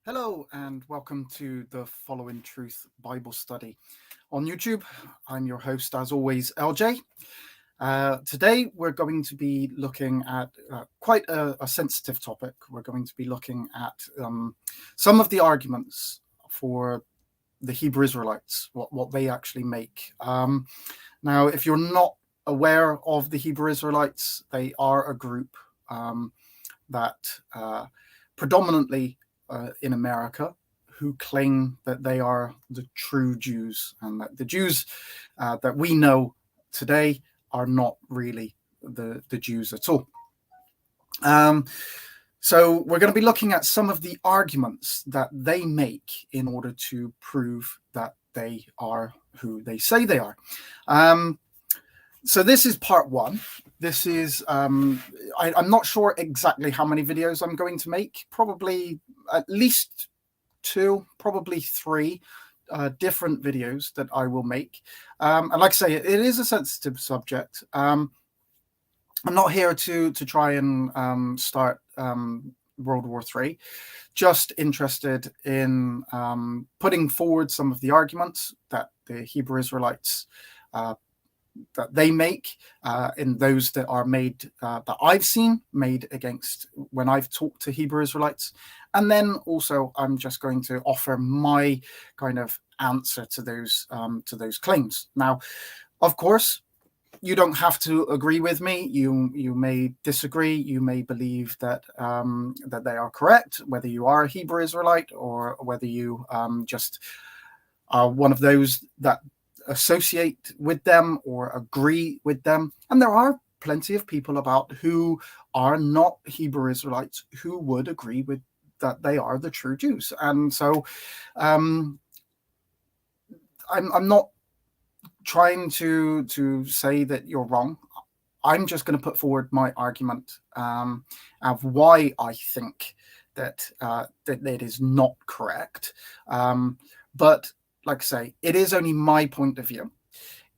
Hello and welcome to the Following Truth Bible Study on YouTube. I'm your host, as always, LJ. Today we're going to be looking at quite a sensitive topic. We're going to be looking at some of the arguments for the Hebrew Israelites, what they actually make. Now, if you're not aware of the Hebrew Israelites, they are a group that predominantly in America who claim that they are the true Jews, and that the Jews that we know today are not really the Jews at all. So we're going to be looking at some of the arguments that they make in order to prove that they are who they say they are. So this is part one. This is, I'm not sure exactly how many videos I'm going to make, probably at least two, probably three different videos that I will make. And like I say, it is a sensitive subject. I'm not here to try and start World War III, just interested in putting forward some of the arguments that the Hebrew Israelites that they make, in those that are made, that I've seen made against when I've talked to Hebrew Israelites. And then also I'm just going to offer my kind of answer to those claims. Now, of course, you don't have to agree with me. You may disagree. You may believe that that they are correct, whether you are a Hebrew Israelite or whether you just are one of those that associate with them or agree with them. And there are plenty of people about who are not Hebrew Israelites who would agree with that they are the true Jews. And so I'm not trying to say that you're wrong. I'm just going to put forward my argument of why I think that it is not correct. But like I say, it is only my point of view.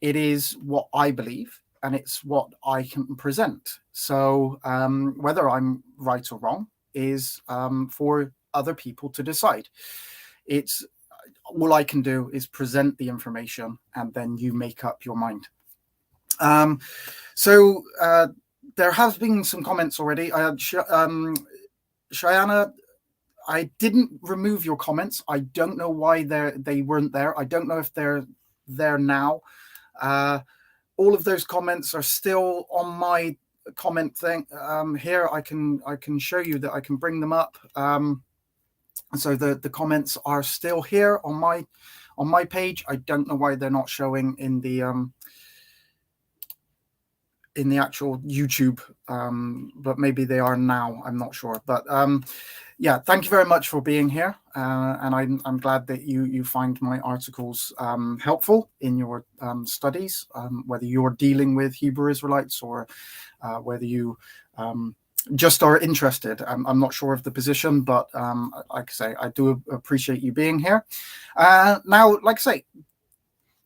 It is what I believe, and it's what I can present. So whether I'm right or wrong is for other people to decide. It's all I can do is present the information, and then you make up your mind. So there have been some comments already. Cheyenne, I didn't remove your comments. I don't know why they weren't there. I don't know if they're there now. All of those comments are still on my comment thing. Here I can show you that I can bring them up. So the comments are still here on my page. I don't know why they're not showing in the actual YouTube, but maybe they are now. I'm not sure. But yeah, thank you very much for being here, and I'm glad that you find my articles helpful in your studies, whether you're dealing with Hebrew Israelites or whether you just are interested. I'm not sure of the position, but like I say, I do appreciate you being here. Now, like I say,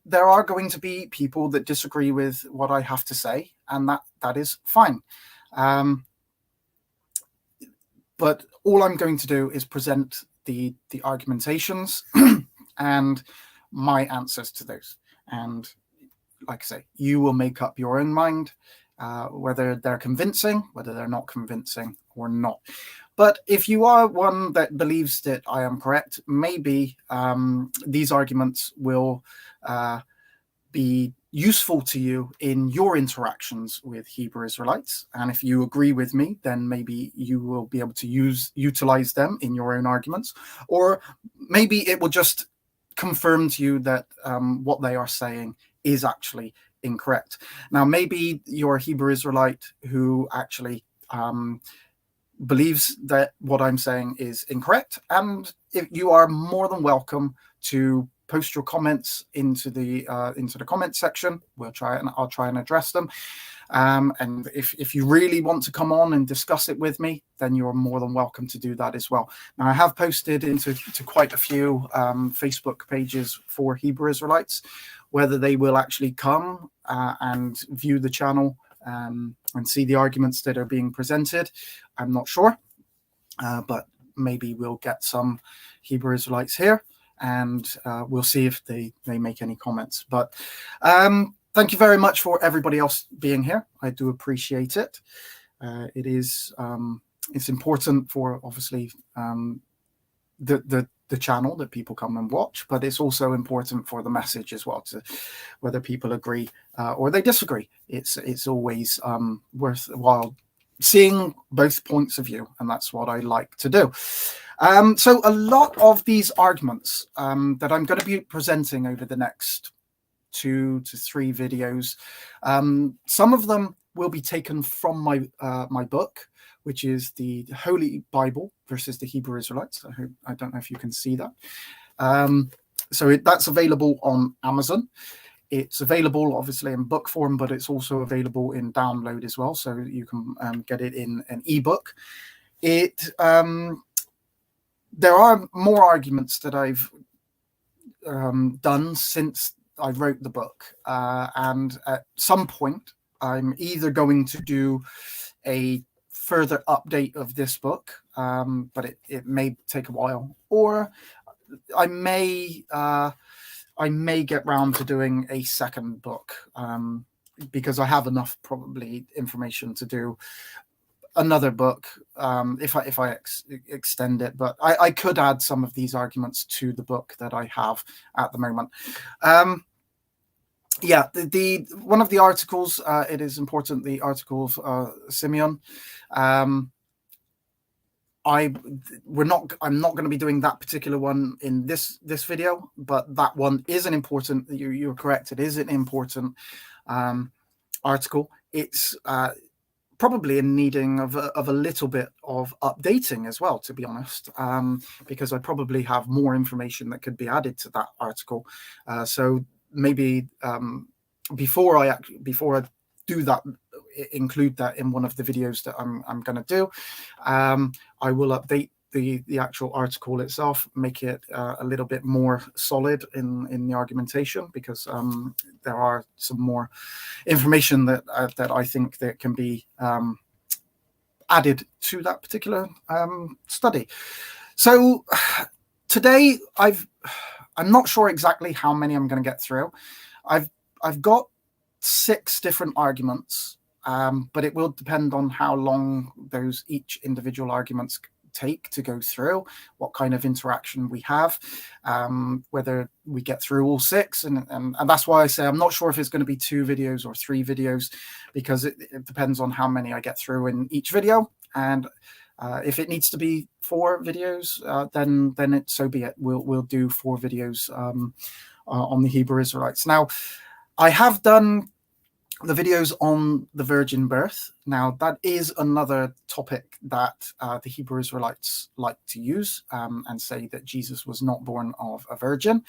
there are going to be people that disagree with what I have to say, and that is fine. But all I'm going to do is present the argumentations and my answers to those. And like I say, you will make up your own mind, whether they're convincing, whether they're not convincing or not. But if you are one that believes that I am correct, maybe these arguments will be useful to you in your interactions with Hebrew Israelites. And if you agree with me, then maybe you will be able to utilize them in your own arguments. Or maybe it will just confirm to you that what they are saying is actually incorrect. Now, maybe you're a Hebrew Israelite who actually believes that what I'm saying is incorrect, and if you are more than welcome to post your comments into the comment section. I'll try and address them. And if you really want to come on and discuss it with me, then you're more than welcome to do that as well. Now, I have posted into quite a few Facebook pages for Hebrew Israelites. Whether they will actually come and view the channel and see the arguments that are being presented, I'm not sure. But maybe we'll get some Hebrew Israelites here, and we'll see if they make any comments. But thank you very much for everybody else being here. I do appreciate it. It is it's important for, obviously, the channel that people come and watch, but it's also important for the message as well, to whether people agree or they disagree. It's always worthwhile seeing both points of view, and that's what I like to do. So a lot of these arguments that I'm going to be presenting over the next 2 to 3 videos, some of them will be taken from my book, which is the Holy Bible versus the Hebrew Israelites. I don't know if you can see that. So that's available on Amazon. It's available, obviously, in book form, but it's also available in download as well. So you can get it in an ebook. There are more arguments that I've done since I wrote the book. And at some point, I'm either going to do a further update of this book, but it may take a while, or I may get round to doing a second book, because I have enough probably information to do another book if I extend it. But I could add some of these arguments to the book that I have at the moment. Yeah, the one of the articles, it is important, the article of Simeon. I'm not going to be doing that particular one in this video, but that one is an important. You're correct. It is an important article. It's probably in needing of a little bit of updating as well, to be honest, because I probably have more information that could be added to that article. So maybe before I do that, include that in one of the videos that I'm going to do, I will update the actual article itself, make it a little bit more solid in the argumentation, because there are some more information that I think that can be added to that particular study. So today I'm not sure exactly how many I'm going to get through. I've got 6 different arguments, but it will depend on how long those each individual arguments take to go through, what kind of interaction we have, whether we get through all 6, and that's why I say I'm not sure if it's going to be 2 videos or 3 videos, because it depends on how many I get through in each video. And if it needs to be 4 videos, then so be it. We'll do 4 videos on the Hebrew Israelites. Now, I have done the videos on the virgin birth. Now, that is another topic that the Hebrew Israelites like to use, and say that Jesus was not born of a virgin.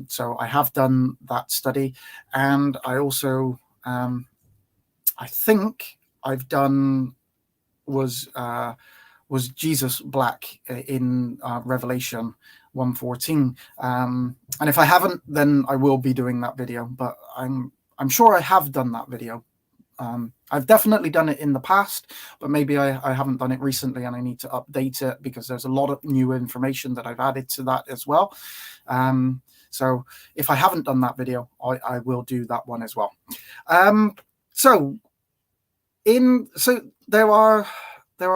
So I have done that study, and I also, I think I've done was Jesus black in Revelation 1:14. And if I haven't, then I will be doing that video, but I'm sure I have done that video. I've definitely done it in the past, but maybe I haven't done it recently, and I need to update it because there's a lot of new information that I've added to that as well. So if I haven't done that video, I will do that one as well. So there are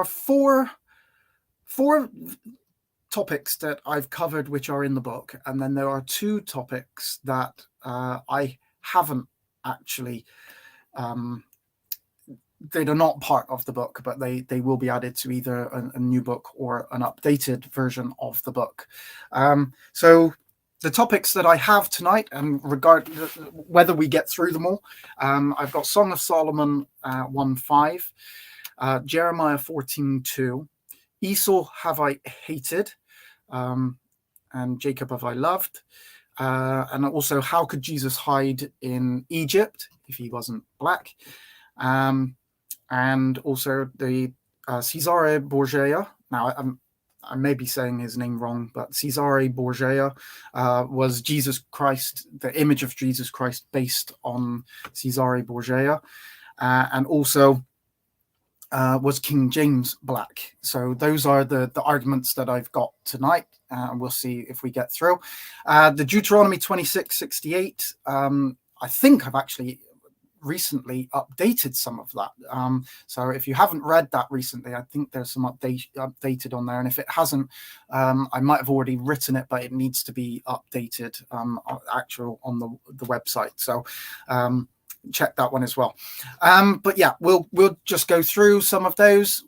four topics that I've covered which are in the book, and then there are 2 topics that I haven't actually, they are not part of the book, but they will be added to either a new book or an updated version of the book. So the topics that I have tonight, and regardless whether we get through them all, I've got Song of Solomon 1:5, Jeremiah 14:2, Esau have I hated, and Jacob have I loved, and also how could Jesus hide in Egypt if he wasn't black, and also the Cesare Borgia. Now I may be saying his name wrong, but Cesare Borgia was Jesus Christ, the image of Jesus Christ based on Cesare Borgia, and also was King James black. So those are the arguments that I've got tonight. We'll see if we get through. The Deuteronomy 26:68. I think I've actually recently updated some of that. So if you haven't read that recently, I think there's some updated on there. And if it hasn't, I might have already written it, but it needs to be updated actual on the website. So check that one as well. But yeah, we'll just go through some of those.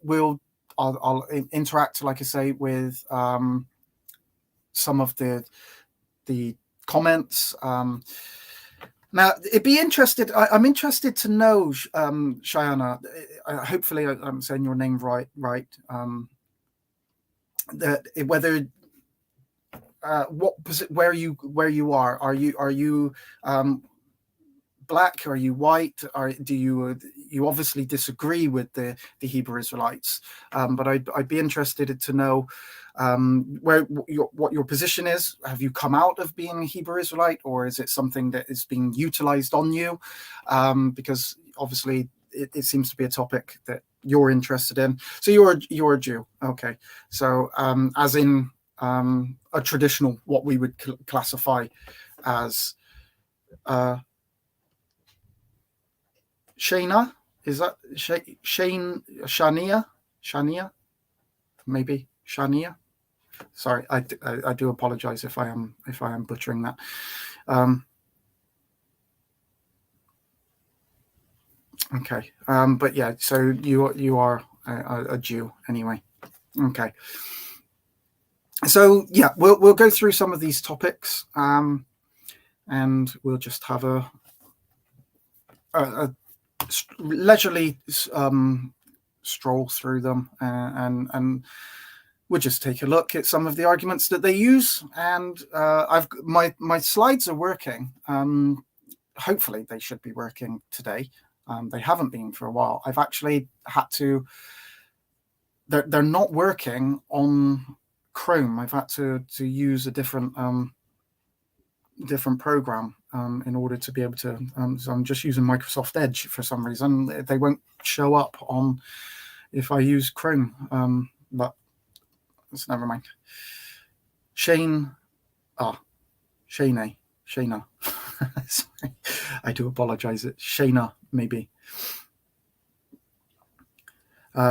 I'll interact, like I say, with some of the comments. Now, it'd be interested. I'm interested to know, Shayana. Hopefully, I'm saying your name right. That whether where you are. Are you black? Are you white? Do you obviously disagree with the Hebrew Israelites? But I'd be interested to know what your position is. Have you come out of being a Hebrew Israelite, or is it something that is being utilized on you? Because obviously it seems to be a topic that you're interested in. So you're a Jew, okay? So as in a traditional, what we would classify as Shana, is that Shania, maybe Shania? Sorry, I do apologize if I am butchering that. Okay, but yeah, so you are a Jew anyway. Okay, so yeah, we'll go through some of these topics, and we'll just have a leisurely stroll through them, and we'll just take a look at some of the arguments that they use. And my slides are working. Hopefully they should be working today. They haven't been for a while. I've actually had to. They're not working on Chrome. I've had to use a different program in order to be able to. So I'm just using Microsoft Edge for some reason. They won't show up on if I use Chrome. But let's never mind. Shayna. Sorry, I do apologize. It's Shayna, maybe.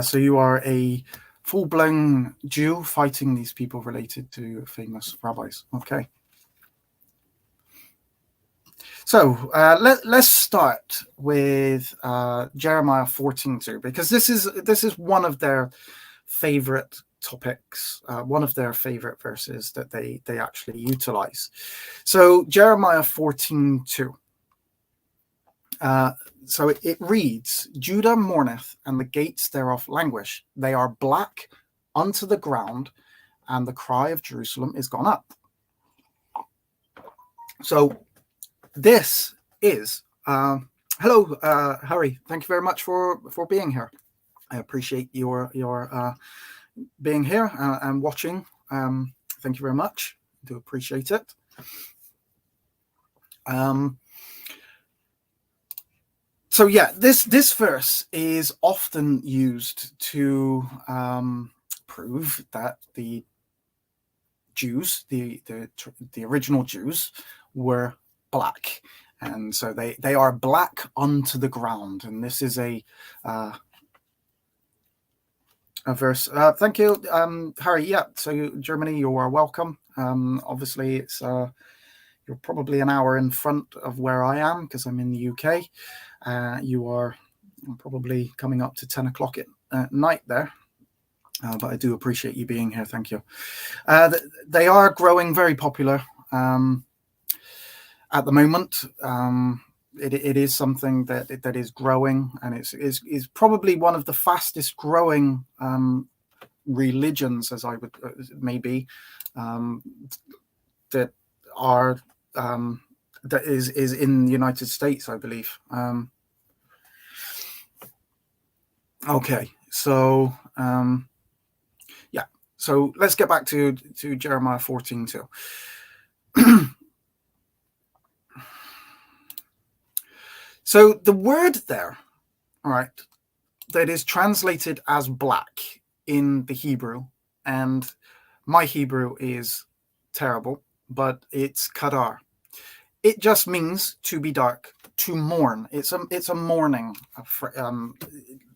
So you are a full-blown Jew fighting these people related to famous rabbis. Okay. So let's start with Jeremiah 14:2, because this is one of their favorite topics, one of their favorite verses that they actually utilize. So Jeremiah 14:2. So it reads, Judah mourneth, and the gates thereof languish. They are black unto the ground, and the cry of Jerusalem is gone up. So this is hello, Harry. Thank you very much for being here. I appreciate your being here and watching. Thank you very much. I do appreciate it. So yeah, this verse is often used to prove that the Jews, the original Jews, were black, and so they are black unto the ground. And this is a verse. Thank you, Harry. Yeah, so Germany, you are welcome. Obviously, it's you're probably an hour in front of where I am because I'm in the UK. You are probably coming up to 10 o'clock at night there. But I do appreciate you being here. Thank you. They are growing very popular at the moment. It is something that is growing, and is probably one of the fastest growing religions, as I would maybe that are that is in the United States, I believe. Okay, so yeah, so let's get back to Jeremiah 14:2. So the word there, all right, that is translated as black in the Hebrew, and my Hebrew is terrible, but it's kadar. It just means to be dark, to mourn. It's a mourning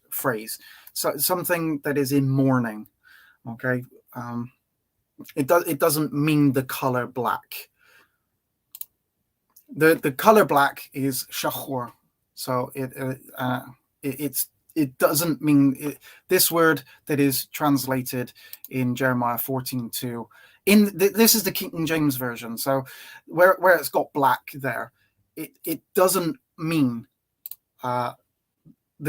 phrase, so something that is in mourning. Okay, it doesn't mean the color black. The color black is shachor, so it doesn't mean this word that is translated in Jeremiah 14:2. This is the King James version, so where it's got black there, it doesn't mean the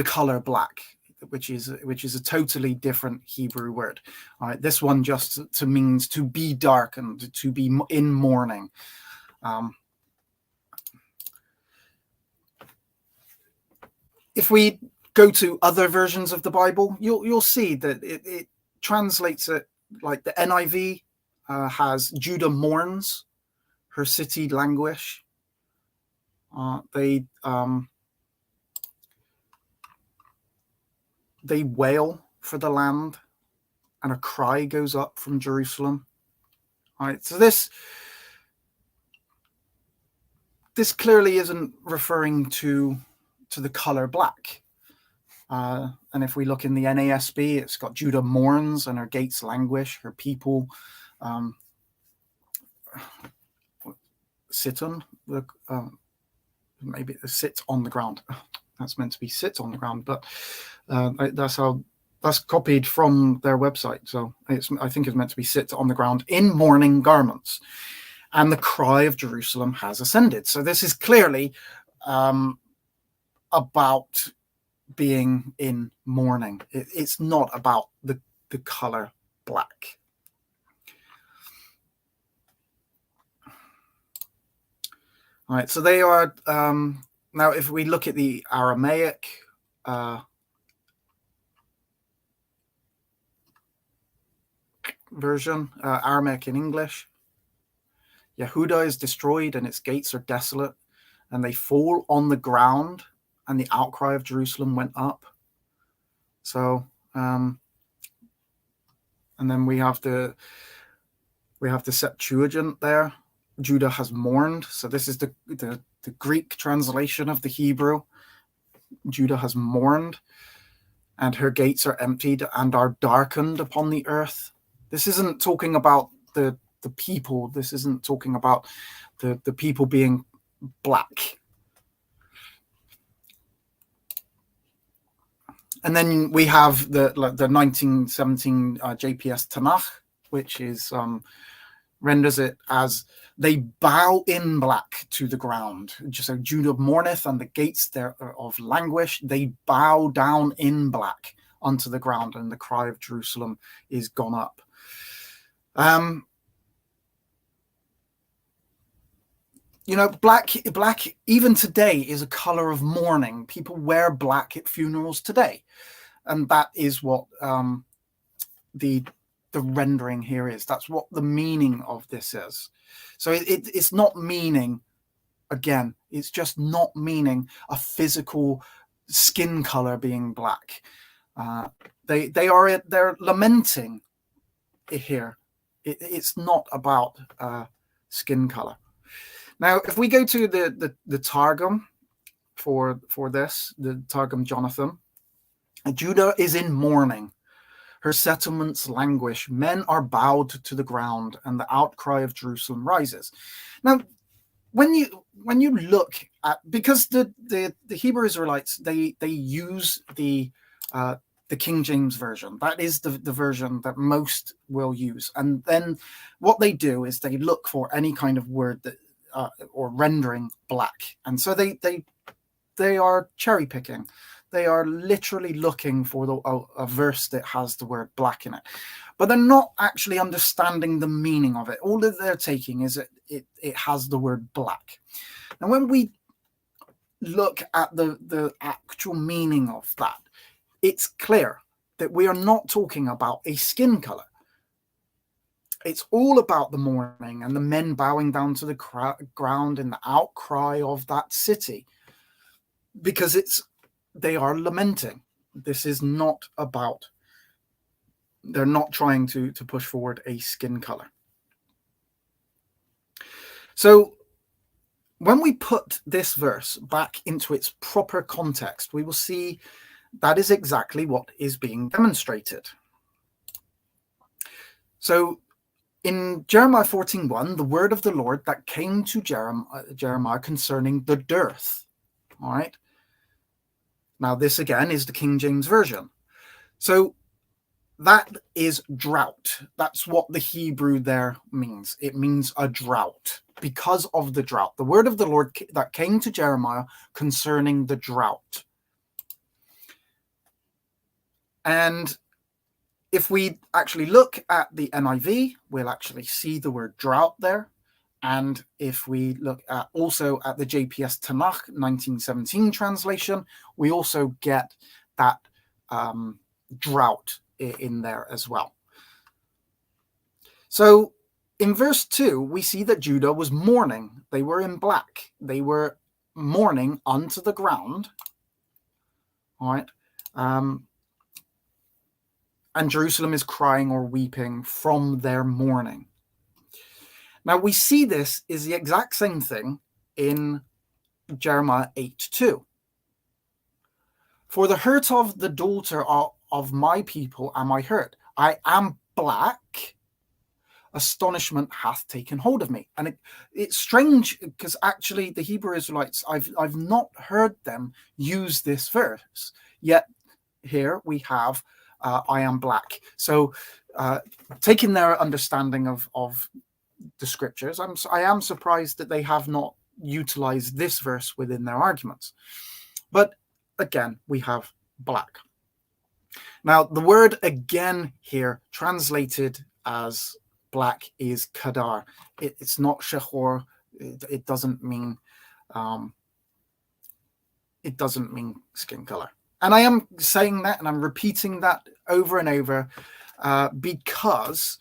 color black, which is a totally different Hebrew word. All right, this one just means to be dark and to be in mourning. If we go to other versions of the Bible, you'll see that it translates it like the NIV has Judah mourns, her city languish. They wail for the land, and a cry goes up from Jerusalem. All right, so this clearly isn't referring to the color black. And if we look in the NASB, it's got Judah mourns and her gates languish, her people sit on the maybe sit on the ground. That's meant to be sit on the ground, but that's copied from their website. So I think it's meant to be sit on the ground in mourning garments. And the cry of Jerusalem has ascended. So this is clearly about being in mourning. It's not about the color black. All right, so they are now. If we look at the Aramaic version, Aramaic in English, Yehuda is destroyed and its gates are desolate, and they fall on the ground, and the outcry of Jerusalem went up. So, and then we have the Septuagint there. Judah has mourned. So this is the Greek translation of the Hebrew. Judah has mourned, and her gates are emptied and are darkened upon the earth. This isn't talking about the people. This isn't talking about the people being black. And then we have the 1917 JPS Tanakh, which is renders it as they bow in black to the ground. So Judah mourneth, and the gates thereof languish. They bow down in black unto the ground, and the cry of Jerusalem is gone up. Black even today is a color of mourning. People wear black at funerals today, and that is what the rendering here is. That's what the meaning of this is. So it's not meaning, again, it's just not meaning a physical skin color being black. They're lamenting it here. It's not about skin color. Now, if we go to the Targum for this, the Targum Jonathan, Judah is in mourning. Her settlements languish. Men are bowed to the ground, and the outcry of Jerusalem rises. Now, when you look at, because the Hebrew Israelites, they use the King James version. That is the version that most will use. And then what they do is they look for any kind of word that or rendering black, and so they are cherry picking. They are literally looking for a verse that has the word black in it, but they're not actually understanding the meaning of it. All that they're taking is it has the word black. And when we look at the actual meaning of that, it's clear that we are not talking about a skin color. It's all about the mourning and the men bowing down to the ground in the outcry of that city, because they are lamenting. This is not about, they're not trying to push forward a skin color. So when we put this verse back into its proper context, we will see that is exactly what is being demonstrated. So in Jeremiah 14:1, the word of the Lord that came to Jeremiah concerning the dearth. All right. Now, this again is the King James Version. So that is drought. That's what the Hebrew there means. It means a drought, because of the drought. The word of the Lord that came to Jeremiah concerning the drought. And if we actually look at the NIV, we'll actually see the word drought there. And if we look at also at the JPS Tanakh 1917 translation, we also get that drought in there as well. So in verse 2, we see that Judah was mourning. They were in black. They were mourning unto the ground. All right. And Jerusalem is crying or weeping from their mourning. Now we see this is the exact same thing in Jeremiah 8:2. For the hurt of the daughter of my people am I hurt. I am black. Astonishment hath taken hold of me. And it's strange because actually the Hebrew Israelites, I've not heard them use this verse. Yet here we have I am black. So taking their understanding of the scriptures, I am surprised that they have not utilized this verse within their arguments. But again, we have black. Now, the word again here translated as black is kadar. It's not shechor. It doesn't mean skin color. And I am saying that, and I'm repeating that over and over because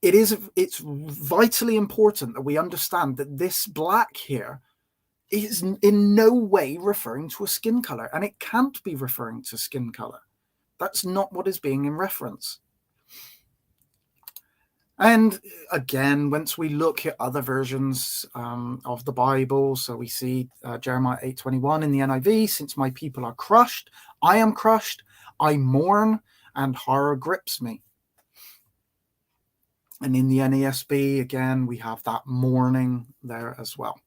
it's vitally important that we understand that this black here is in no way referring to a skin color, and it can't be referring to skin color. That's not what is being in reference. And again, once we look at other versions of the Bible, so we see Jeremiah 8:21 in the NIV, since my people are crushed, I am crushed, I mourn, and horror grips me. And in the NASB, again, we have that mourning there as well.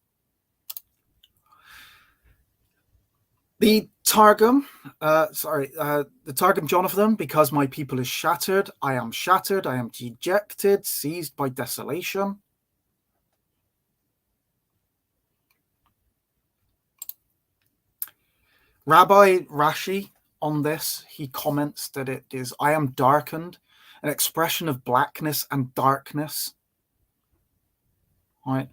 The Targum, the Targum Jonathan, because my people is shattered, I am dejected, seized by desolation. Rabbi Rashi on this, he comments that it is, I am darkened, an expression of blackness and darkness. Right?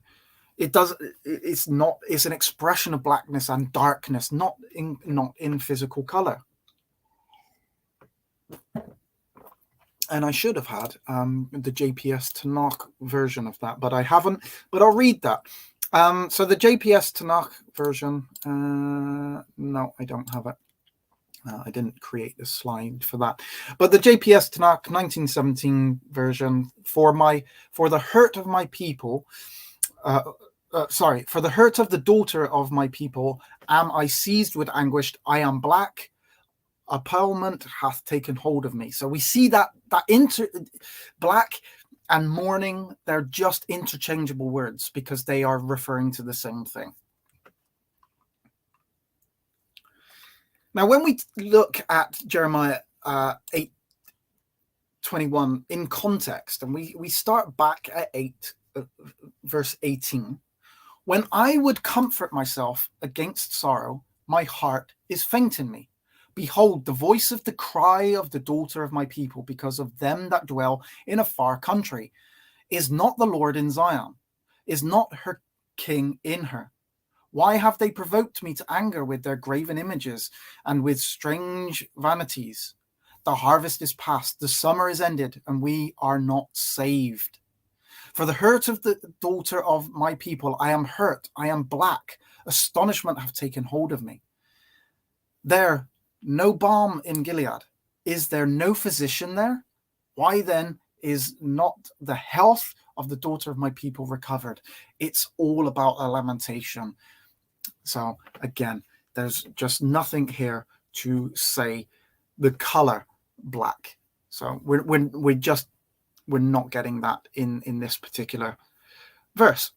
It's an expression of blackness and darkness, not in physical color. And I should have had the JPS Tanakh version of that, but I haven't, but I'll read that. So the JPS Tanakh version, no, I don't have it. I didn't create this slide for that. But the JPS Tanakh 1917 version, for the hurt of my people, for the hurt of the daughter of my people, am I seized with anguish, I am black, appalment hath taken hold of me. So we see that black and mourning, they're just interchangeable words because they are referring to the same thing. Now, when we look at Jeremiah 8:21 in context, and we start back at 8, verse 18, when I would comfort myself against sorrow, my heart is faint in me. Behold, the voice of the cry of the daughter of my people, because of them that dwell in a far country. Is not the Lord in Zion? Is not her king in her? Why have they provoked me to anger with their graven images and with strange vanities? The harvest is past, the summer is ended, and we are not saved. For the hurt of the daughter of my people, I am hurt, I am black. Astonishment hath taken hold of me. There, no balm in Gilead. Is there no physician there? Why then is not the health of the daughter of my people recovered? It's all about a lamentation. So again, there's just nothing here to say the color black. So we're not getting that in this particular verse.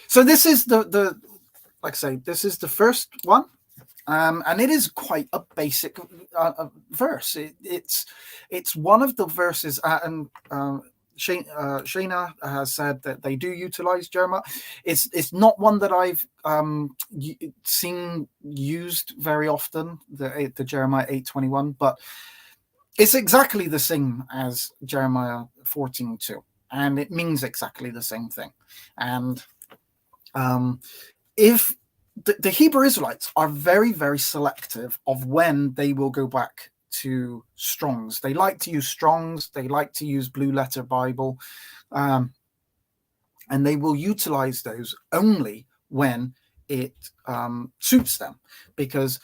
So this is the like I say, this is the first one. And it is quite a basic verse. It's one of the verses, and Shana has said that they do utilize Jeremiah. It's not one that I've seen used very often, the Jeremiah 8:21, but it's exactly the same as Jeremiah 14:2, and it means exactly the same thing. And if the Hebrew Israelites are very, very selective of when they will go back to Strong's. They like to use Strong's. They like to use Blue Letter Bible. And they will utilize those only when it suits them. Because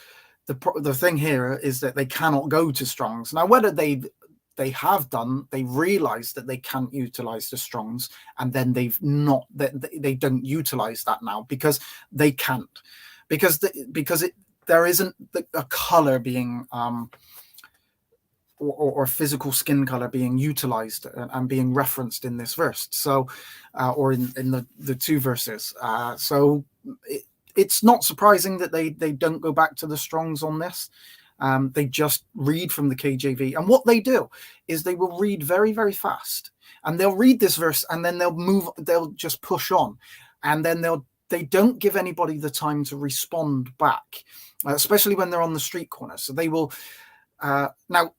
the thing here is that they cannot go to Strong's. Now, whether they have done, they realize that they can't utilize the Strongs, and then they don't utilize that now because they can't, because there isn't a color being or physical skin color being utilized and being referenced in this verse. So or in the two verses. So it's not surprising that they don't go back to the Strongs on this. They just read from the KJV, and what they do is they will read very, very fast, and they'll read this verse, and then they'll just push on, and then they don't give anybody the time to respond back, especially when they're on the street corner. So they will now,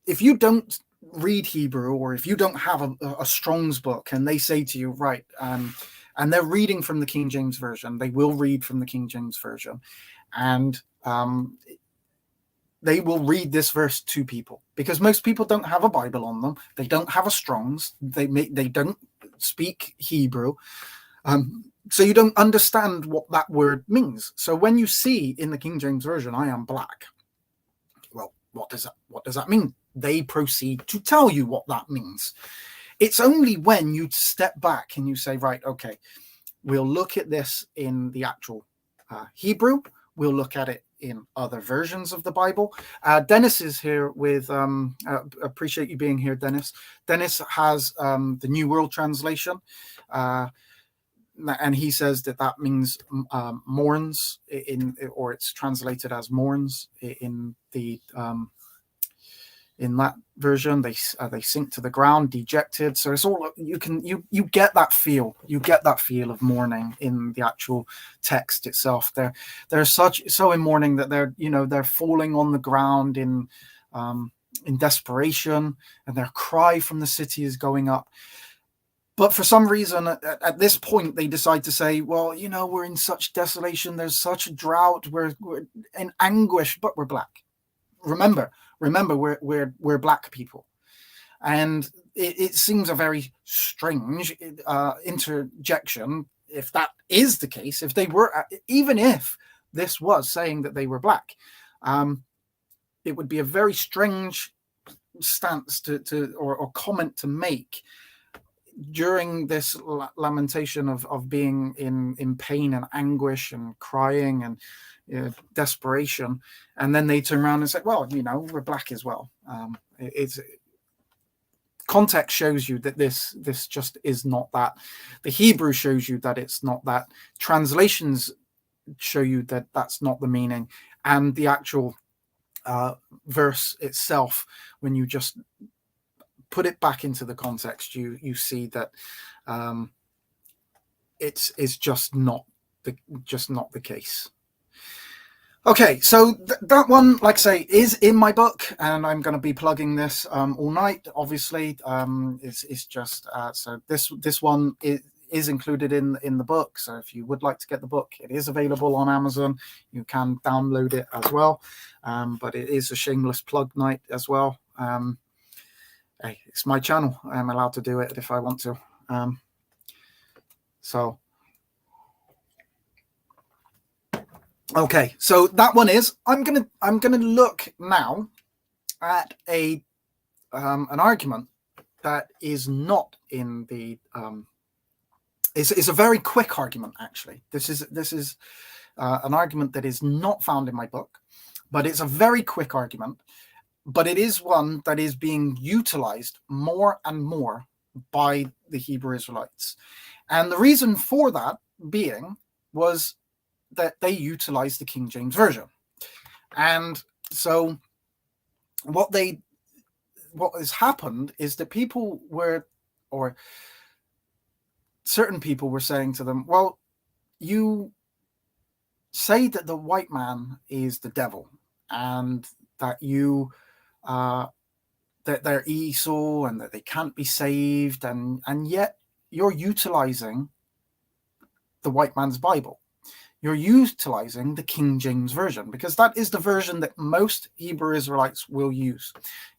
if you don't read Hebrew, or if you don't have a Strong's book, and they say to you, right, and they're reading from the King James Version, they will read from the King James Version, and they will read this verse to people, because most people don't have a Bible on them. They don't have a Strong's. They don't speak Hebrew. So you don't understand what that word means. So when you see in the King James Version, I am black, well, what does that mean? They proceed to tell you what that means. It's only when you step back and you say, right, okay, we'll look at this in the actual Hebrew. We'll look at it in other versions of the Bible. Dennis is here with, appreciate you being here, Dennis. Dennis has the New World Translation, and he says that means mourns, or it's translated as mourns in the in that version. They sink to the ground, dejected. So it's all you get that feel. You get that feel of mourning in the actual text itself. They're so in mourning that they're falling on the ground in desperation, and their cry from the city is going up. But for some reason, at this point, they decide to say, well, we're in such desolation. There's such a drought. We're in anguish, but we're black. Remember, we're black people. And it seems a very strange interjection if that is the case. If they were, even if this was saying that they were black, it would be a very strange stance or comment to make during this lamentation of being in pain and anguish and crying and desperation, and then they turn around and say, well, we're black as well. It's context shows you that this just is not that. The Hebrew shows you that it's not that. Translations show you that that's not the meaning, and the actual verse itself, when you just put it back into the context, you see that it's just not the case. Okay, so that one, like I say, is in my book, and I'm going to be plugging this all night. Obviously, it's just so this one is included in the book. So if you would like to get the book, it is available on Amazon. You can download it as well, but it is a shameless plug night as well. Hey, it's my channel. I'm allowed to do it if I want to. So Okay, so that one is, I'm gonna look now at an argument that is not in the is a very quick argument, actually. This is an argument that is not found in my book, but it's a very quick argument. But it is one that is being utilized more and more by the Hebrew Israelites. And the reason for that being was that they utilized the King James Version. And so what has happened is that people were, or certain people were saying to them, well, you say that the white man is the devil, and that that they're Esau and that they can't be saved, and yet you're utilizing the white man's Bible. You're utilizing the King James Version, because that is the version that most Hebrew Israelites will use.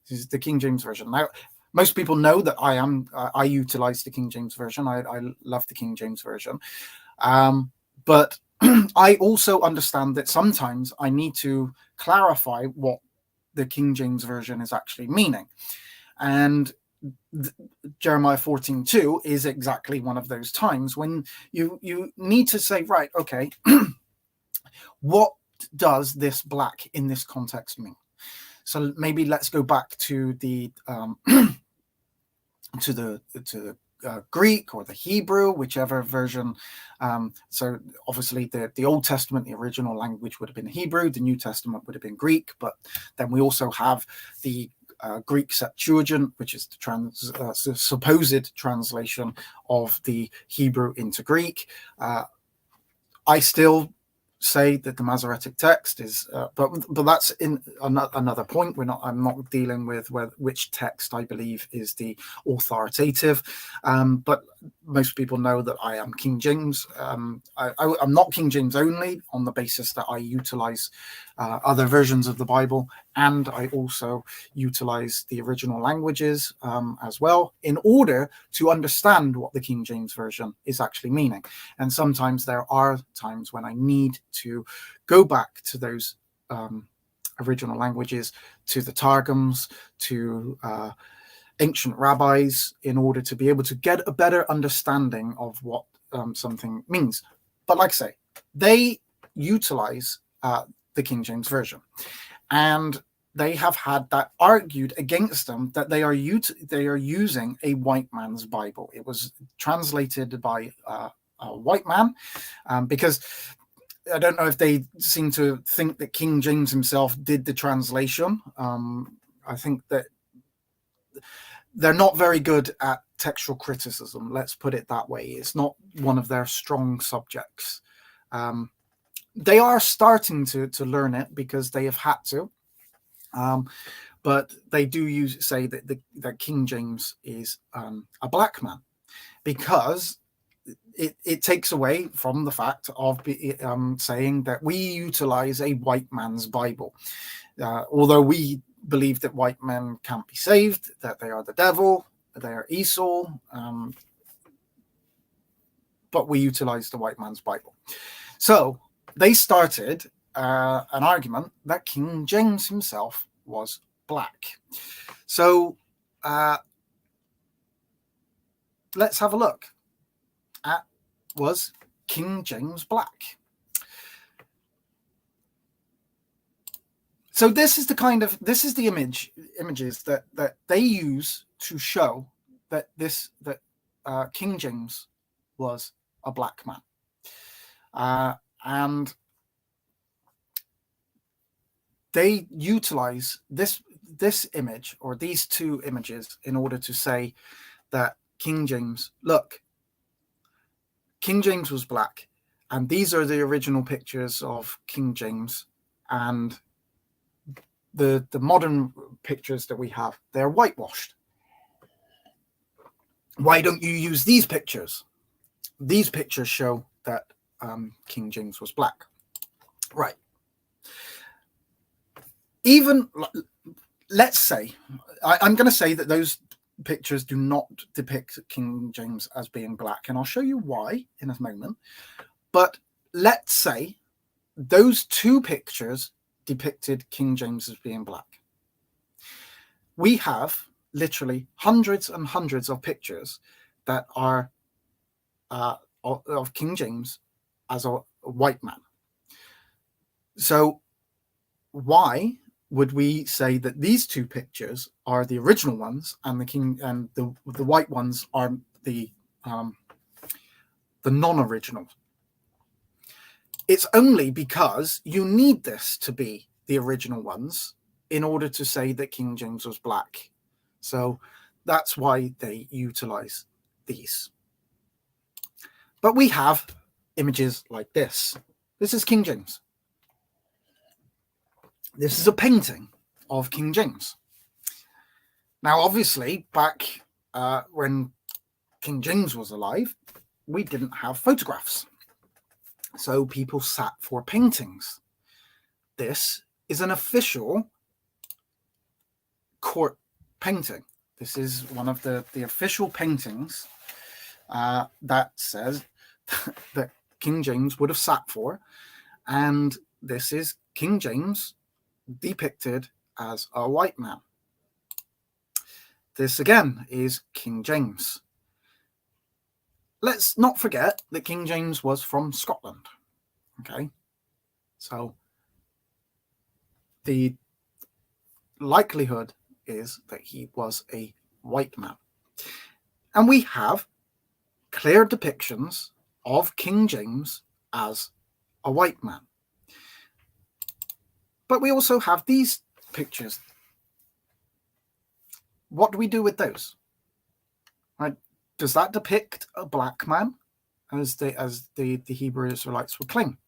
This is the King James Version. Now, most people know that I utilize the King James Version. I love the King James Version. But I also understand that sometimes I need to clarify what the King James Version is actually meaning. And Jeremiah 14:2 is exactly one of those times when you need to say, right, okay, what does this black in this context mean? So maybe let's go back to the Greek or the Hebrew, whichever version. So obviously the Old Testament, the original language would have been Hebrew, the New Testament would have been Greek, but then we also have the Greek Septuagint, which is the supposed translation of the Hebrew into Greek. I still say that the Masoretic text is, but that's in another point. I'm not dealing with which text I believe is the authoritative. But most people know that I am King James. I'm not King James only on the basis that I utilize other versions of the Bible, and I also utilize the original languages as well, in order to understand what the King James Version is actually meaning. And sometimes there are times when I need to go back to those original languages, to the Targums, to ancient rabbis, in order to be able to get a better understanding of what something means. But like I say, they utilize the King James Version, and they have had that argued against them, that they are using a white man's Bible. It was translated by a white man, because I don't know if they seem to think that King James himself did the translation. I think that they're not very good at textual criticism, let's put it that way. It's not one of their strong subjects. They are starting to learn it because they have had to. But they do say that King James is a black man, because it takes away from the fact of saying that we utilize a white man's Bible. Although we believe that white men can't be saved, that they are the devil, they are Esau, but we utilize the white man's Bible. So they started an argument that King James himself was black. So let's have a look at, was King James black? So this is the images that they use to show that King James was a black man, and they utilize this image, or these two images, in order to say that King James, look, King James was black, and these are the original pictures of King James, and the modern pictures that we have, they're whitewashed. Why don't you use these pictures? These pictures show that King James was black. Right. Even, let's say, I'm going to say that those pictures do not depict King James as being black, and I'll show you why in a moment. But let's say those two pictures depicted King James as being black. We have literally hundreds and hundreds of pictures that are of King James as a white man. So why would we say that these two pictures are the original ones and the white ones are the non-original? It's only because you need this to be the original ones in order to say that King James was black. So that's why they utilize these. But we have images like this. This is King James. This is a painting of King James. Now, obviously, back when King James was alive, we didn't have photographs. So people sat for paintings. This is an official court painting. This is one of the official paintings that says that King James would have sat for. And this is King James depicted as a white man. This again is King James. Let's not forget that King James was from Scotland. Okay, so the likelihood is that he was a white man. And we have clear depictions of King James as a white man. But we also have these pictures. What do we do with those? Right? Does that depict a black man, as the Hebrew Israelites would claim?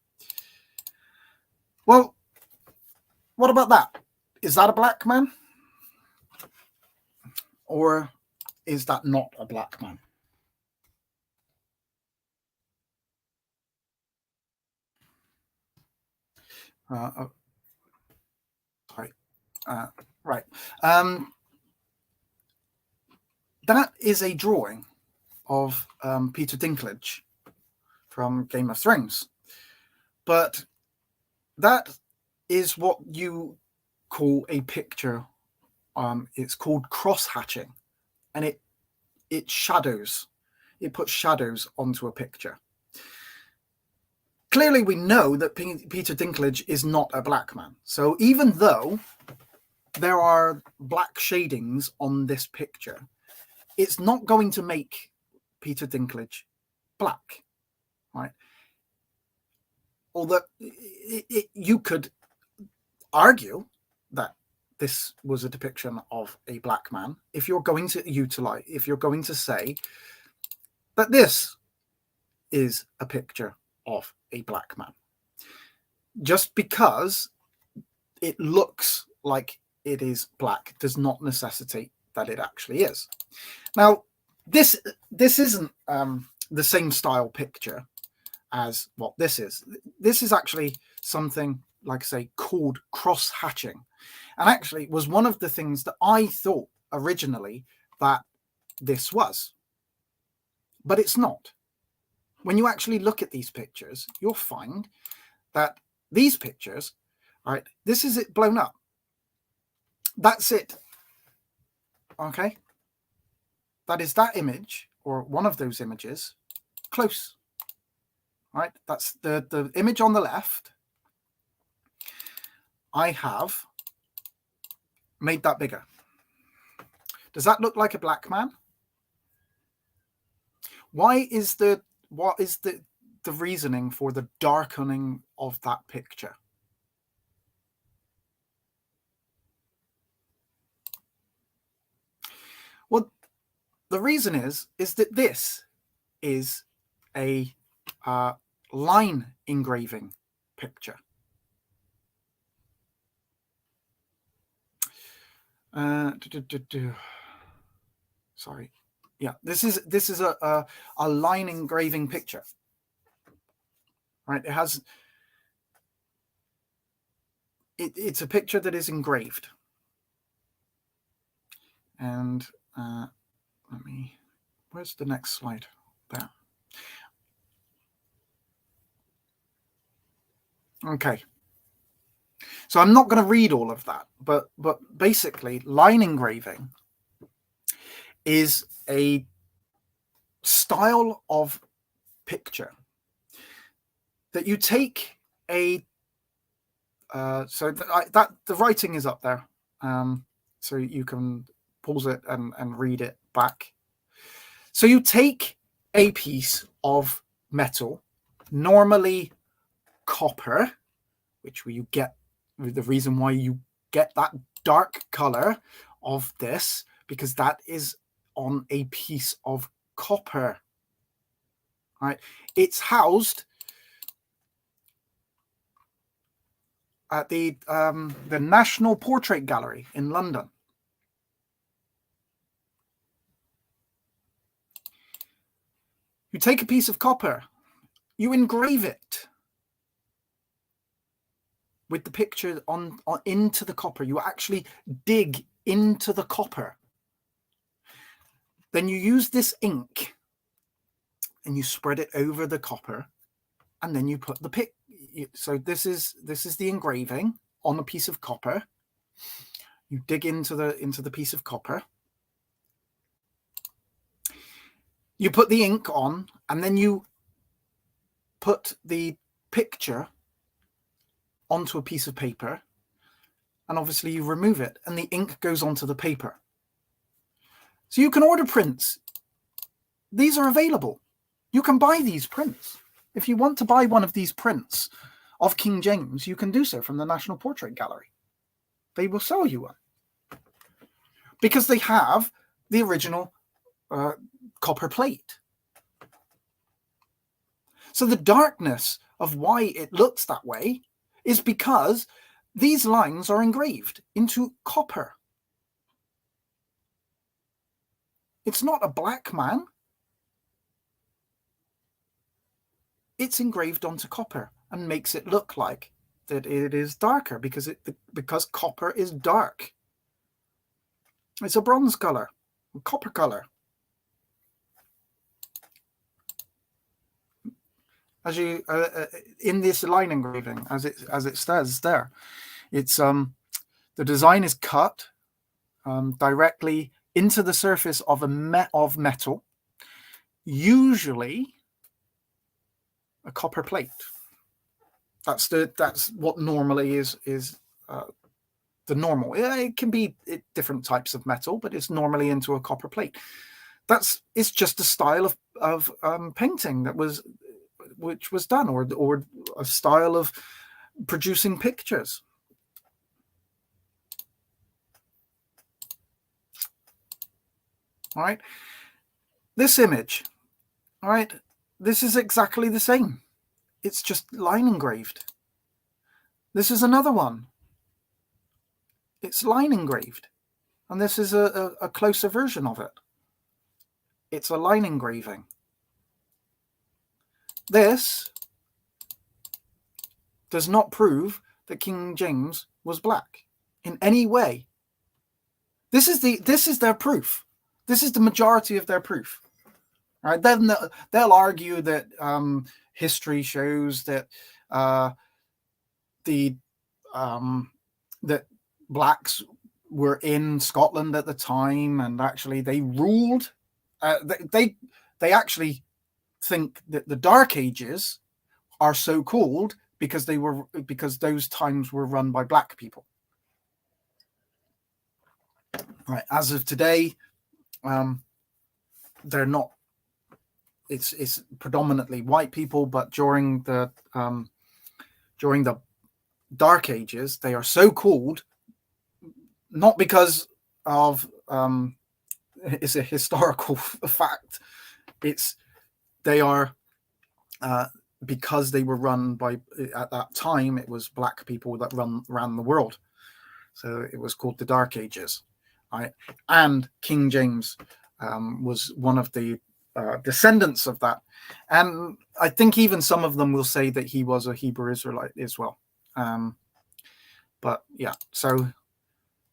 Well, what about that? Is that a black man? Or is that not a black man? Right. That is a drawing of Peter Dinklage from Game of Thrones. But that is what you call a picture. It's called cross-hatching, and it puts shadows onto a picture. Clearly, we know that Peter Dinklage is not a black man. So even though there are black shadings on this picture, it's not going to make Peter Dinklage black, right? Although you could argue that this was a depiction of a black man if you're going to say that this is a picture of a black man. Just because it looks like it is black does not necessitate that it actually is. Now, this isn't the same style picture as what this is. This is actually something, like I say, called cross-hatching. And actually was one of the things that I thought originally that this was. But it's not. When you actually look at these pictures, you'll find that these pictures, right, this is it blown up. That's it. Okay? That is that image, or one of those images, close. Right? That's the image on the left. I have made that bigger. Does that look like a black man? What is the reasoning for the darkening of that picture? Well, the reason is that this is a line engraving picture. Sorry. Yeah, this is a line engraving picture. Right? It's a picture that is engraved. And where's the next slide? There. Okay. So I'm not going to read all of that, but basically line engraving is a style of picture that you take a so that the writing is up there, so you can pause it and read it back. So you take a piece of metal, normally copper, which you get, the reason why you get that dark color of this, because that is on a piece of copper. Right, it's housed at the National Portrait Gallery in London. You take a piece of copper, you engrave it with the picture on into the copper. You actually dig into the copper. Then you use this ink and you spread it over the copper, and then you put the pic. So this is the engraving on a piece of copper. You dig into the piece of copper. You put the ink on, and then you put the picture onto a piece of paper, and obviously you remove it, and the ink goes onto the paper. So you can order prints. These are available. You can buy these prints. If you want to buy one of these prints of King James, you can do so from the National Portrait Gallery. They will sell you one, because they have the original copper plate. So the darkness of why it looks that way is because these lines are engraved into copper. It's not a black man. It's engraved onto copper and makes it look like that it is darker, because copper is dark. It's a bronze color, a copper color. As you in this line engraving, as it says there, it's the design is cut directly into the surface of of metal, usually a copper plate. That's what normally is the normal. It can be different types of metal, but it's normally into a copper plate. It's just a style of painting which was done, or a style of producing pictures. All right, this image, all right, this is exactly the same. It's just line engraved. This is another one. It's line engraved, and this is a closer version of it. It's a line engraving. This does not prove that King James was black in any way. This is their proof. This is the majority of their proof. Right? Then they'll argue that history shows that that blacks were in Scotland at the time, and actually they ruled. They actually think that the Dark Ages are so called because those times were run by black people. Right. As of today, they're not. It's predominantly white people, but during the Dark Ages, they are so called not because of it's a historical fact. They are because they were run by, at that time, it was black people that ran the world. So it was called the Dark Ages. Right? And King James was one of the descendants of that. And I think even some of them will say that he was a Hebrew Israelite as well. But yeah, so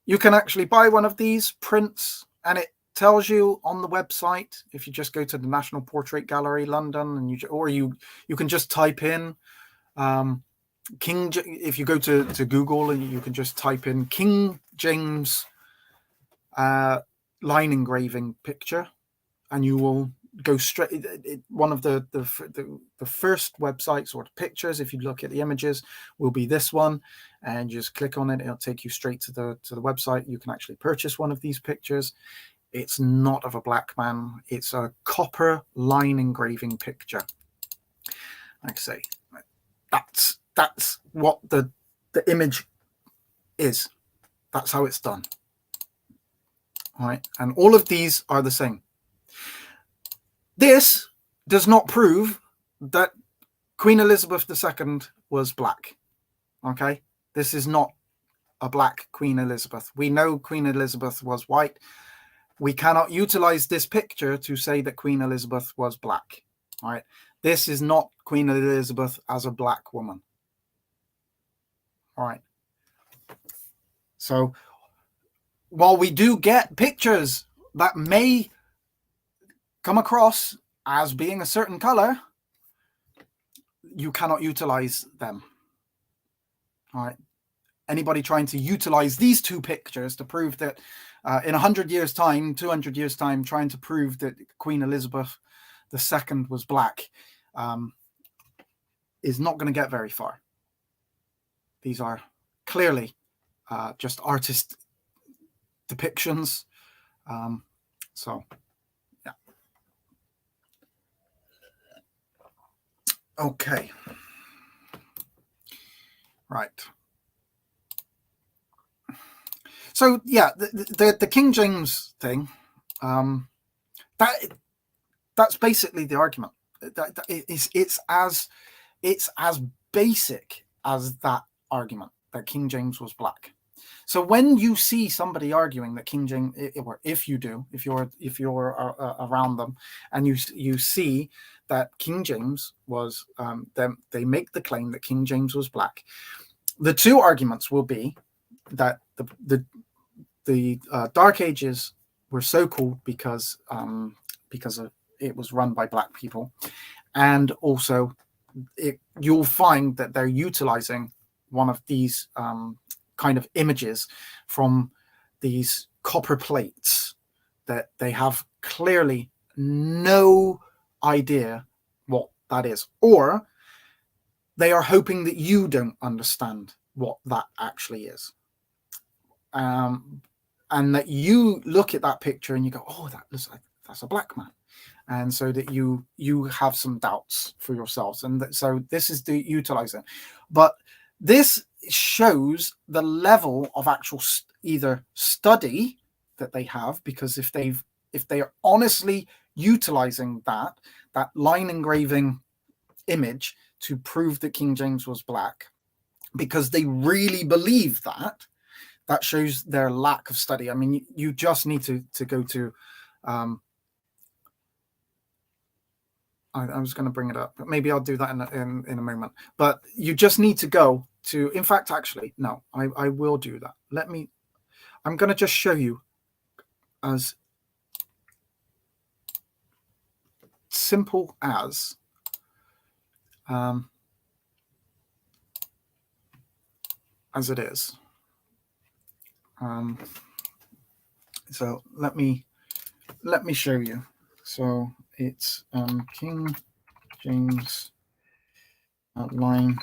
you can actually buy one of these prints, and it tells you on the website, if you just go to the National Portrait Gallery London, and you can just type in if you go to Google and you can just type in King James line engraving picture, and you will go straight. One of the first websites or pictures, if you look at the images, will be this one, and you just click on it. It'll take you straight to the website. You can actually purchase one of these pictures. It's not of a black man. It's a copper line engraving picture. Like I say, that's what the image is. That's how it's done. All right, and all of these are the same. This does not prove that Queen Elizabeth II was black. Okay, this is not a black Queen Elizabeth. We know Queen Elizabeth was white. We cannot utilize this picture to say that Queen Elizabeth was black. All right, this is not Queen Elizabeth as a black woman. All right. So while we do get pictures that may come across as being a certain color, you cannot utilize them. All right. Anybody trying to utilize these two pictures to prove that in 100 years' time, 200 years' time, trying to prove that Queen Elizabeth II was black is not going to get very far. These are clearly just artist depictions. So, yeah. Okay. Right. So, yeah, the King James thing, that's basically the argument. It's as basic as that argument that King James was black. So when you see somebody arguing that King James, or if you're around them, and you see that King James was, they make the claim that King James was black. The two arguments will be that the Dark Ages were so called because it was run by black people, and also you'll find that they're utilizing one of these kind of images from these copper plates that they have clearly no idea what that is, or they are hoping that you don't understand what that actually is, and that you look at that picture and you go, oh, that looks like that's a black man, and so that you have some doubts for yourselves, and so this is the utilizing. But this shows the level of actual either study that they have, because if they are honestly utilizing that line engraving image to prove that King James was black, because they really believe that shows their lack of study. I mean, you just need to go to I was going to bring it up, but maybe I'll do that in a moment. But you just need to go to, in fact, actually, no, I will do that. I'm going to just show you as simple as it is. So let me show you. So it's King James line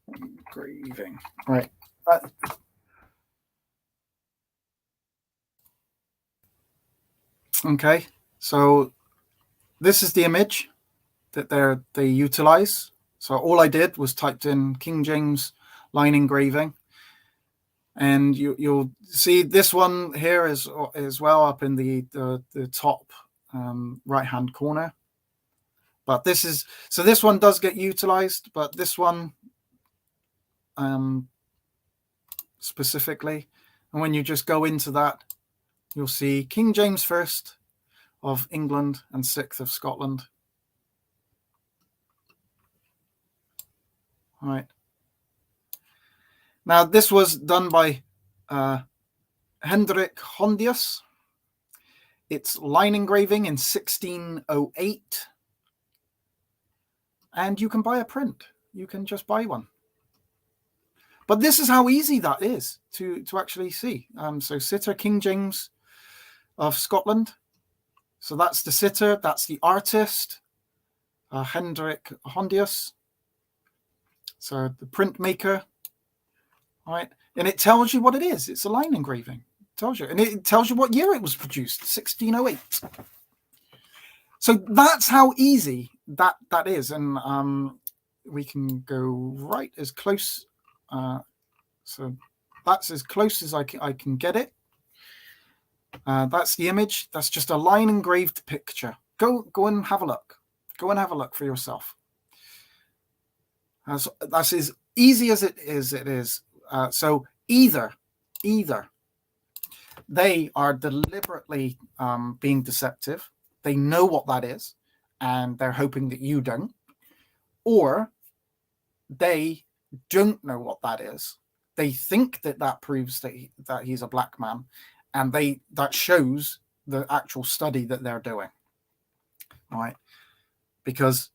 engraving, right? Okay, so this is the image that they utilize. So all I did was typed in King James line engraving, and you'll see this one here is as well up in the top right hand corner. But this one does get utilized, but this one specifically, and when you just go into that, you'll see King James I of England and VI of Scotland. All right. Now this was done by Hendrik Hondius. It's line engraving in 1608, and you can buy a print. you can just buy one. But this is how easy that is to actually see. So sitter, King James of Scotland. So that's the sitter, that's the artist, Hendrik Hondius. So the printmaker, right? And it tells you what it is. It's a line engraving. It tells you. And it tells you what year it was produced, 1608. So that's how easy that is. And we can go right as close. So that's as close as I can get it. That's the image. That's just a line engraved picture. Go and have a look. Go and have a look for yourself. That's as easy as it is. So either they are deliberately being deceptive. They know what that is, and they're hoping that you don't. Or they don't know what that is. They think that proves that he's a black man, and that shows the actual study that they're doing. All right? Because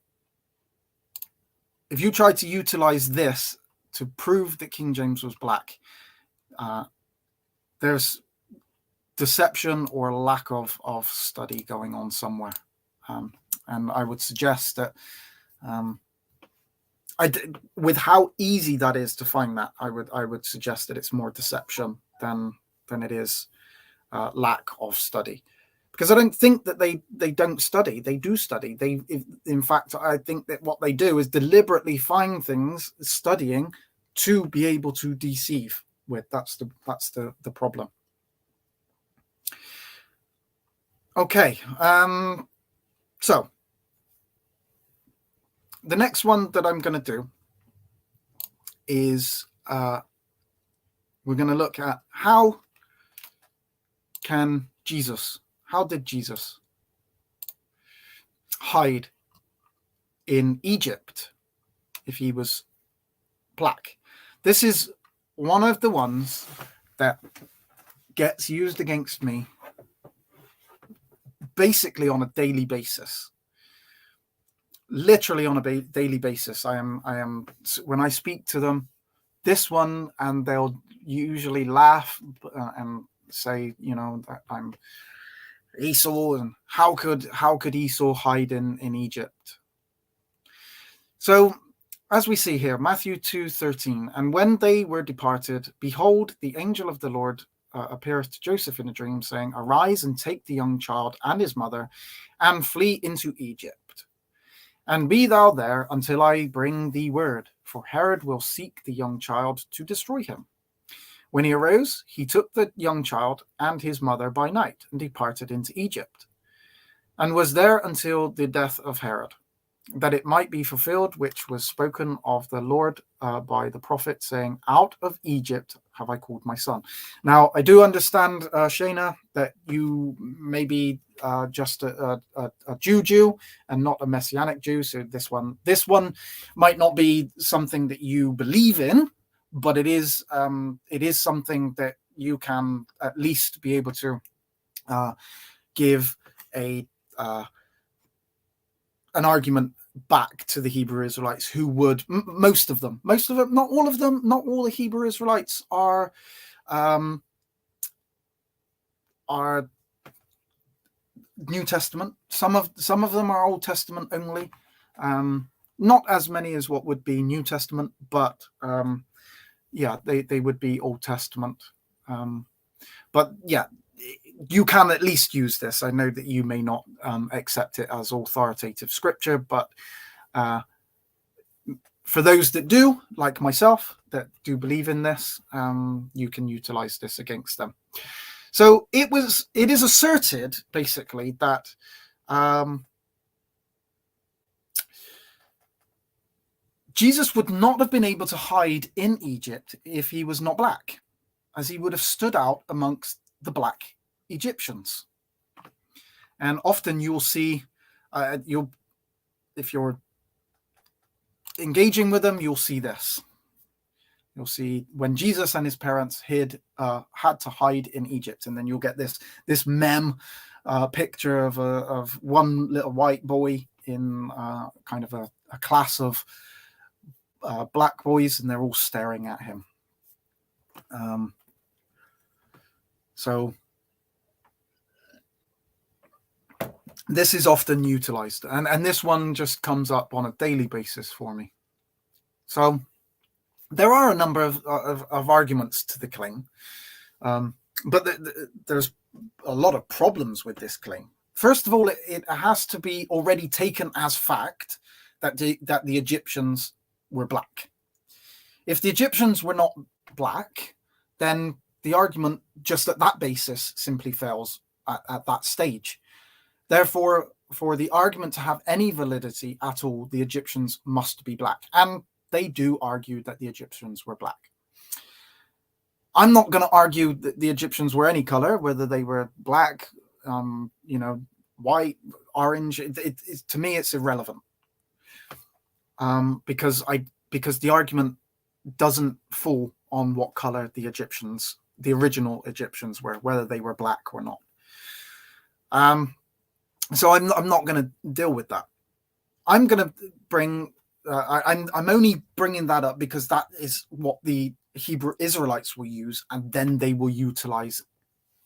if you try to utilize this to prove that King James was black, there's deception or lack of study going on somewhere. And I would suggest that with how easy that is to find that, I would suggest that it's more deception than it is lack of study. Because I don't think that they don't study. They do study. In fact, I think that what they do is deliberately find things, studying, to be able to deceive with. That's the problem. Okay. So the next one that I'm going to do is we're going to look at how did Jesus hide in Egypt if he was black? This is one of the ones that gets used against me basically on a daily basis. Literally on a daily basis. I am when I speak to them, this one, and they'll usually laugh and say, that I'm Esau, and how could Esau hide in Egypt? So as we see here, Matthew 2:13, and when they were departed, behold, the angel of the Lord appeareth to Joseph in a dream, saying, arise and take the young child and his mother and flee into Egypt, and be thou there until I bring thee word, for Herod will seek the young child to destroy him. When he arose, he took the young child and his mother by night and departed into Egypt, and was there until the death of Herod, that it might be fulfilled which was spoken of the Lord by the prophet, saying, out of Egypt have I called my son. Now, I do understand, Shayna, that you may be just a Jew and not a Messianic Jew. So this one might not be something that you believe in, but it is something that you can at least be able to give an argument back to the Hebrew Israelites, who would, most of them, not all of them, not all the Hebrew Israelites are New Testament. Some of them are Old Testament only. Not as many as what would be New Testament, but they would be Old Testament. But yeah, you can at least use this. I know that you may not accept it as authoritative scripture, but for those that do, like myself, that do believe in this, you can utilize this against them. So it is asserted basically that Jesus would not have been able to hide in Egypt if he was not black, as he would have stood out amongst the black Egyptians. And often you'll see, if you're engaging with them, you'll see this. You'll see when Jesus and his parents had to hide in Egypt, and then you'll get this meme picture of one little white boy in kind of a class of black boys, and they're all staring at him. So this is often utilized, and this one just comes up on a daily basis for me. So there are a number of arguments to the claim, but there's a lot of problems with this claim. First of all, it has to be already taken as fact that the Egyptians were black. If the Egyptians were not black, then the argument just at that basis simply fails at that stage. Therefore, for the argument to have any validity at all, the Egyptians must be black. And they do argue that the Egyptians were black. I'm not going to argue that the Egyptians were any color, whether they were black, white, orange. To me, it's irrelevant, because the argument doesn't fall on what color the original Egyptians were, whether they were black or not. So I'm not going to deal with that. I'm going to bring. I'm only bringing that up because that is what the Hebrew Israelites will use, and then they will utilize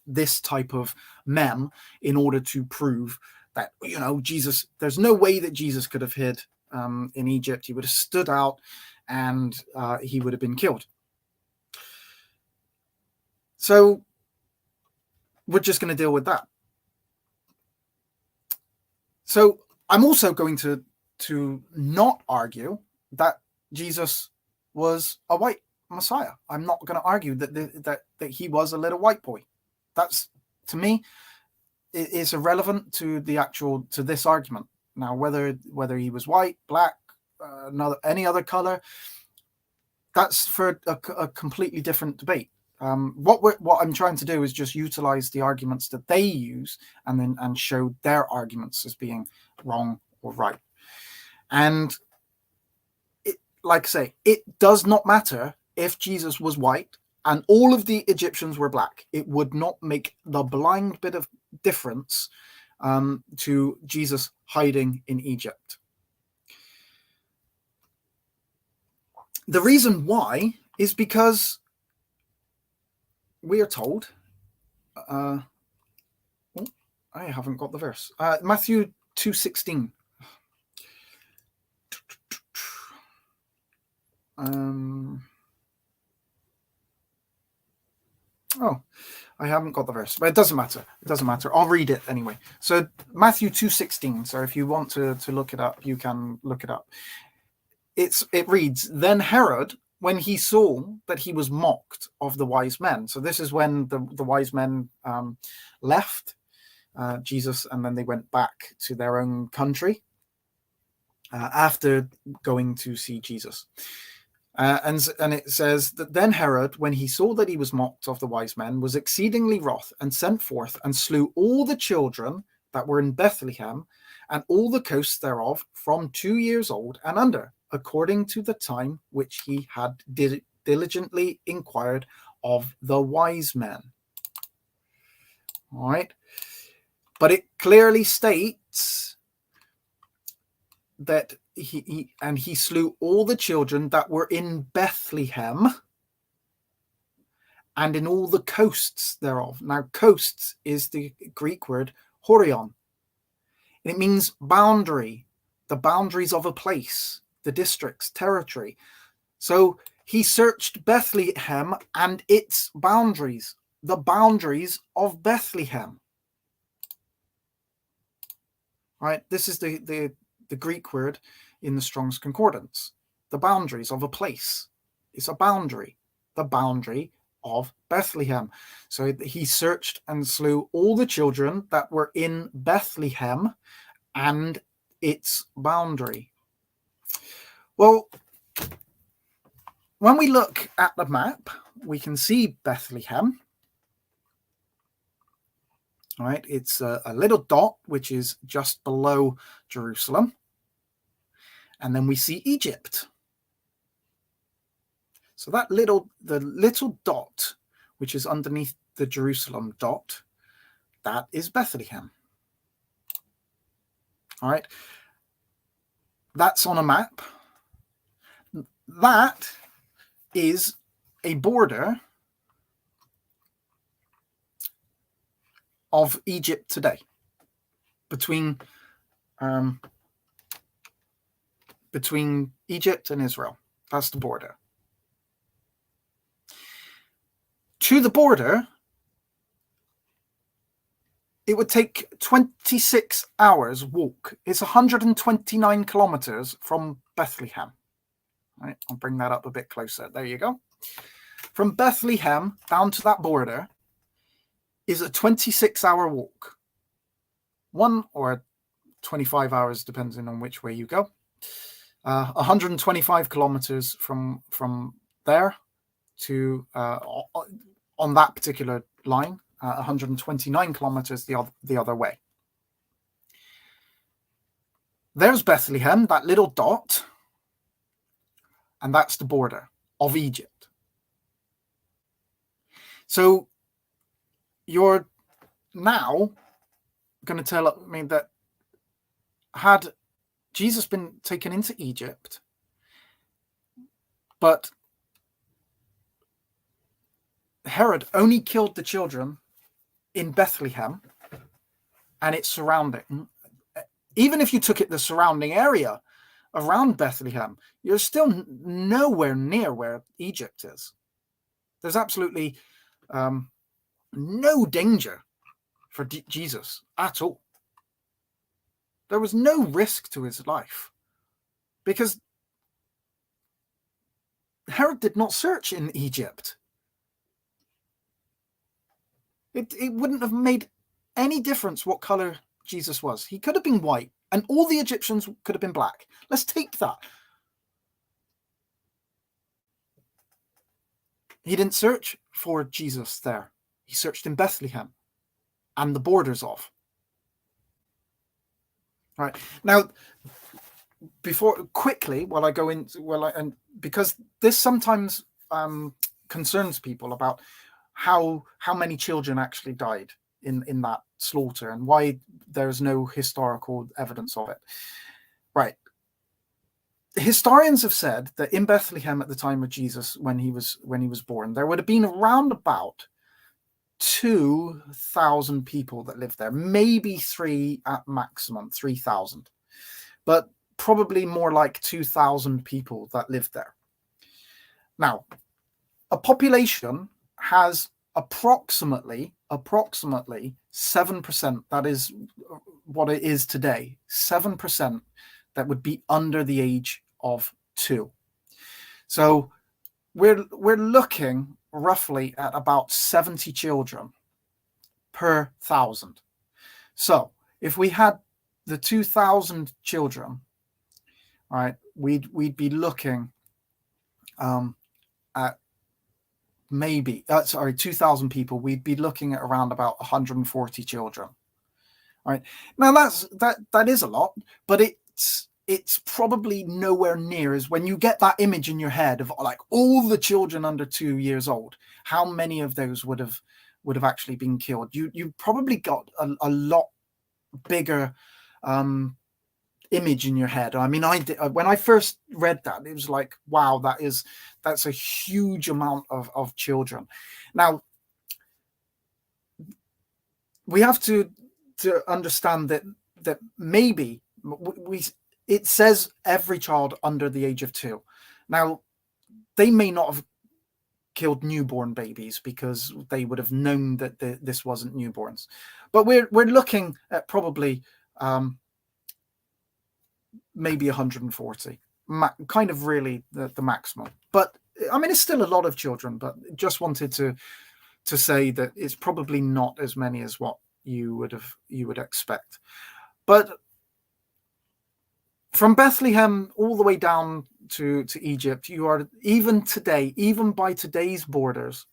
this type of mem in order to prove that Jesus. There's no way that Jesus could have hid in Egypt. He would have stood out, and he would have been killed. So we're just going to deal with that. So I'm also going to not argue that Jesus was a white Messiah. I'm not going to argue that he was a little white boy. That's, to me, it's irrelevant to this argument. Now, whether he was white, black, any other color, that's for a completely different debate. What I'm trying to do is just utilize the arguments that they use and show their arguments as being wrong or right. And like I say, it does not matter if Jesus was white and all of the Egyptians were black. It would not make the blind bit of difference to Jesus hiding in Egypt. The reason why is because we are told, I haven't got the verse, Matthew 2:16. I haven't got the verse, but it doesn't matter. I'll read it anyway. So Matthew 2:16. So if you want to look it up, you can look it up. It reads, "Then Herod, when he saw that he was mocked of the wise men." So this is when the wise men left Jesus, and then they went back to their own country after going to see Jesus. And it says that then Herod, when he saw that he was mocked of the wise men, was exceedingly wroth, and sent forth and slew all the children that were in Bethlehem and all the coasts thereof from 2 years old and under, according to the time which he had diligently inquired of the wise men. All right. But it clearly states that he slew all the children that were in Bethlehem and in all the coasts thereof. Now, coasts is the Greek word horion. It means boundary, the boundaries of a place, the districts, territory. So he searched Bethlehem and its boundaries, the boundaries of Bethlehem. Right? This is the Greek word in the Strong's Concordance. The boundaries of a place. It's a boundary. The boundary of Bethlehem. So he searched and slew all the children that were in Bethlehem and its boundary. Well, when we look at the map, we can see Bethlehem. All right, it's a little dot, which is just below Jerusalem. And then we see Egypt. So the little dot, which is underneath the Jerusalem dot, that is Bethlehem. All right. That's on a map. that is a border of Egypt today, between Egypt and Israel. That's the border. To the border, it would take 26 hours walk. It's 129 kilometers from Bethlehem. Right, I'll bring that up a bit closer. There you go. From Bethlehem down to that border is a 26-hour walk. 1 or 25 hours, depending on which way you go. 125 kilometers from there to on that particular line, 129 kilometers the other way. There's Bethlehem, that little dot, and that's the border of Egypt. So you're now going to tell me that had Jesus been taken into Egypt, but Herod only killed the children in Bethlehem and its surrounding, even if you took it the surrounding area around Bethlehem, you're still nowhere near where Egypt is. There's absolutely no danger for Jesus at all. There was no risk to his life because Herod did not search in Egypt. It wouldn't have made any difference what color Jesus was. He could have been white and all the Egyptians could have been black. Let's take that. He didn't search for Jesus there. He searched in Bethlehem and the borders of. Right. Now, while I go into, and because this sometimes concerns people about how many children actually died in that slaughter and why there's no historical evidence of it. Right. Historians have said that in Bethlehem at the time of Jesus, when he was born, there would have been around about 2,000 people that lived there, maybe 3 at maximum, 3,000, but probably more like 2,000 people that lived there. Now, a population has approximately 7%, that is what it is today, 7% that would be under the age of 2. So we're looking roughly at about 70 children per 1,000. So if we had the 2,000 children, right, we'd be looking at maybe 2,000 people. We'd be looking at around about 140 children. All right. Now that is a lot, but it's probably nowhere near as when you get that image in your head of like all the children under 2 years old, how many of those would have actually been killed. You probably got a lot bigger image in your head. I mean, I did when I first read that, it was like, wow, that's a huge amount of children. Now we have to understand that maybe it says every child under the age of 2. Now, they may not have killed newborn babies because they would have known that this wasn't newborns. But we're looking at probably maybe 140, kind of really the maximum. But I mean, it's still a lot of children, but just wanted to say that it's probably not as many as what you would expect. But from Bethlehem all the way down to Egypt, you are, even today, even by today's borders,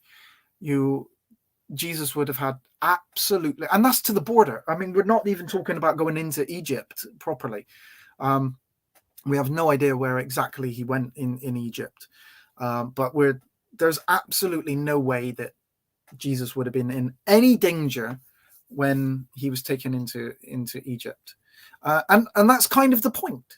Jesus would have had absolutely, and that's to the border. I mean, we're not even talking about going into Egypt properly. We have no idea where exactly he went in Egypt, but there's absolutely no way that Jesus would have been in any danger when he was taken into Egypt, and that's kind of the point.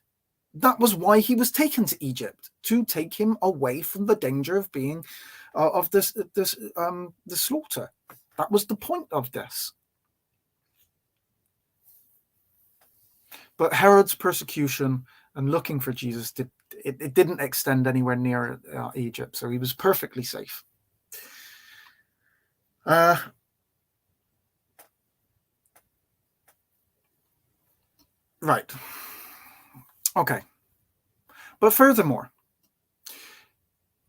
That was why he was taken to Egypt, to take him away from the danger of being of the slaughter. That was the point of this. But Herod's persecution and looking for Jesus it didn't extend anywhere near Egypt, so he was perfectly safe. Right. Okay. But furthermore,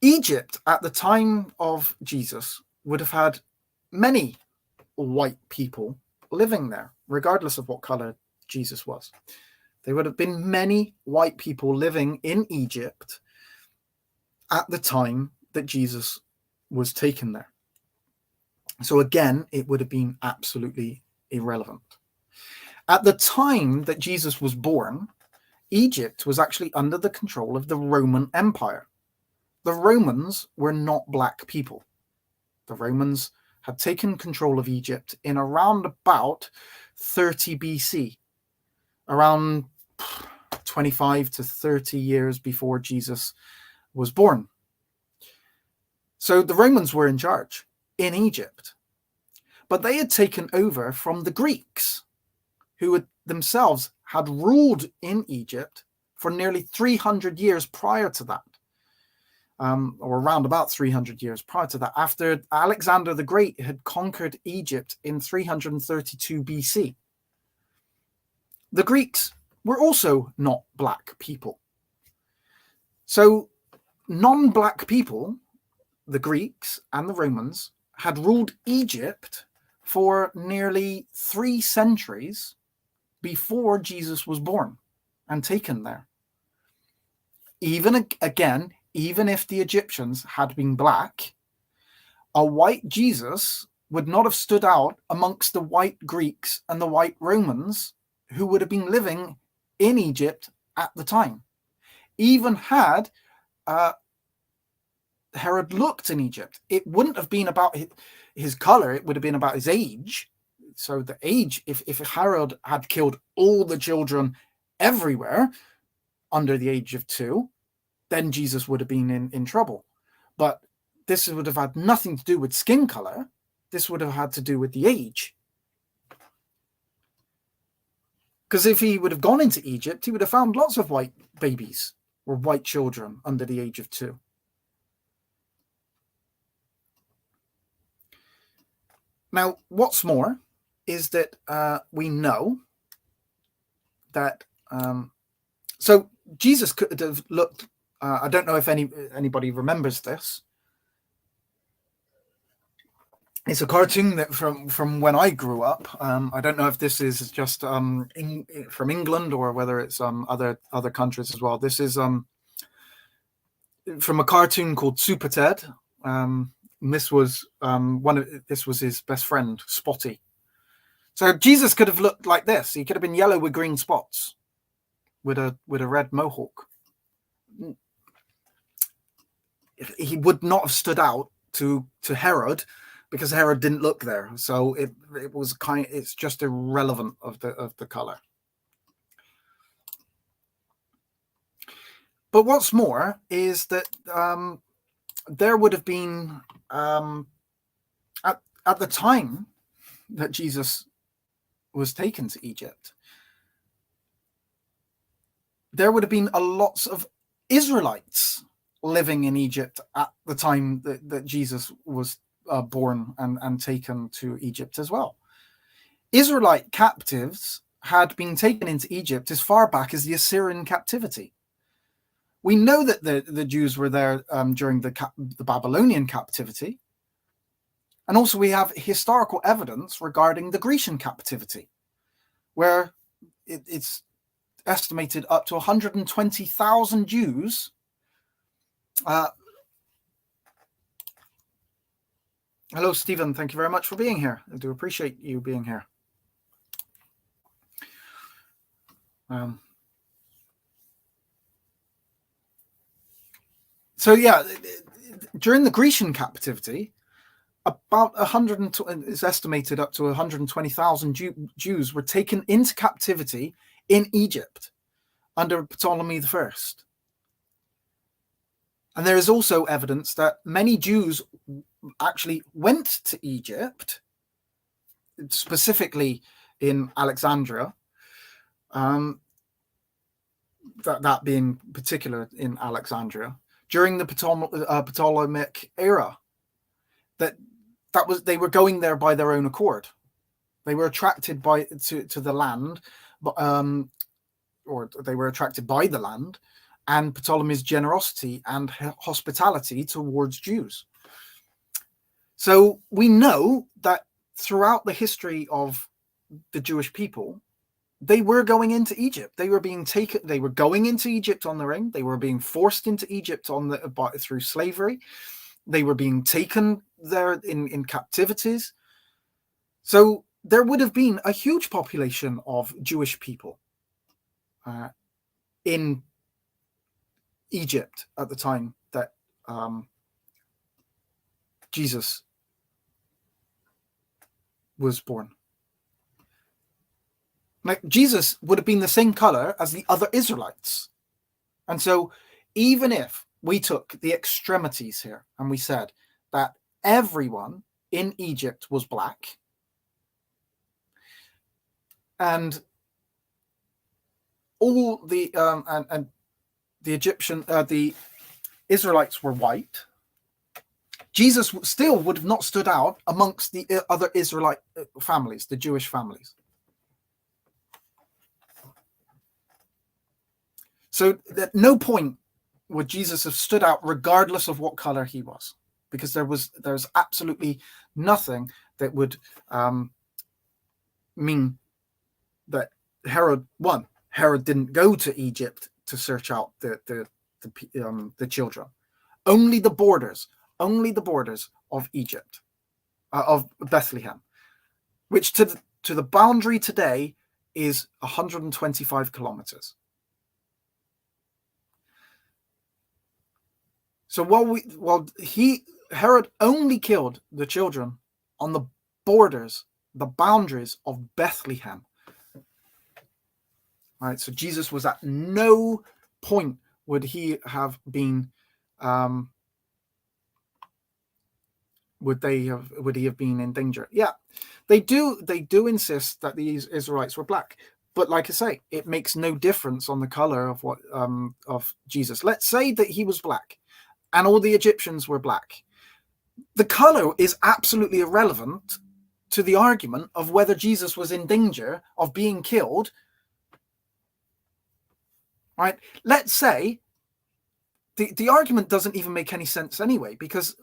Egypt at the time of Jesus would have had many white people living there, regardless of what color Jesus was. There would have been many white people living in Egypt at the time that Jesus was taken there. So again, it would have been absolutely irrelevant. At the time that Jesus was born, Egypt was actually under the control of the Roman Empire. The Romans were not black people. The Romans had taken control of Egypt in around about 30 BC, around 25 to 30 years before Jesus was born. So the Romans were in charge in Egypt, but they had taken over from the Greeks, who had themselves had ruled in Egypt for nearly 300 years prior to that, or around about 300 years prior to that, after Alexander the Great had conquered Egypt in 332 BC. The Greeks were also not black people. So non-black people, the Greeks and the Romans, had ruled Egypt for nearly 3 centuries before Jesus was born and taken there. Even if the Egyptians had been black, a white Jesus would not have stood out amongst the white Greeks and the white Romans who would have been living in Egypt at the time. Even had Herod looked in Egypt, it wouldn't have been about his color, it would have been about his age. So the age, if Herod had killed all the children everywhere under the age of 2, then Jesus would have been in trouble. But this would have had nothing to do with skin color. This would have had to do with the age. Because if he would have gone into Egypt, he would have found lots of white babies or white children under the age of 2. Now, what's more is that we know that so Jesus could have looked. I don't know if anybody remembers this. It's a cartoon that from when I grew up. I don't know if this is just from England or whether it's other countries as well. This is from a cartoon called Super Ted. This was this was his best friend, Spotty. So Jesus could have looked like this. He could have been yellow with green spots, with a red mohawk. He would not have stood out to Herod, because Herod didn't look there. So it was it's just irrelevant of the color. But what's more is that there would have been at the time that Jesus was taken to Egypt, there would have been lots of Israelites living in Egypt at the time that Jesus was born and taken to Egypt as well. Israelite captives had been taken into Egypt as far back as the Assyrian captivity. We know that the Jews were there during the Babylonian captivity. And also we have historical evidence regarding the Grecian captivity, where it's estimated up to 120,000 Jews hello, Stephen. Thank you very much for being here. I do appreciate you being here. So yeah, during the Grecian captivity, about 120, it's estimated up to 120,000 Jews were taken into captivity in Egypt. under Ptolemy I. And there is also evidence that many Jews actually went to Egypt, specifically in Alexandria, that being particular in Alexandria, during the Ptolemaic era. They were going there by their own accord. They were attracted to the land, or they were attracted by the land and Ptolemy's generosity and hospitality towards Jews. So we know that throughout the history of the Jewish people, they were going into Egypt. They were being taken. They were going into Egypt on their own. They were being forced into Egypt through slavery. They were being taken there in captivities. So there would have been a huge population of Jewish people in Egypt at the time that Jesus was born. Like, Jesus would have been the same color as the other Israelites. And so even if we took the extremities here and we said that everyone in Egypt was black and all the and the the Israelites were white, Jesus still would have not stood out amongst the other Israelite families, the Jewish families. So at no point would Jesus have stood out regardless of what color he was, because there's absolutely nothing that would mean that Herod didn't go to Egypt to search out the children. Only the borders of Egypt, of Bethlehem, which to the boundary today is 125 kilometers. So Herod only killed the children on the borders, the boundaries of Bethlehem. All right, so Jesus was at no point would he have been would he have been in danger? Yeah, they do insist that these Israelites were black, but like I say, it makes no difference on the color of what of Jesus. Let's say that he was black and all the Egyptians were black. The color is absolutely irrelevant to the argument of whether Jesus was in danger of being killed. Right? Let's say the argument doesn't even make any sense anyway, because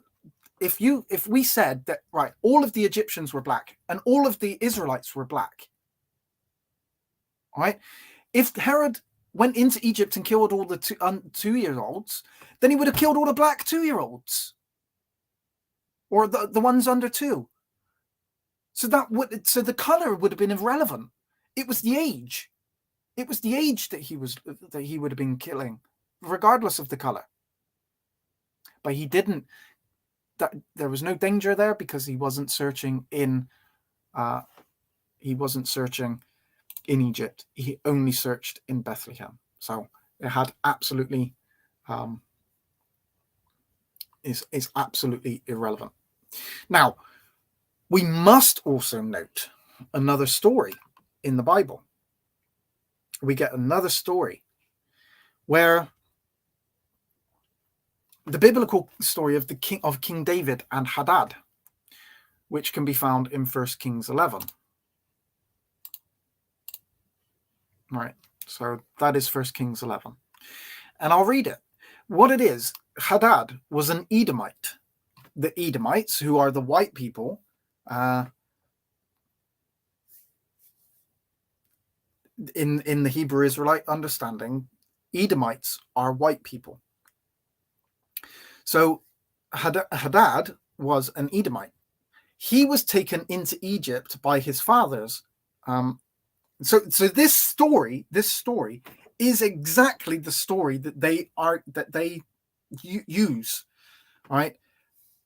if we said that, right, all of the Egyptians were black and all of the Israelites were black, right? If Herod went into Egypt and killed all the 2-year-olds, then he would have killed all the black 2-year-olds, or the ones under 2. So the color would have been irrelevant. It was the age. It was the age that he would have been killing, regardless of the color. But he didn't. There was no danger there because he wasn't searching in. He wasn't searching in Egypt. He only searched in Bethlehem. So it had absolutely is absolutely irrelevant. Now, we must also note another story in the Bible. We get another story where the biblical story of King David and Hadad, which can be found in 1 Kings 11. Right, so that is 1 Kings 11. And I'll read it. What it is, Hadad was an Edomite. The Edomites, who are the white people, in the Hebrew Israelite understanding, Edomites are white people. So Hadad was an Edomite. He was taken into Egypt by his fathers. So this story is exactly the story that they use, right?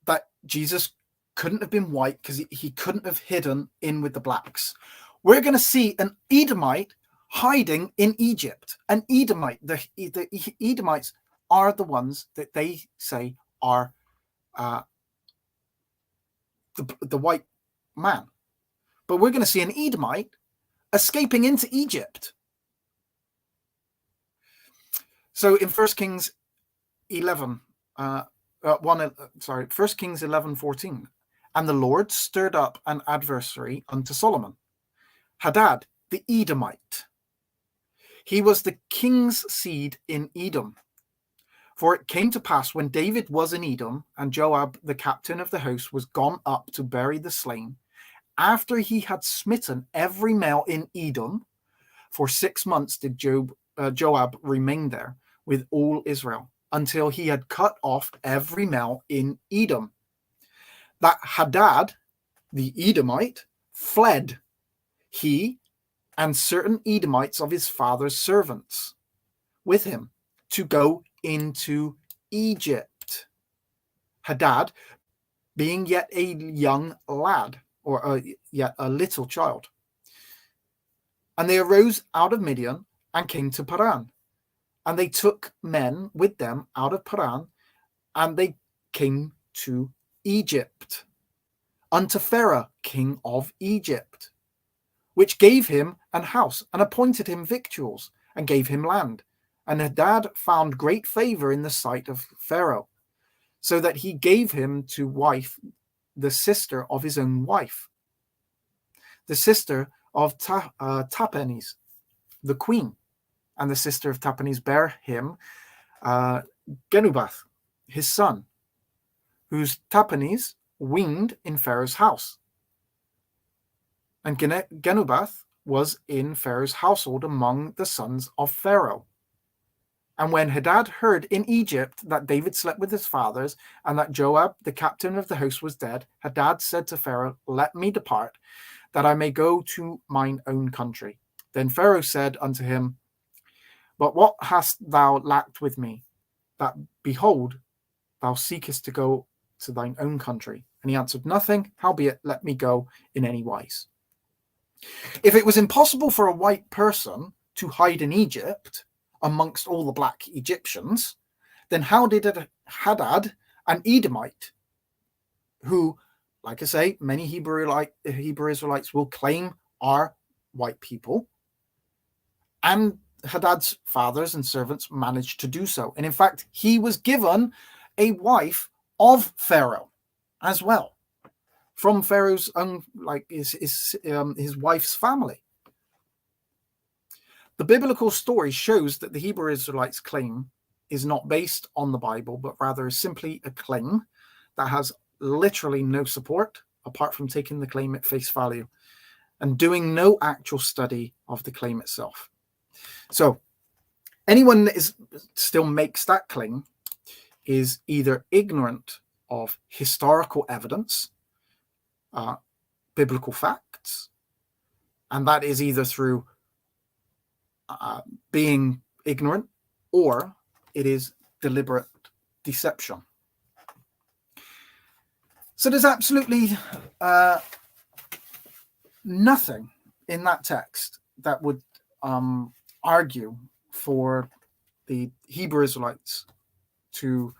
That Jesus couldn't have been white because he couldn't have hidden in with the blacks. We're going to see an Edomite hiding in Egypt. An Edomite, the Edomites are the ones that they say are the white man. But we're going to see an Edomite escaping into Egypt. So in 1 Kings 11, 1 Kings 11:14, and the Lord stirred up an adversary unto Solomon, Hadad the Edomite. He was the king's seed in Edom. For it came to pass when David was in Edom, and Joab the captain of the host was gone up to bury the slain, after he had smitten every male in Edom, for 6 months did Joab remain there with all Israel, until he had cut off every male in Edom. That Hadad, the Edomite, fled, he and certain Edomites of his father's servants with him, to go into Egypt. Hadad being yet a young lad, or yet a little child. And they arose out of Midian and came to Paran. And they took men with them out of Paran, and they came to Egypt, unto Pharaoh, king of Egypt, which gave him an house, and appointed him victuals, and gave him land. And Hadad found great favor in the sight of Pharaoh, so that he gave him to wife the sister of his own wife, the sister of Tahpenes, the queen. And the sister of Tahpenes bare him Genubath, his son, whose Tahpenes weaned in Pharaoh's house. And Genubath was in Pharaoh's household among the sons of Pharaoh. And when Hadad heard in Egypt that David slept with his fathers, and that Joab, the captain of the host, was dead, Hadad said to Pharaoh, Let me depart, that I may go to mine own country. Then Pharaoh said unto him, But what hast thou lacked with me, that, behold, thou seekest to go to thine own country? And he answered, Nothing, howbeit let me go in any wise. If it was impossible for a white person to hide in Egypt amongst all the black Egyptians, then how did Hadad, an Edomite, who, like I say, many Hebrew Israelites will claim are white people, and Hadad's fathers and servants managed to do so. And in fact, he was given a wife of Pharaoh as well, from Pharaoh's own, like his wife's family. The biblical story shows that the Hebrew Israelites' claim is not based on the Bible, but rather is simply a claim that has literally no support, apart from taking the claim at face value and doing no actual study of the claim itself. So anyone that still makes that claim is either ignorant of historical evidence, biblical facts, and that is either through being ignorant, or it is deliberate deception. So there's absolutely nothing in that text that would argue for the Hebrew Israelites to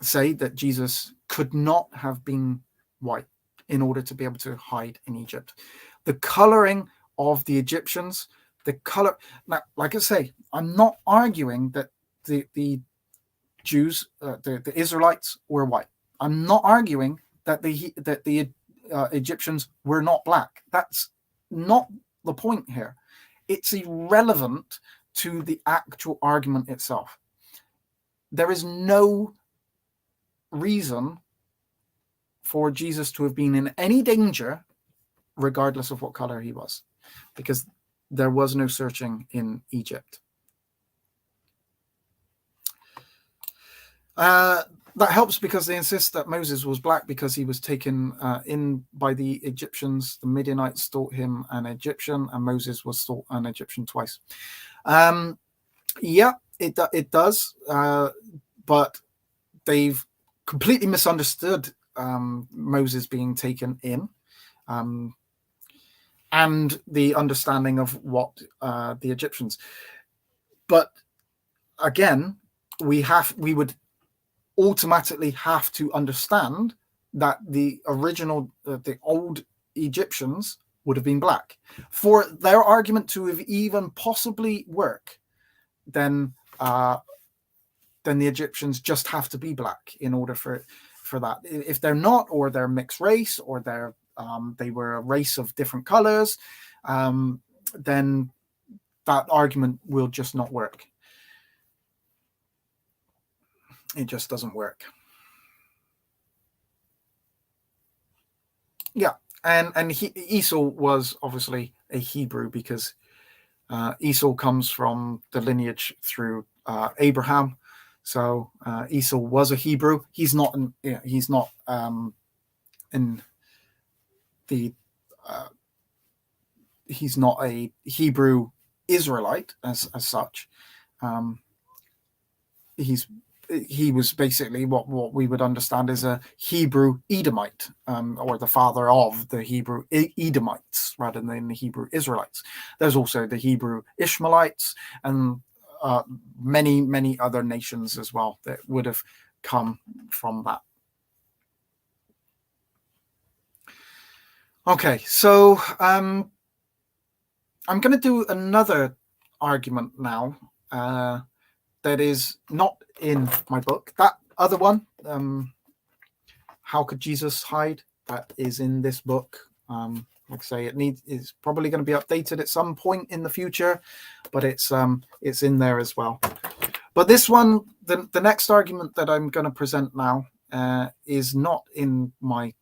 say that Jesus could not have been white in order to be able to hide in Egypt. The coloring of the Egyptians, the color. Now, like I say, I'm not arguing that the Jews, the Israelites, were white. I'm not arguing that the Egyptians were not black. That's not the point here. It's irrelevant to the actual argument itself. There is no reason for Jesus to have been in any danger, regardless of what color he was, because there was no searching in Egypt. That helps because they insist that Moses was black because he was taken in by the Egyptians. The Midianites thought him an Egyptian, and Moses was thought an Egyptian twice. Yeah, it does, but they've completely misunderstood Moses being taken in. and the understanding of what the Egyptians. But again, we would automatically have to understand that the original, the old Egyptians would have been black. For their argument to have even possibly work, then the Egyptians just have to be black in order for that. If they're not, or they're mixed race, or they were a race of different colors, then that argument will just not work. It just doesn't work. Yeah, and Esau was obviously a Hebrew, because Esau comes from the lineage through Abraham. So Esau was a Hebrew. He's not in the he's not a Hebrew Israelite as such. He was basically what we would understand as a Hebrew Edomite, or the father of the Hebrew Edomites rather than the Hebrew Israelites. There's also the Hebrew Ishmaelites and many other nations as well that would have come from that. Okay, so I'm going to do another argument now that is not in my book. That other one, how could Jesus hide, that is in this book. Like I say, it's probably going to be updated at some point in the future, but it's in there as well. But this one, the next argument that I'm going to present now is not in my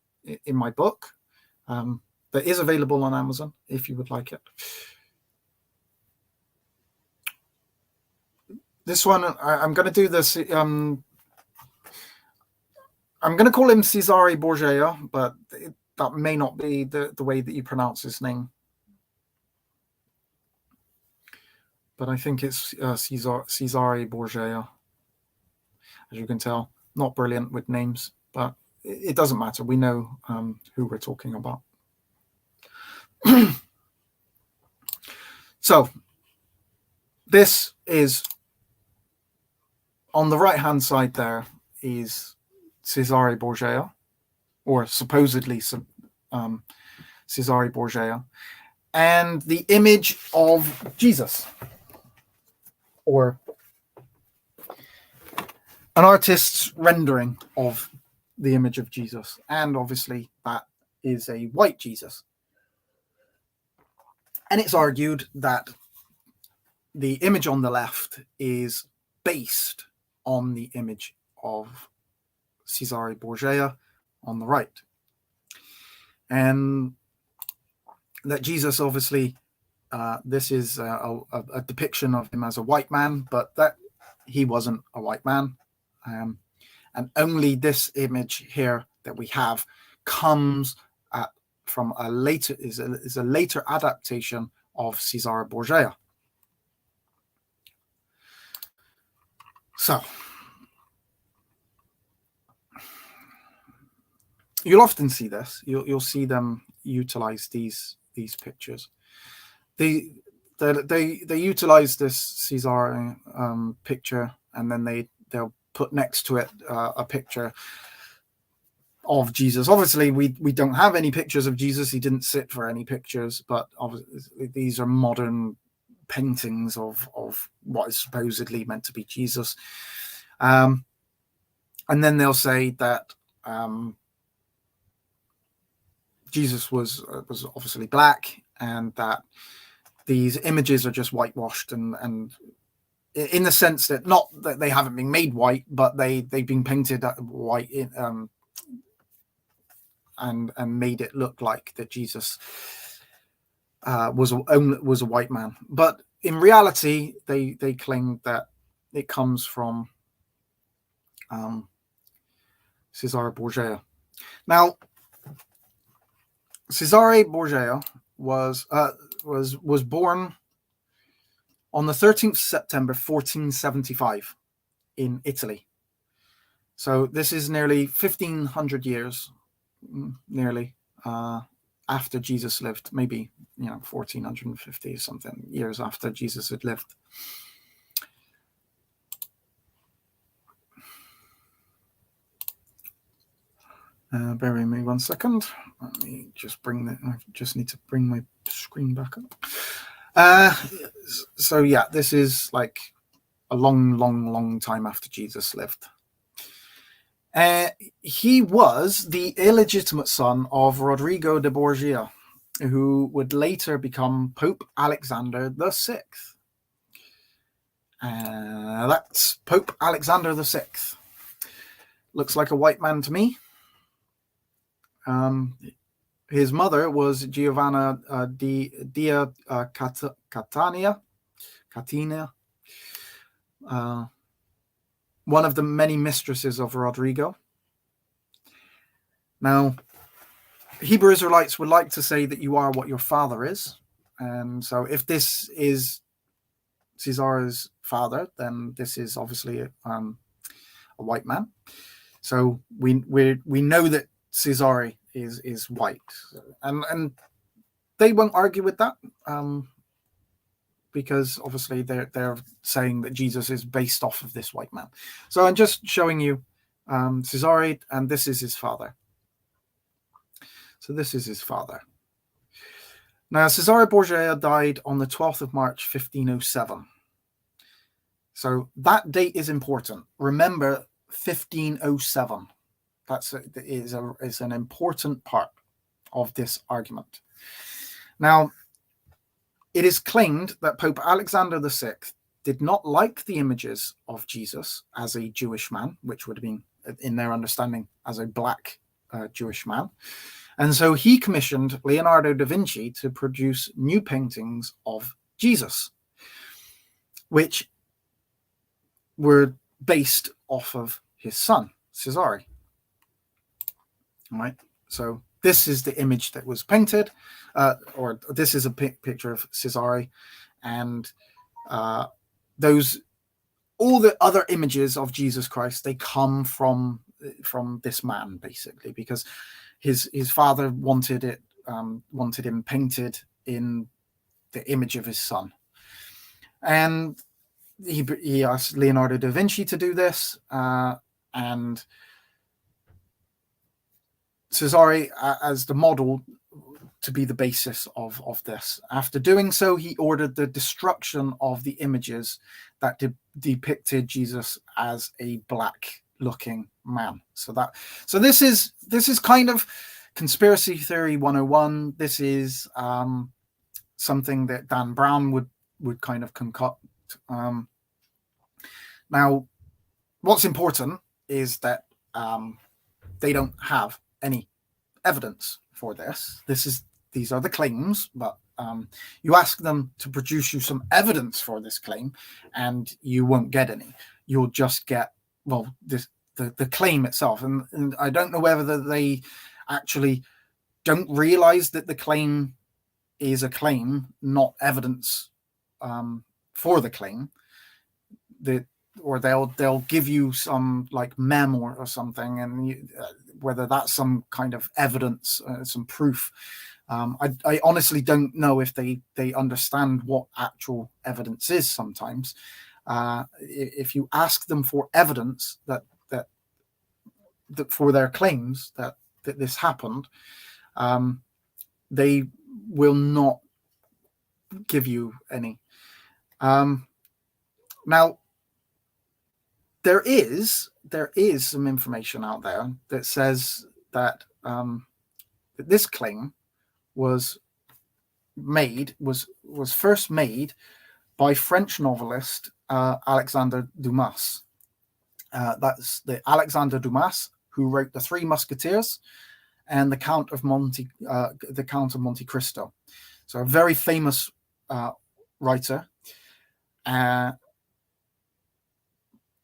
book. That is available on Amazon if you would like it. This one, I'm going to do this. I'm going to call him Cesare Borgia, but that may not be the way that you pronounce his name. But I think it's Cesare Borgia. As you can tell, not brilliant with names, but it doesn't matter. We know who we're talking about. So this is, on the right-hand side there is Cesare Borgia, or supposedly Cesare Borgia, and the image of Jesus, or an artist's rendering of the image of Jesus. And obviously that is a white Jesus. And it's argued that the image on the left is based on the image of Cesare Borgia on the right. And that Jesus, obviously, this is a depiction of him as a white man, but that he wasn't a white man. And only this image here that we have comes from a later adaptation of Cesare Borgia. So you'll often see this. You'll see them utilize these pictures. They utilize this Cesare picture, and then they'll put next to it a picture of Jesus. Obviously, we don't have any pictures of Jesus. He didn't sit for any pictures, but obviously these are modern paintings of what is supposedly meant to be Jesus. And then they'll say that Jesus was obviously black, and that these images are just whitewashed, and in the sense that not that they haven't been made white, but they've been painted white and made it look like that Jesus was a white man. But in reality, they claim that it comes from Cesare Borgia. Now, Cesare Borgia was born on the 13th September 1475 in Italy. So this is nearly 1,500 years, nearly, after Jesus lived, maybe 1450 something years after Jesus had lived. Bear with me 1 second. Let me just I just need to bring my screen back up. So yeah, this is like a long time after Jesus lived. He was the illegitimate son of Rodrigo de Borgia, who would later become Pope Alexander VI. That's Pope Alexander VI. Looks like a white man to me. His mother was Giovanna Dia Catania, one of the many mistresses of Rodrigo. Now, Hebrew Israelites would like to say that you are what your father is. And so if this is Cesare's father, then this is obviously a white man. So we know that Cesare is white, and they won't argue with that, because obviously they're saying that Jesus is based off of this white man. So I'm just showing you Cesare, and this is his father. So this is his father. Now, Cesare Borgia died on the 12th of March, 1507. So that date is important. Remember, 1507. Is an important part of this argument. Now, it is claimed that Pope Alexander VI did not like the images of Jesus as a Jewish man, which would have been, in their understanding, as a black Jewish man. And so he commissioned Leonardo da Vinci to produce new paintings of Jesus, which were based off of his son, Cesare. All right, so this is the image that was painted, or this is a picture of Cesare, and all the other images of Jesus Christ, they come from this man, basically, because his father wanted him painted in the image of his son, and he asked Leonardo da Vinci to do this, and Cesare as the model to be the basis of this. After doing so, he ordered the destruction of the images that depicted Jesus as a black-looking man. So this is kind of conspiracy theory 101. This is something that Dan Brown would kind of concoct. Now, what's important is that they don't have any evidence for this. These are the claims, but you ask them to produce you some evidence for this claim, and you won't get any. You'll just get the claim itself, and I don't know whether they actually don't realize that the claim is a claim, not evidence for the claim. Or they'll give you some like mem or something, and whether that's some kind of evidence, some proof. I honestly don't know if they understand what actual evidence is sometimes. If you ask them for evidence that for their claims that this happened, they will not give you any. Now, there is some information out there that says that this claim was first made by French novelist Alexandre Dumas. That's the Alexandre Dumas who wrote The Three Musketeers and the Count of Monte Cristo. So a very famous writer.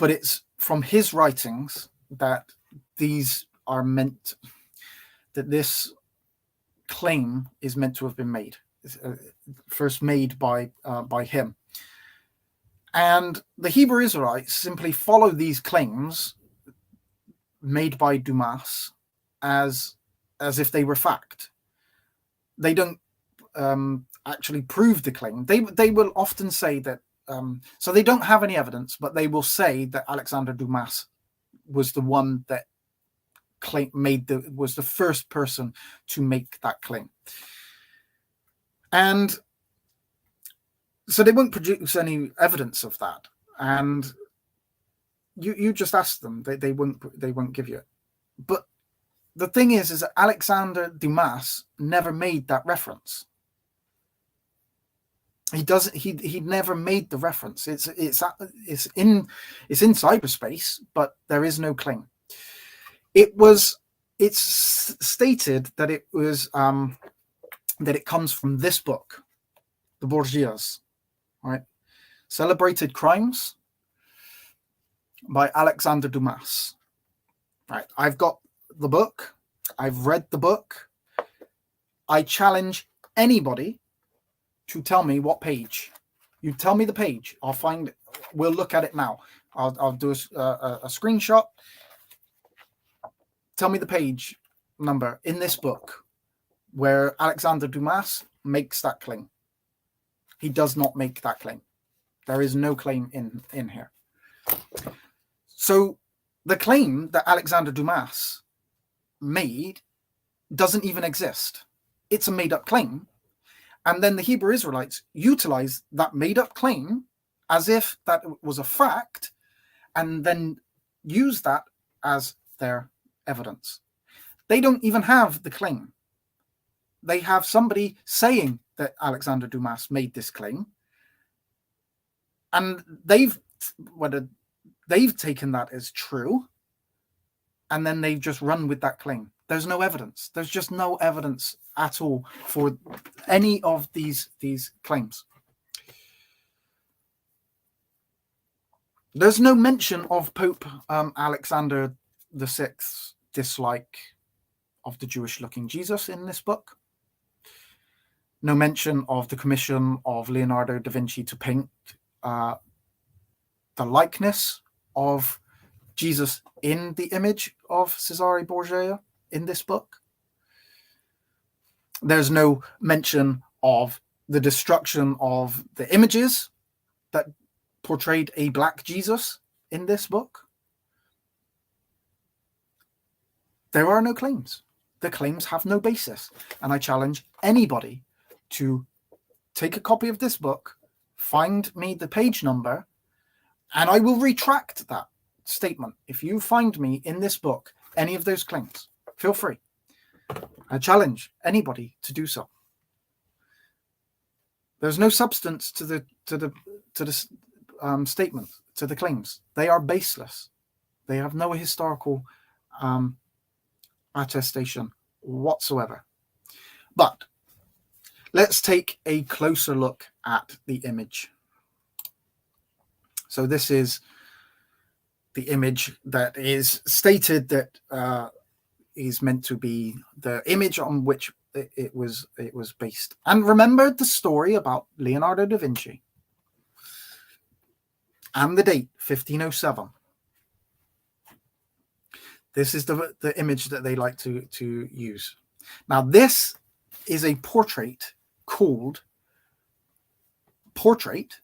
But it's from his writings that this claim is meant to have been made. First made by him. And the Hebrew Israelites simply follow these claims made by Dumas as if they were fact. they don't actually prove the claim. They will often say that, so they don't have any evidence, but they will say that Alexander Dumas was the one that was the first person to make that claim. And so they won't produce any evidence of that. And you just ask them, they won't give you it. But the thing is that Alexander Dumas never made that reference. He never made the reference. It's in cyberspace, but there is no claim. It's stated that it was that it comes from this book, the Borgias, right? Celebrated Crimes by Alexander Dumas. Right. I've got the book. I've read the book. I challenge anybody to tell me what page. You tell me the page. I'll find it. We'll look at it now. I'll do a screenshot. Tell me the page number in this book where Alexander Dumas makes that claim. He does not make that claim. There is no claim in here. So the claim that Alexander Dumas made doesn't even exist. It's a made-up claim. And then the Hebrew Israelites utilize that made-up claim as if that was a fact, and then use that as their evidence. They don't even have the claim. They have somebody saying that Alexander Dumas made this claim, and they've taken that as true, and then they've just run with that claim. There's no evidence. There's just no evidence at all for any of these claims. There's no mention of Pope Alexander VI's dislike of the Jewish-looking Jesus in this book. No mention of the commission of Leonardo da Vinci to paint the likeness of Jesus in the image of Cesare Borgia in this book. There's no mention of the destruction of the images that portrayed a black Jesus in this book. There are no claims. The claims have no basis. And I challenge anybody to take a copy of this book, find me the page number, and I will retract that statement. If you find me in this book any of those claims, feel free. I challenge anybody to do so. There's no substance to the statement, to the claims. They are baseless. They have no historical attestation whatsoever. But let's take a closer look at the image. So this is the image that is stated that is meant to be the image on which it was based. And remember the story about Leonardo da Vinci and the date 1507. This is the image that they like to use. Now this is a portrait called Portrait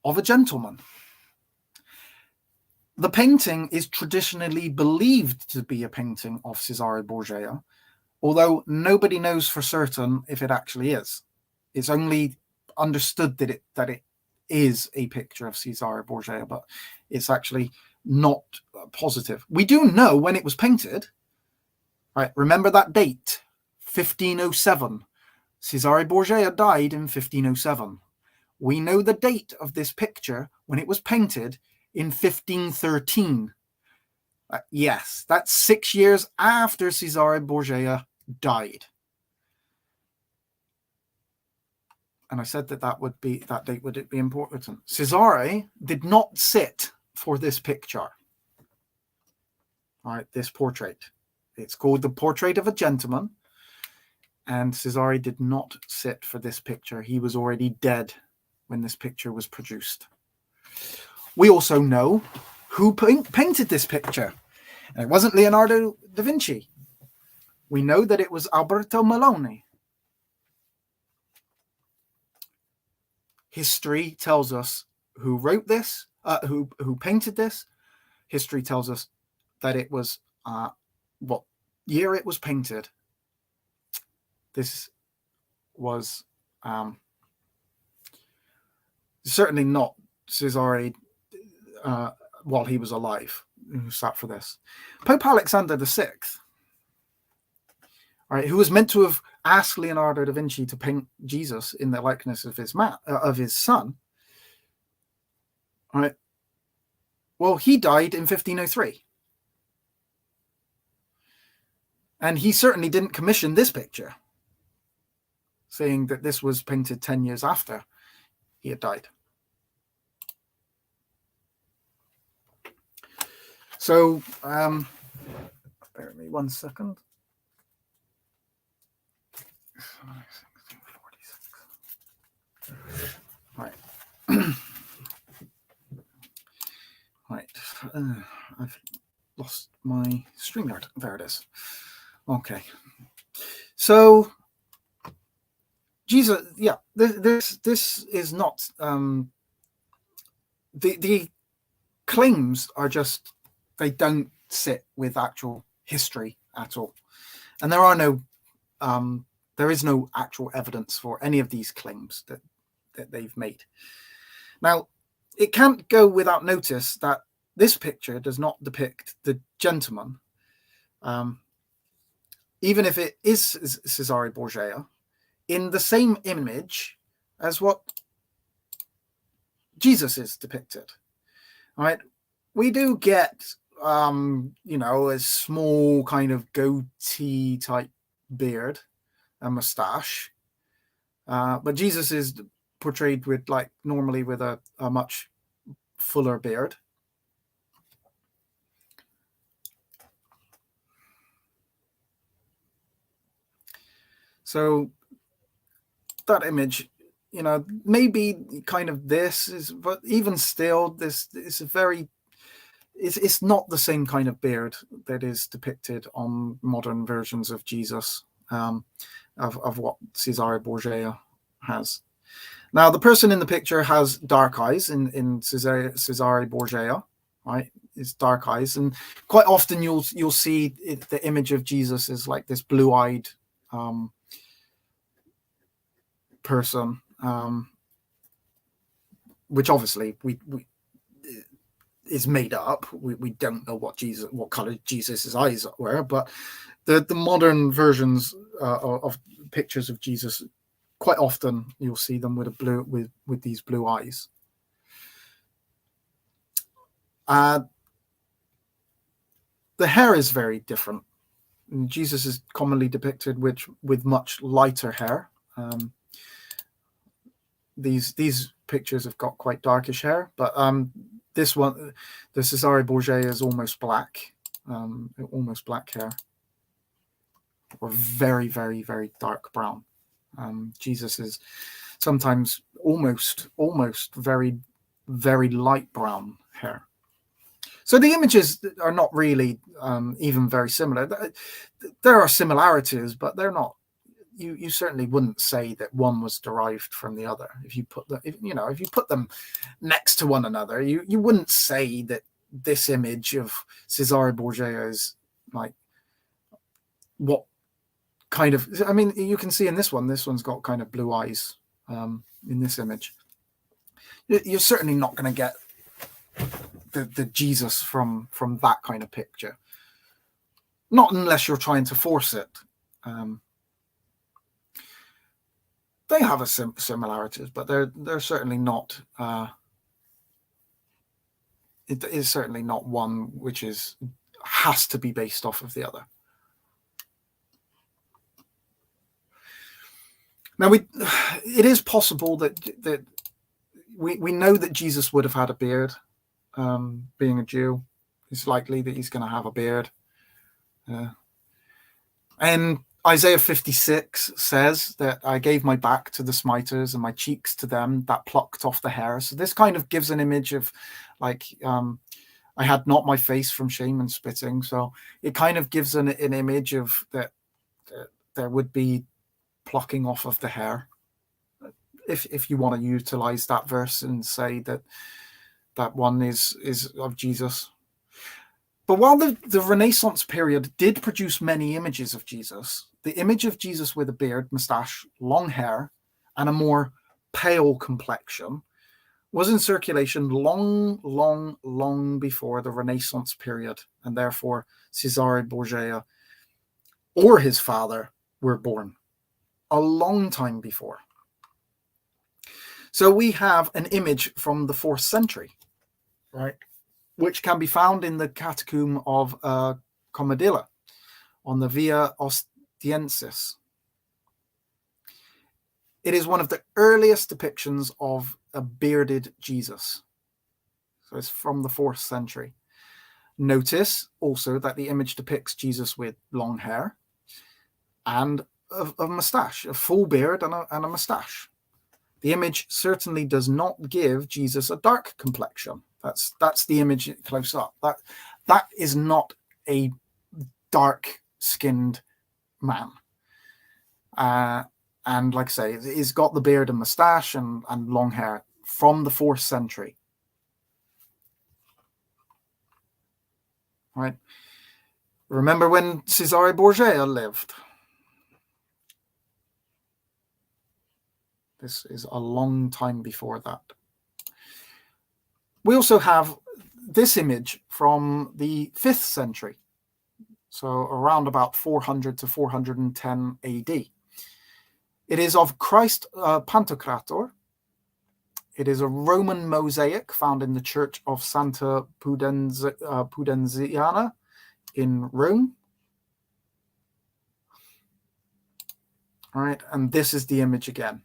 of a Gentleman. The painting is traditionally believed to be a painting of Cesare Borgia, although nobody knows for certain if it actually is. It's only understood that it is a picture of Cesare Borgia, but it's actually not positive. We do know when it was painted, right? Remember that date, 1507. Cesare Borgia died in 1507. We know the date of this picture when it was painted in 1513. Yes, that's 6 years after Cesare Borgia died. And I said that date would be important. Cesare did not sit for this picture. All right, this portrait. It's called the Portrait of a Gentleman. And Cesare did not sit for this picture. He was already dead when this picture was produced. We also know who painted this picture. And it wasn't Leonardo da Vinci. We know that it was Alberto Melloni. history tells us who wrote this, who painted this. History tells us that it was what year it was painted. This was certainly not Cesare while he was alive, who sat for this. Pope Alexander VI, right, who was meant to have asked Leonardo da Vinci to paint Jesus in the likeness of his son, right? Well, he died in 1503. And he certainly didn't commission this picture, saying that this was painted 10 years after he had died. So, bear with me 1 second. Right. Right. I've lost my StreamYard. There it is. Okay. So, Jesus, yeah, this is not the claims are just, they don't sit with actual history at all, and there is no actual evidence for any of these claims that they've made. Now, it can't go without notice that this picture does not depict the gentleman, even if it is Cesare Borgia, in the same image as what Jesus is depicted. All right, we do get a small kind of goatee type beard and mustache, but Jesus is portrayed with normally with a much fuller beard. So that image, maybe kind of this is, but even still, this is it's not the same kind of beard that is depicted on modern versions of Jesus, of what Cesare Borgia has. Now, the person in the picture has dark eyes in Cesare Borgia, right? It's dark eyes, and quite often you'll see the image of Jesus is like this blue-eyed person, which obviously we is made up. We don't know what color Jesus's eyes were, but the modern versions of pictures of Jesus, quite often you'll see them with with these blue eyes. The hair is very different. Jesus is commonly depicted with much lighter hair. These pictures have got quite darkish hair, but this one, the Cesare Borgia, is almost black hair, or very, very, very dark brown. Jesus is sometimes almost very, very light brown hair. So the images are not really even very similar. There are similarities, but they're not. You certainly wouldn't say that one was derived from the other. If you put them next to one another, you wouldn't say that this image of Cesare Borgia is like what kind of. I mean, you can see in this one. This one's got kind of blue eyes in this image. You're certainly not going to get the Jesus from that kind of picture. Not unless you're trying to force it. They have similarities, but they're certainly not. It is certainly not one which has to be based off of the other. Now it is possible that we know that Jesus would have had a beard. Being a Jew, it's likely that he's going to have a beard. And Isaiah 56 says that I gave my back to the smiters and my cheeks to them that plucked off the hair. So this kind of gives an image of I had not my face from shame and spitting. So it kind of gives an image of that there would be plucking off of the hair. if you want to utilize that verse and say that that one is of Jesus. But while the Renaissance period did produce many images of Jesus, the image of Jesus with a beard, moustache, long hair, and a more pale complexion was in circulation long before the Renaissance period, and therefore Cesare Borgia or his father were born. A long time before. So we have an image from the 4th century, right, which can be found in the Catacomb of Comodilla on the Via Ostiensis. It is one of the earliest depictions of a bearded Jesus. So it's from the 4th century. Notice also that the image depicts Jesus with long hair and a moustache, a full beard and a moustache. The image certainly does not give Jesus a dark complexion. That's the image close up. That is not a dark-skinned man. And like I say, he's got the beard and moustache and long hair from the 4th century. Right? Remember when Cesare Borgia lived? This is a long time before that. We also have this image from the 5th century, so around about 400 to 410 AD. It is of Christ Pantocrator. It is a Roman mosaic found in the church of Santa Pudenziana in Rome. All right, and this is the image again.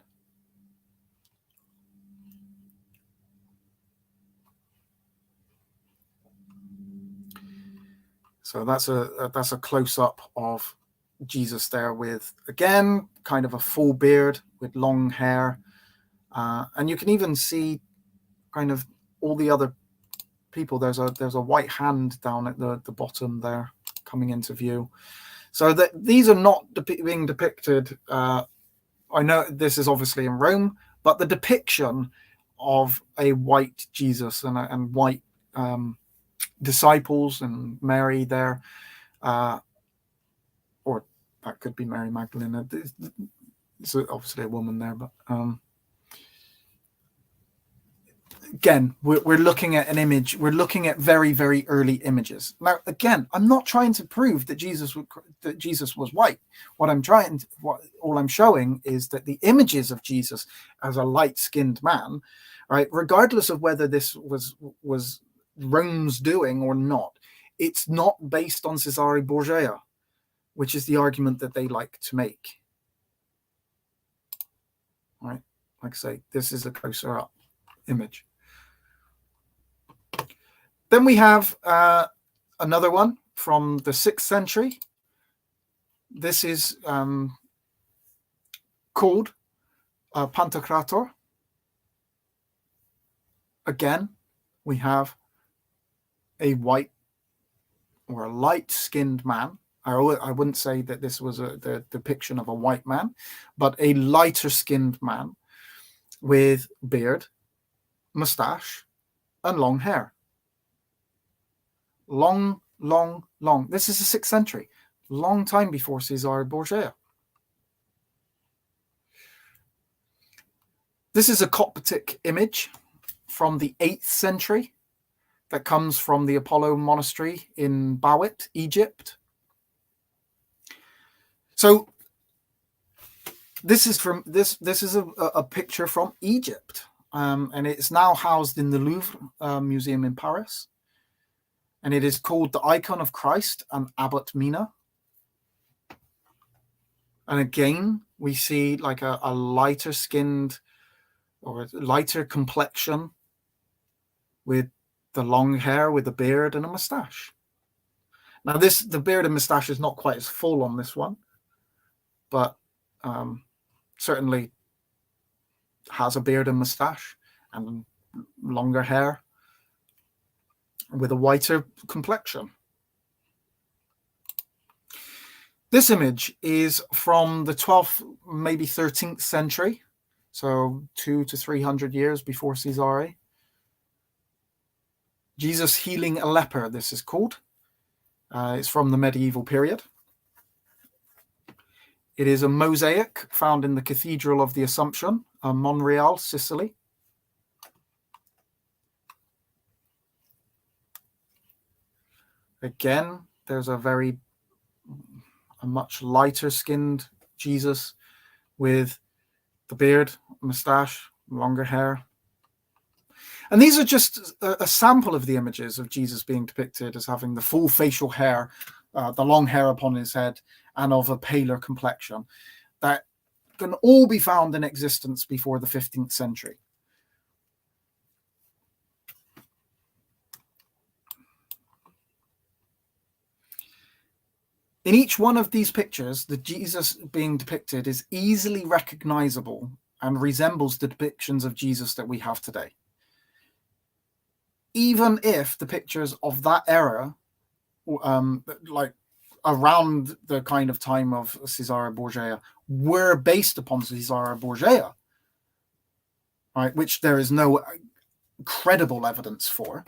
So that's a close-up of Jesus there with, again, kind of a full beard with long hair. And you can even see kind of all the other people. There's a white hand down at the bottom there coming into view. So that these are not being depicted. I know this is obviously in Rome, but the depiction of a white Jesus and white disciples and Mary there, or that could be Mary Magdalene. It's obviously a woman there, but again, we're looking at an image. We're looking at very, very early images. Now, again, I'm not trying to prove that Jesus was white. All I'm showing is that the images of Jesus as a light-skinned man, right, regardless of whether this was Rome's doing or not, it's not based on Cesare Borgia, which is the argument that they like to make. Right, like I say, this is a closer up image. Then we have another one from the 6th century. This is called Pantocrator. Again, we have a white or a light-skinned man. I wouldn't say that this was the depiction of a white man, but a lighter-skinned man with beard, moustache, and long hair. Long. This is the 6th century, long time before Cesare Borgia. This is a Coptic image from the 8th century that comes from the Apollo Monastery in Bawit, Egypt. So this is from this is a picture from Egypt, and it's now housed in the Louvre Museum in Paris. And it is called the Icon of Christ and Abbot Mina. And again, we see like a lighter skinned or a lighter complexion with the long hair, with a beard and a moustache. Now the beard and moustache is not quite as full on this one, but certainly has a beard and moustache and longer hair with a whiter complexion. This image is from the 12th, maybe 13th century. so 200 to 300 years before Caesarea. Jesus healing a leper, this is called. It's from the medieval period. It is a mosaic found in the Cathedral of the Assumption, Montreal, Sicily. Again, there's a much lighter skinned Jesus with the beard, mustache, longer hair. And these are just a sample of the images of Jesus being depicted as having the full facial hair, the long hair upon his head, and of a paler complexion that can all be found in existence before the 15th century. In each one of these pictures, the Jesus being depicted is easily recognizable and resembles the depictions of Jesus that we have today. Even if the pictures of that era, like around the kind of time of Caesarea Borgia, were based upon Caesarea Borgia, right, which there is no credible evidence for,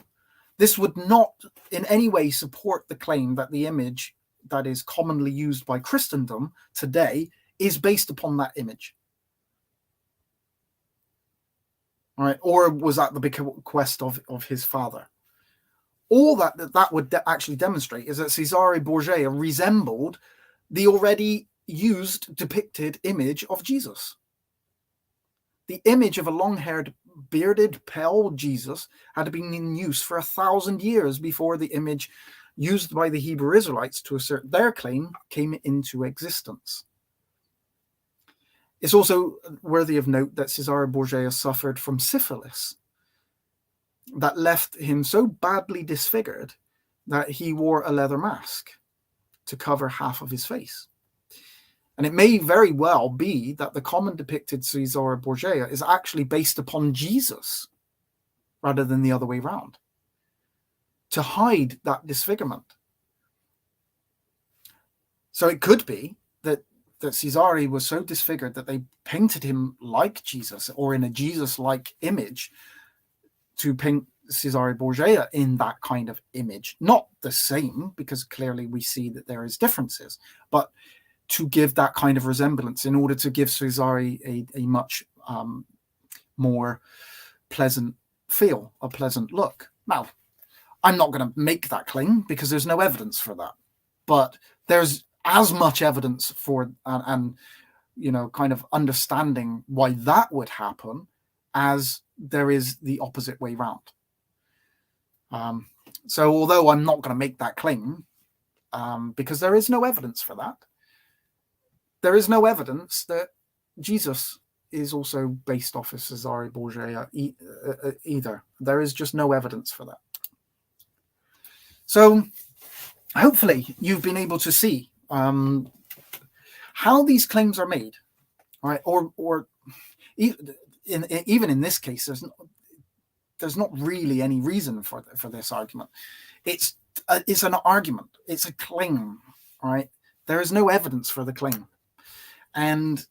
this would not in any way support the claim that the image that is commonly used by Christendom today is based upon that image. All right, or was that the bequest of his father? All that would actually demonstrate is that Caesarea Borgia resembled the already used depicted image of Jesus. The image of a long-haired, bearded, pale Jesus had been in use for 1,000 years before the image used by the Hebrew Israelites to assert their claim came into existence. It's also worthy of note that Caesarea Borgia suffered from syphilis that left him so badly disfigured that he wore a leather mask to cover half of his face. And it may very well be that the common depicted Caesarea Borgia is actually based upon Jesus rather than the other way around, to hide that disfigurement. So it could be that Caesarea was so disfigured that they painted him like Jesus or in a Jesus-like image to paint Caesarea Borgia in that kind of image. Not the same, because clearly we see that there is differences, but to give that kind of resemblance in order to give Caesarea a much more pleasant feel, a pleasant look. Now, I'm not going to make that claim because there's no evidence for that, but there's as much evidence for and kind of understanding why that would happen as there is the opposite way round. So although I'm not going to make that claim because there is no evidence for that, there is no evidence that Jesus is also based off of Caesarea Borgia either. There is just no evidence for that. So hopefully you've been able to see how these claims are made, right? Or even in this case, there's not really any reason for this argument. It's an argument. It's a claim, right? There is no evidence for the claim, and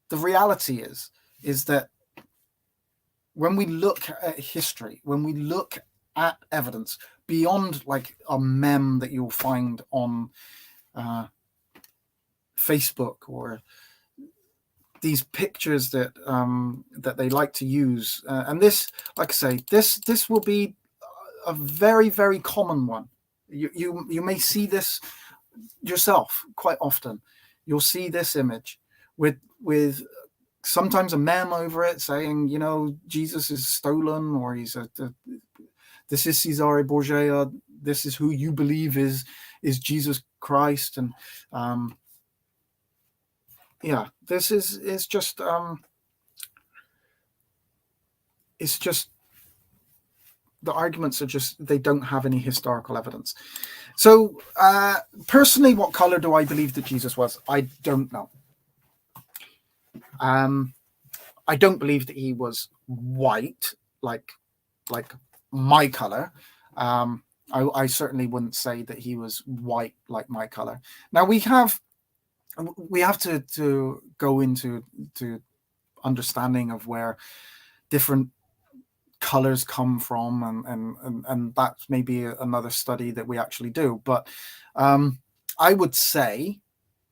the reality is that when we look at history, when we look at evidence beyond like a meme that you'll find on Facebook or these pictures that they like to use, and this, like I say, this will be a very, very common one. You may see this yourself quite often. You'll see this image with sometimes a meme over it saying, Jesus is stolen, or this is Caesarea Borgia, this is who you believe is Jesus Christ, and this is just it's just the arguments are just, they don't have any historical evidence. So personally, what color do I believe that Jesus was? I don't know. I don't believe that he was white, like my color. I certainly wouldn't say that he was white like my color. Now we have we have to go into understanding of where different colors come from, and that's maybe another study that we actually do. But I would say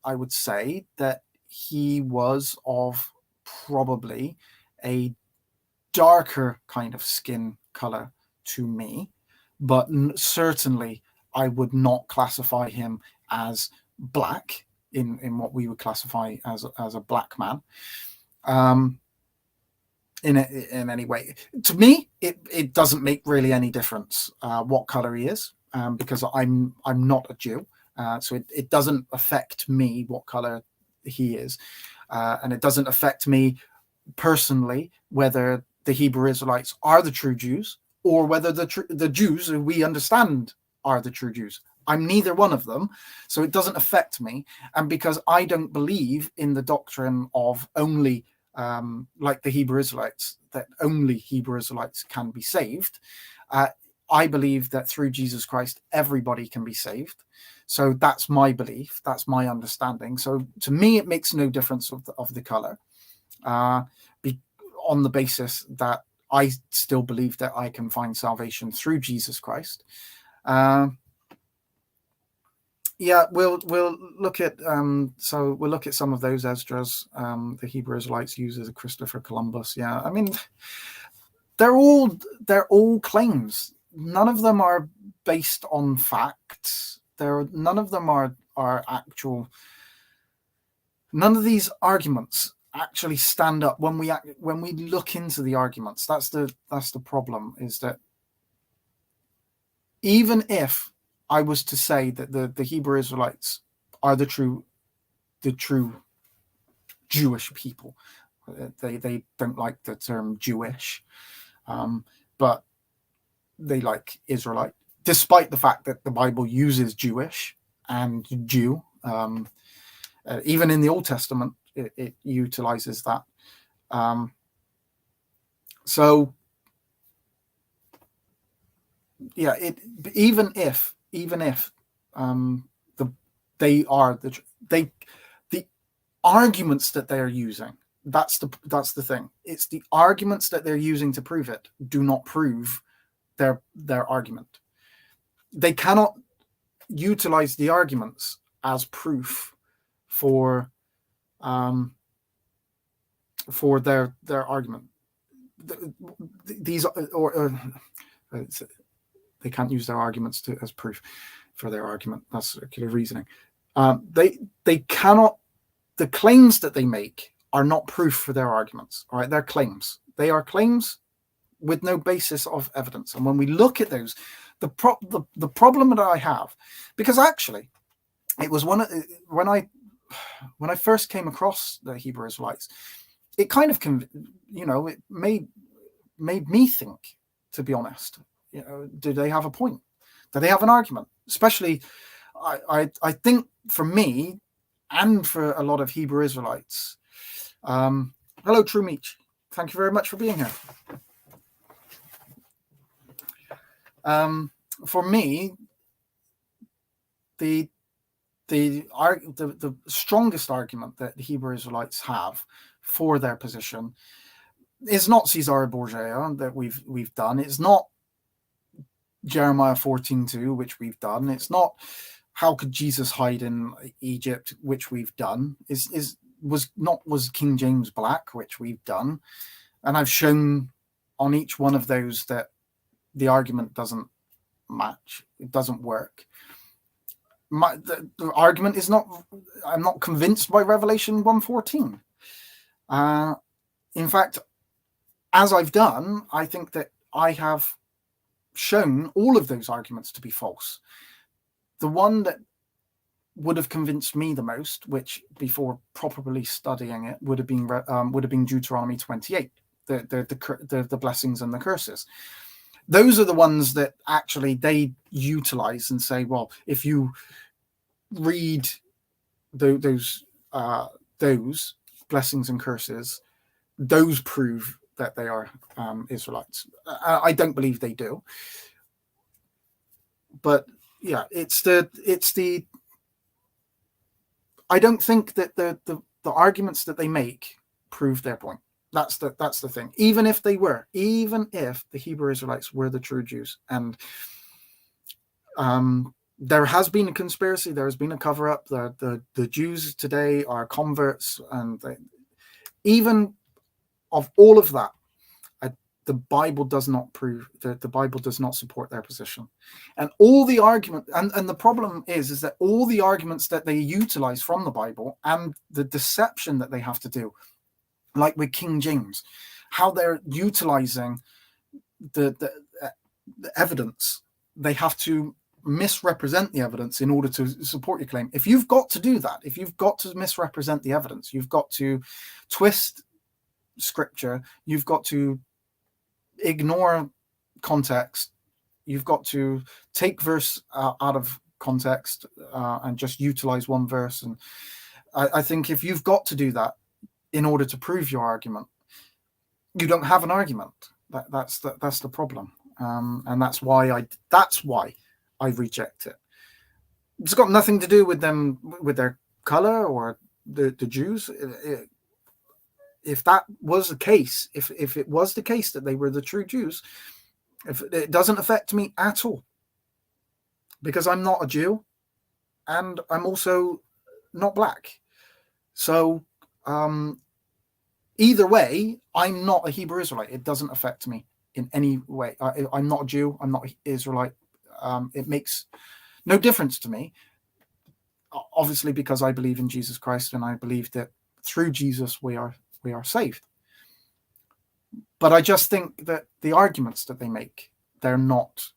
that he was of probably a darker kind of skin color to me, but certainly I would not classify him as black in what we would classify as a black man. In any way, to me, it doesn't make really any difference what color he is, because I'm not a Jew, so it doesn't affect me what color he is, and it doesn't affect me personally whether the Hebrew Israelites are the true Jews or whether the Jews who we understand are the true Jews. I'm neither one of them, so it doesn't affect me. And because I don't believe in the doctrine of only like the Hebrew Israelites, that only Hebrew Israelites can be saved, I believe that through Jesus Christ everybody can be saved. So that's my belief, that's my understanding. So to me it makes no difference of the color, on the basis that I still believe that I can find salvation through Jesus Christ. Yeah, we'll look at so we'll look at some of those Esdras the Hebrew Israelites use as a Christopher Columbus. Yeah, I mean, they're all claims. None of them are based on facts. None of them are actual. None of these arguments actually stand up when we look into the arguments. That's the problem, is that even if I was to say that the Hebrew Israelites are the true Jewish people, they don't like the term Jewish, but they like Israelite, despite the fact that the Bible uses Jewish and Jew. Even in the Old Testament, it utilizes that. So yeah, even if they are the arguments that they are using. That's the thing. It's the arguments that they're using to prove it do not prove their argument. They cannot utilize the arguments as proof for their argument. These they can't use their arguments as proof for their argument. That's circular reasoning. They cannot. The claims that they make are not proof for their arguments. All right, they're claims. They are claims with no basis of evidence. And when we look at those, the problem that I have, because actually, it was when I first came across the Hebrew Israelites, it kind of it made me think, to be honest. Do they have a point? Do they have an argument? Especially, I think for me, and for a lot of Hebrew Israelites. Hello, True Meech. Thank you very much for being here. For me, the strongest argument that the Hebrew Israelites have for their position is not Caesar Borgia that we've done. It's not Jeremiah 14:2, which we've done. It's not how could Jesus hide in Egypt, which we've done. Was King James black, which we've done. And I've shown on each one of those that the argument doesn't match. It doesn't work. The argument is not, I'm not convinced by Revelation 1:14. In fact, as I've done, I think that I have shown all of those arguments to be false. The one that would have convinced me the most, which before properly studying it would have been Deuteronomy 28, the blessings and the curses. Those are the ones that actually they utilize and say, well, if you read those blessings and curses, those prove that they are Israelites. I don't believe they do, but yeah, it's the I don't think that the arguments that they make prove their point. That's the thing. Even if the Hebrew Israelites were the true Jews, and there has been a conspiracy, there has been a cover-up. The Jews today are converts, and even of all of that, the Bible does not prove that the Bible does not support their position. And all the argument, and the problem is that all the arguments that they utilize from the Bible and the deception that they have to do, like with King James, how they're utilizing the evidence, they have to misrepresent the evidence in order to support your claim. If you've got to do that, if you've got to misrepresent the evidence, you've got to twist scripture, you've got to ignore context, you've got to take verse out of context and just utilize one verse. And I think if you've got to do that in order to prove your argument, you don't have an argument. That's the problem, and that's why I reject it. It's got nothing to do with them, with their color or the Jews. If that was the case, if it was the case that they were the true Jews, if it doesn't affect me at all, because I'm not a Jew, and I'm also not black. So either way, I'm not a Hebrew Israelite. It doesn't affect me in any way. I'm not a Jew. I'm not an Israelite. It makes no difference to me, obviously, because I believe in Jesus Christ, and I believe that through Jesus we are saved. But I just think that the arguments that they make, they're not,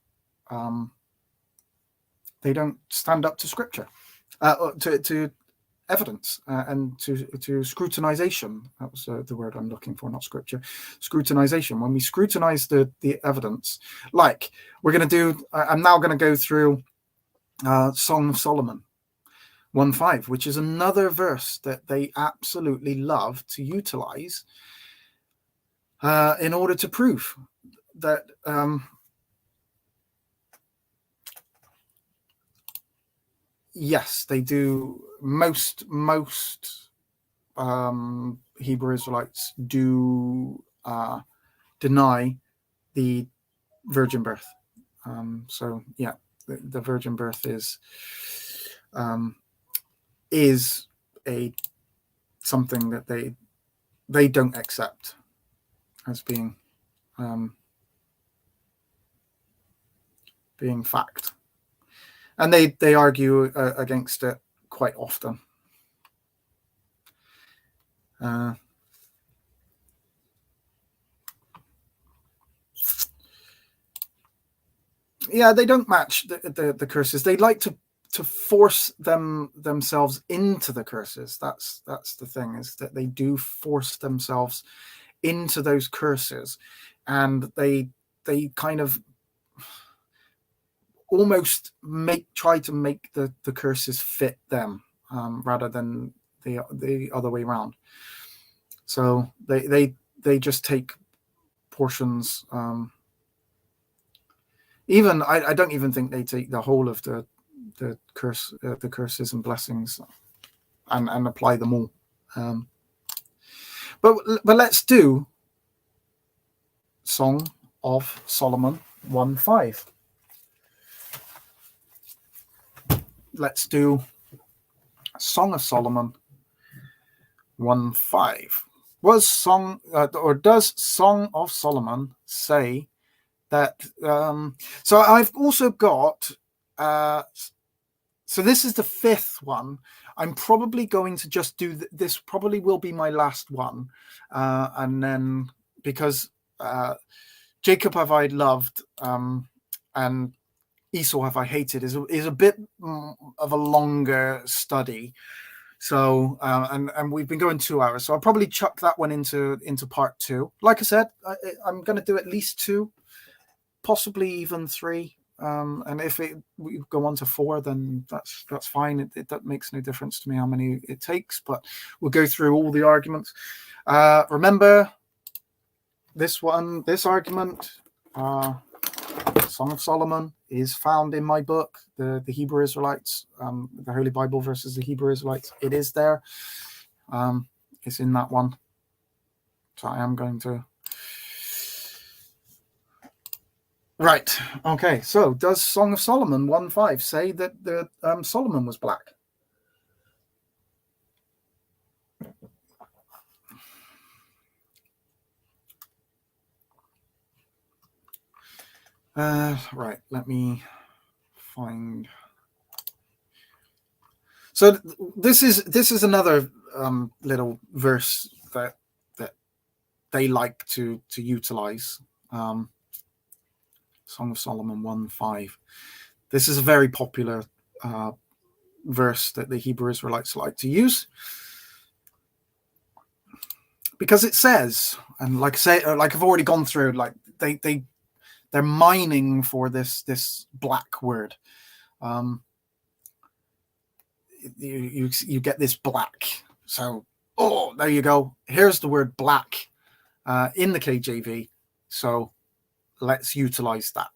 they don't stand up to scripture, to evidence, and to scrutinization. That was the word I'm looking for, not scripture. Scrutinization. When we scrutinize the evidence, like we're going to do, I'm now going to go through Song of Solomon 1:5, which is another verse that they absolutely love to utilize in order to prove that yes, they do. Most Hebrew Israelites do deny the virgin birth. So yeah, the virgin birth is a something that they don't accept as being fact, and they argue against it quite often. Yeah, they don't match the curses. They like to force themselves into the curses. That's the thing, is that they do force themselves into those curses, and they kind of almost try to make the curses fit them, rather than the other way around. So they just take portions. Even I don't even think they take the whole of the curses and blessings and apply them all. But let's do Song of Solomon 1:5. Let's do Song of Solomon 1:5. Does Song of Solomon say that? So I've also got. So this is the fifth one. I'm probably going to just do this. Probably will be my last one, and then because Jacob have I loved, and Esau have I hated is a bit of a longer study. So and we've been going 2 hours, so I'll probably chuck that one into part 2. Like I said, I'm going to do at least 2, possibly even 3. And if we go on to 4, then that's fine. That makes no difference to me how many it takes, but we'll go through all the arguments. Remember this argument, Song of Solomon is found in my book, the Hebrew Israelites, the Holy Bible versus the Hebrew Israelites. It is there. It's in that one. So I am going to... Right. Okay. So does Song of Solomon 1:5 say that the Solomon was black? Right. Let me find... So this is another little verse that they like to utilize. Song of Solomon 1:5. This is a very popular verse that the Hebrew Israelites like to use, because it says, and like I've already gone through, like they're mining for this black word. You get this black. So, there you go. Here's the word black in the KJV. So let's utilize that.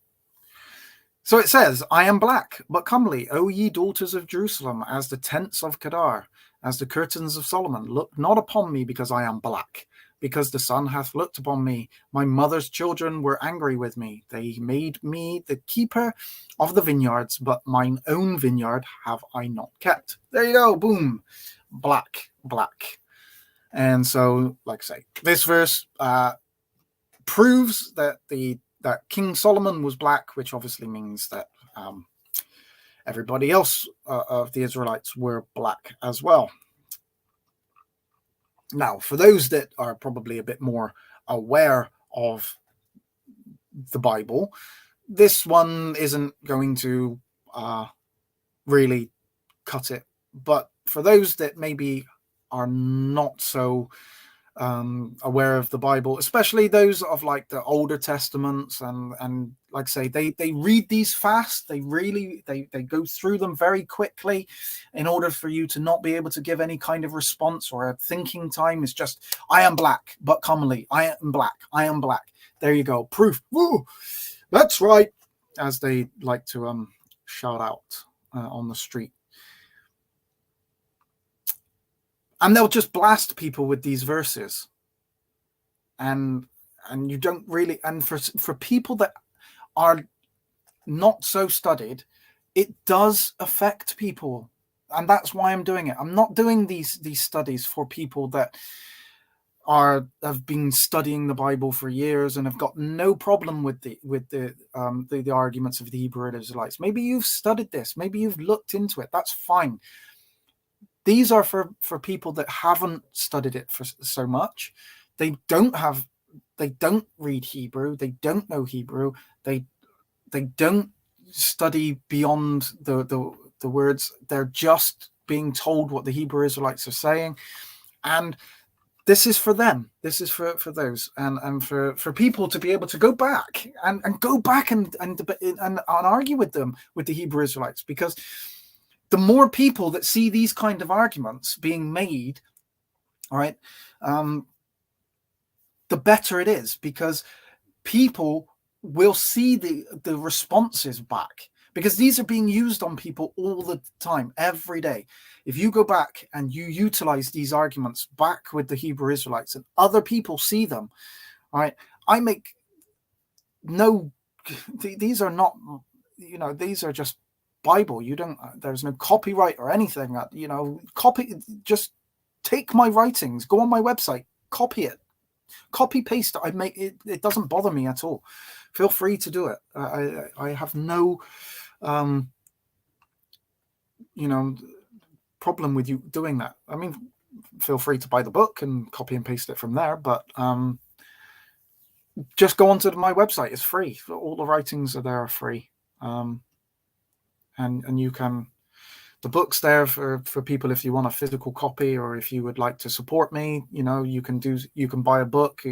So it says, I am black, but comely, O ye daughters of Jerusalem, as the tents of Kedar, as the curtains of Solomon. Look not upon me because I am black, because the sun hath looked upon me. My mother's children were angry with me. They made me the keeper of the vineyards, but mine own vineyard have I not kept. There you go. Boom. Black. And so, like I say, this verse proves that that King Solomon was black, which obviously means that everybody else of the Israelites were black as well. Now, for those that are probably a bit more aware of the Bible, this one isn't going to really cut it. But for those that maybe are not so aware of the Bible, especially those of like the older testaments, and like I say, they read these fast. They go through them very quickly in order for you to not be able to give any kind of response or a thinking time. It's just, I am black, but commonly, I am black. There you go. Proof. Woo! That's right. As they like to shout out on the street. And they'll just blast people with these verses. And you don't really... And for people that are not so studied, it does affect people. And that's why I'm doing it. I'm not doing these studies for people that have been studying the Bible for years and have got no problem with the arguments of the Hebrew Israelites. Maybe you've studied this. Maybe you've looked into it. That's fine. These are for people that haven't studied it for so much. They don't read Hebrew. They don't know Hebrew. They don't study beyond the words. They're just being told what the Hebrew Israelites are saying. And this is for them. This is for those. And for people to be able to go back and argue with them, with the Hebrew Israelites, because the more people that see these kind of arguments being made, all right, the better it is, because people will see the responses back, because these are being used on people all the time, every day. If you go back and you utilize these arguments back with the Hebrew Israelites and other people see them, all right, these are not, these are just Bible. There's no copyright or anything. Just take my writings, go on my website, copy it, copy paste it. It doesn't bother me at all. Feel free to do it. I have no problem with you doing that. I mean, feel free to buy the book and copy and paste it from there, but just go onto my website. It's free. All the writings are there, are free. And you can, the book's there for people if you want a physical copy, or if you would like to support me, you can buy a book,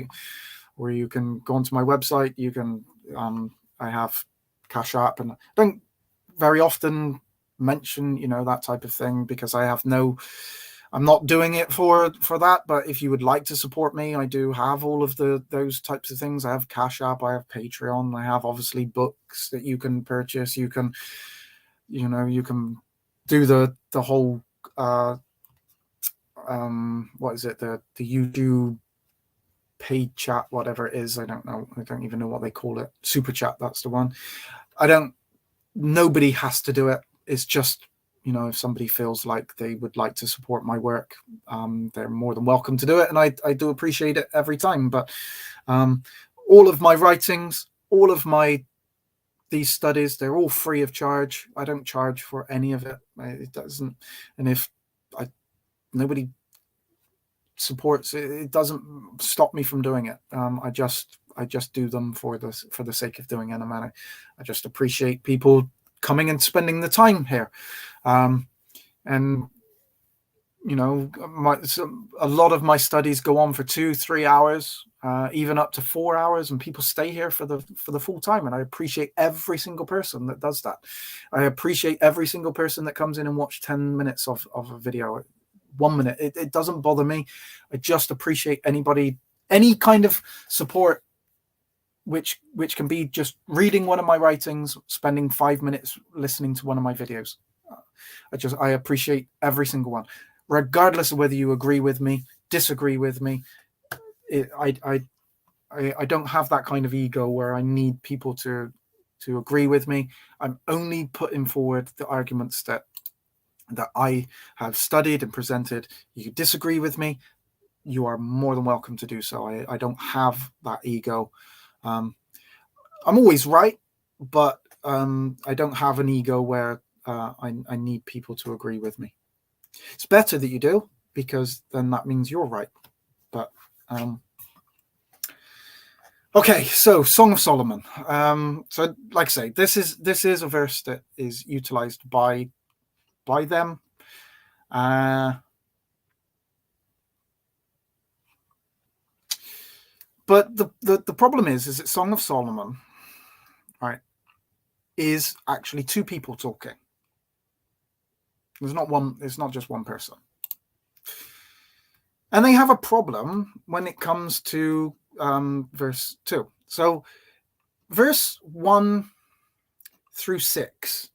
or you can go onto my website. You can, I have Cash App, and I don't very often mention, that type of thing, because I have no I'm not doing it for that, but if you would like to support me, I do have all of those types of things. I have Cash App, I have Patreon, I have obviously books that you can purchase. You can, you can do the whole what is it, the YouTube paid chat, whatever it is. I don't know. I don't even know what they call it. Super chat, that's the one. Nobody has to do it. It's just, if somebody feels like they would like to support my work, they're more than welcome to do it. And I do appreciate it every time. But all of my writings, all of these studies, they're all free of charge. I don't charge for any of it. It doesn't. And if nobody supports it, it doesn't stop me from doing it. I just do them for the sake of doing it. And I just appreciate people coming and spending the time here. And a lot of my studies go on for 2-3 hours, even up to 4 hours, and people stay here for the full time. And I appreciate every single person that does that. I appreciate every single person that comes in and watch 10 minutes of a video, 1 minute. It doesn't bother me. I just appreciate any kind of support, which can be just reading one of my writings, spending 5 minutes listening to one of my videos. I appreciate every single one, regardless of whether you agree with me, disagree with me. I don't have that kind of ego where I need people to agree with me. I'm only putting forward the arguments that I have studied and presented. You disagree with me, you are more than welcome to do so. I don't have that ego. I'm always right, but I don't have an ego where I need people to agree with me. It's better that you do, because then that means you're right. But okay, so Song of Solomon. So like I say, this is a verse that is utilized by them. But the problem is that Song of Solomon, right, is actually two people talking. There's not one. It's not just one person. And they have a problem when it comes to verse 2. So verse 1 through 6,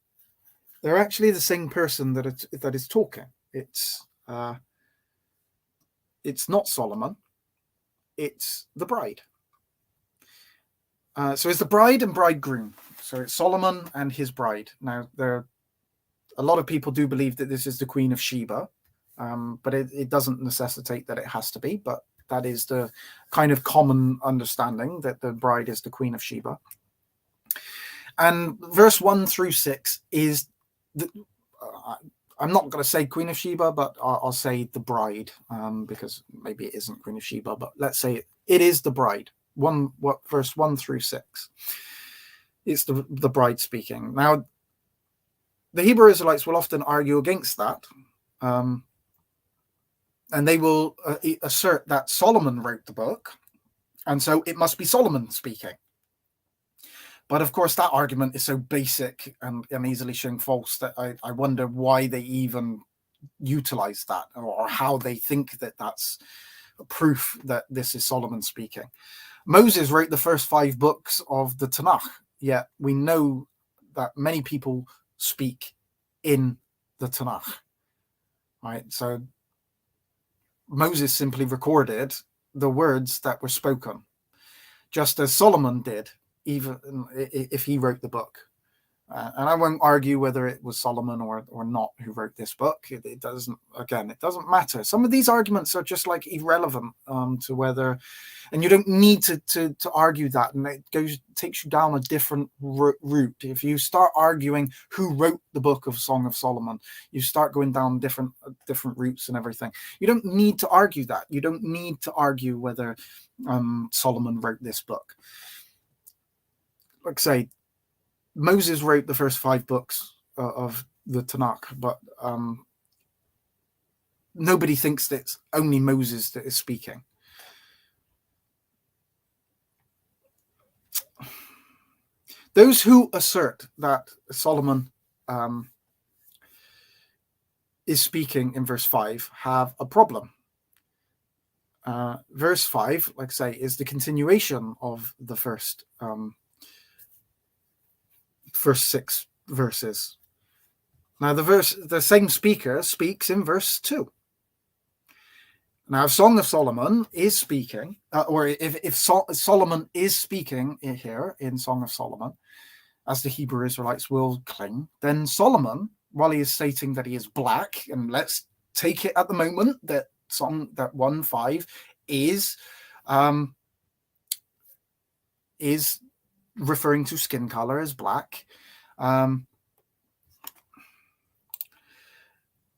they're actually the same person that is talking. It's not Solomon. It's the bride. So it's the bride and bridegroom. So it's Solomon and his bride. Now, a lot of people do believe that this is the Queen of Sheba, but it doesn't necessitate that it has to be. But that is the kind of common understanding, that the bride is the Queen of Sheba. And verse 1 through 6 is I'm not going to say Queen of Sheba, but I'll say the bride, because maybe it isn't Queen of Sheba, but let's say it is the bride. Verse 1 through 6. It's the bride speaking. Now, the Hebrew Israelites will often argue against that, and they will assert that Solomon wrote the book, and so it must be Solomon speaking. But of course, that argument is so basic and easily shown false that I wonder why they even utilize that, or how they think that that's a proof that this is Solomon speaking. Moses wrote the first 5 books of the Tanakh, yet we know that many people speak in the Tanakh, right? So Moses simply recorded the words that were spoken, just as Solomon did, even if he wrote the book. And I won't argue whether it was Solomon or not who wrote this book. It doesn't matter. Some of these arguments are just like irrelevant to whether, and you don't need to argue that, and it takes you down a different route. If you start arguing who wrote the book of Song of Solomon, you start going down different routes and everything. You don't need to argue that. You don't need to argue whether Solomon wrote this book. Like I say, Moses wrote the first 5 books of the Tanakh, but nobody thinks that it's only Moses that is speaking. Those who assert that Solomon is speaking in verse 5 have a problem. Verse 5, like I say, is the continuation of the first 6 verses. Now, the same speaker speaks in verse 2. Now, Song of Solomon is speaking, or if Solomon is speaking here in Song of Solomon, as the Hebrew Israelites will claim, then Solomon, while he is stating that he is black, and let's take it at the moment that 1:5 is referring to skin color as black.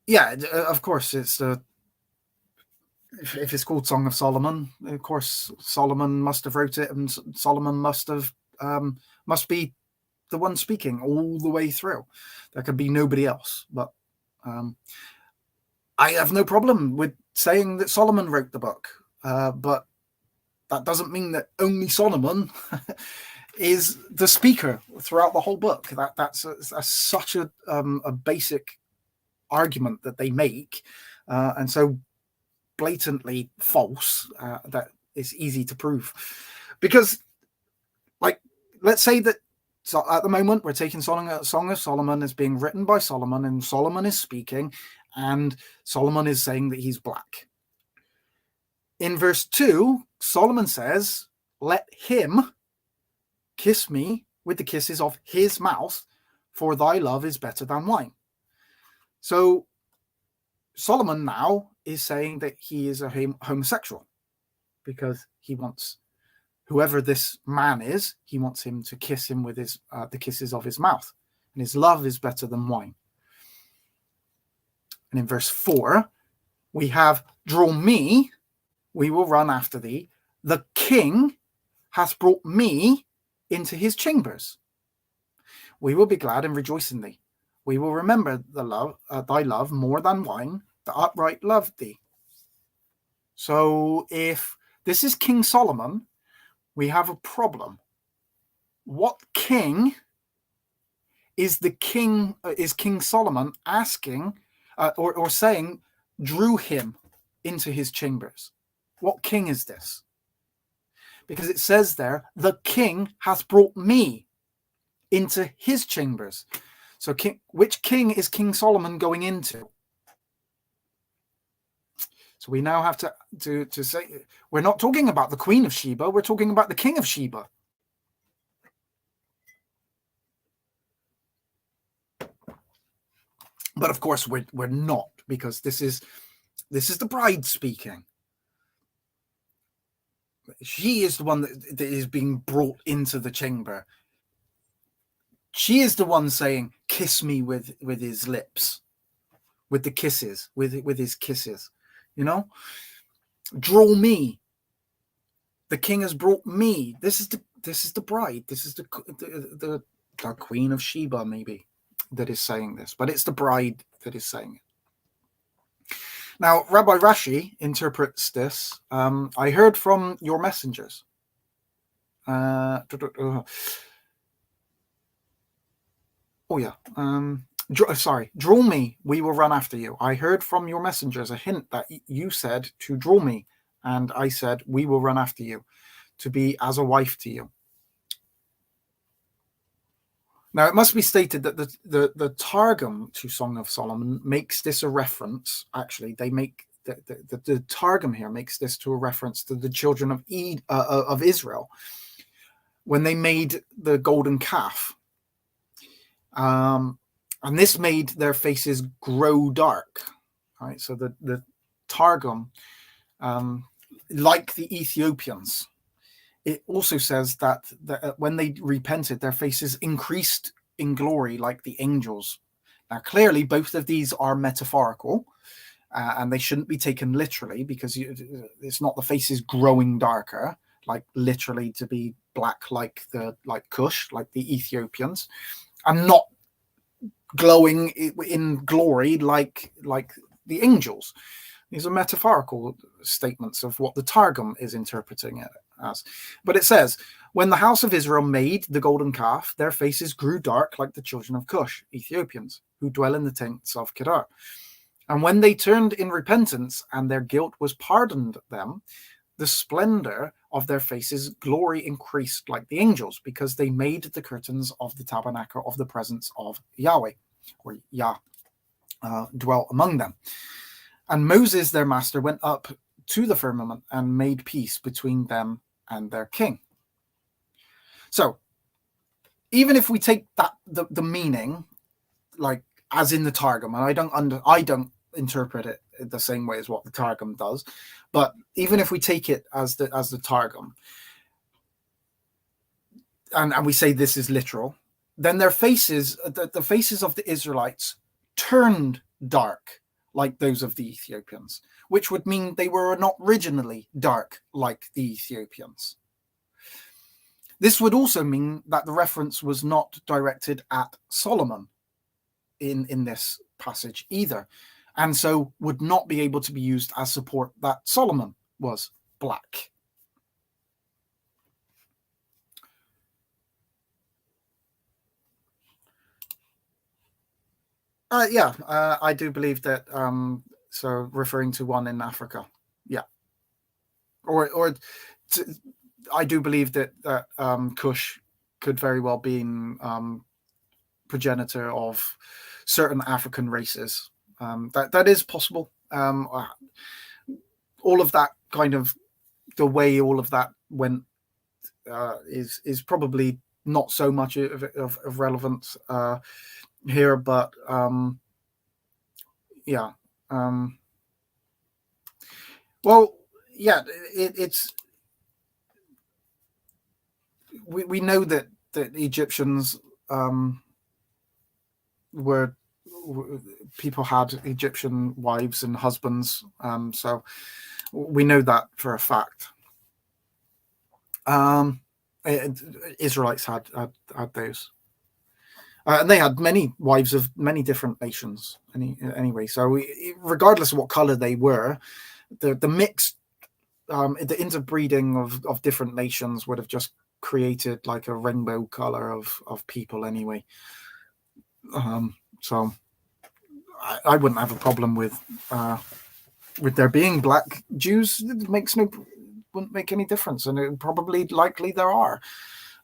Yeah, of course, it's if it's called Song of Solomon, of course Solomon must have wrote it, and Solomon must be the one speaking all the way through. There could be nobody else. But I have no problem with saying that Solomon wrote the book, but that doesn't mean that only Solomon is the speaker throughout the whole book. That's such a basic argument that they make, and so blatantly false that it's easy to prove. Because, like, let's say that at the moment we're taking Song of Solomon as being written by Solomon, and Solomon is speaking, and Solomon is saying that he's black. In verse 2, Solomon says, "Let him kiss me with the kisses of his mouth, for thy love is better than wine." So Solomon now is saying that he is a homosexual, because he wants whoever this man is, he wants him to kiss him with the kisses of his mouth, and his love is better than wine. And in verse 4, we have, "Draw me, we will run after thee. The king hath brought me into his chambers. We will be glad and rejoice in thee. We will remember thy love more than wine. The upright love thee." So if this is King Solomon, we have a problem. What king is King Solomon asking or saying drew him into his chambers? What king is this? Because it says there, "The king hath brought me into his chambers." So which king is King Solomon going into? So we now have to say, we're not talking about the Queen of Sheba, we're talking about the King of Sheba. But of course we're not, because this is the bride speaking. She is the one that is being brought into the chamber. She is the one saying, "Kiss me with his lips, with the kisses, with his kisses." You know, "Draw me. The king has brought me." This is the bride. This is the Queen of Sheba, maybe, that is saying this, but it's the bride that is saying it. Now, Rabbi Rashi interprets this. "I heard from your messengers." "Draw me, we will run after you. I heard from your messengers a hint that you said to draw me, and I said, we will run after you, to be as a wife to you." Now, it must be stated that the Targum to Song of Solomon makes this a reference. Actually, they make the Targum here makes this to a reference to the children of Israel when they made the golden calf. And this made their faces grow dark. Right? So the Targum, like the Ethiopians, it also says that when they repented, their faces increased in glory like the angels. Now, clearly, both of these are metaphorical, and they shouldn't be taken literally, because it's not the faces growing darker, like literally to be black like Cush, like the Ethiopians, and not glowing in glory like the angels. These are metaphorical statements of what the Targum is interpreting it as. But it says, "When the house of Israel made the golden calf, their faces grew dark like the children of Cush, Ethiopians, who dwell in the tents of Kedar. And when they turned in repentance and their guilt was pardoned them, the splendor of their faces' glory increased like the angels, because they made the curtains of the tabernacle of the presence of Yahweh, or Yah, dwelt among them. And Moses, their master, went up to the firmament and made peace between them and their king. So, even if we take that the meaning, like as in the Targum, and I don't interpret it the same way as what the Targum does, but even if we take it as the Targum, and we say this is literal, then their faces, the faces of the Israelites, turned dark like those of the Ethiopians, which would mean they were not originally dark like the Ethiopians. This would also mean that the reference was not directed at Solomon in this passage either, and so would not be able to be used as support that Solomon was black. I do believe that. So referring to one in Africa, yeah, I do believe that Cush could very well be progenitor of certain African races. That is possible. All of that kind of the way all of that went is probably not so much of relevance here, but yeah. Well, yeah, it's we know that Egyptians were people had Egyptian wives and husbands, so we know that for a fact. Israelites had those. And they had many wives of many different nations. Anyway, so regardless of what color they were, the mix, the interbreeding of different nations would have just created like a rainbow color of people anyway. So I wouldn't have a problem with there being black Jews. It wouldn't make any difference, and it probably likely there are,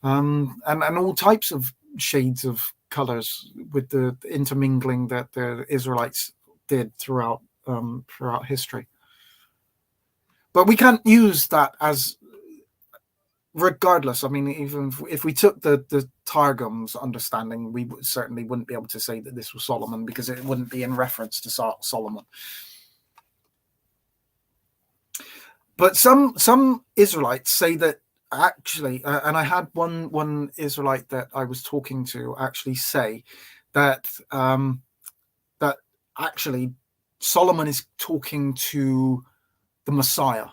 and all types of shades of colors with the intermingling that the Israelites did throughout history. But we can't use that as regardless. I mean, even if we took the Targum's understanding, we certainly wouldn't be able to say that this was Solomon, because it wouldn't be in reference to Solomon. But some Israelites say that actually, and I had one Israelite that I was talking to actually say that that actually Solomon is talking to the Messiah,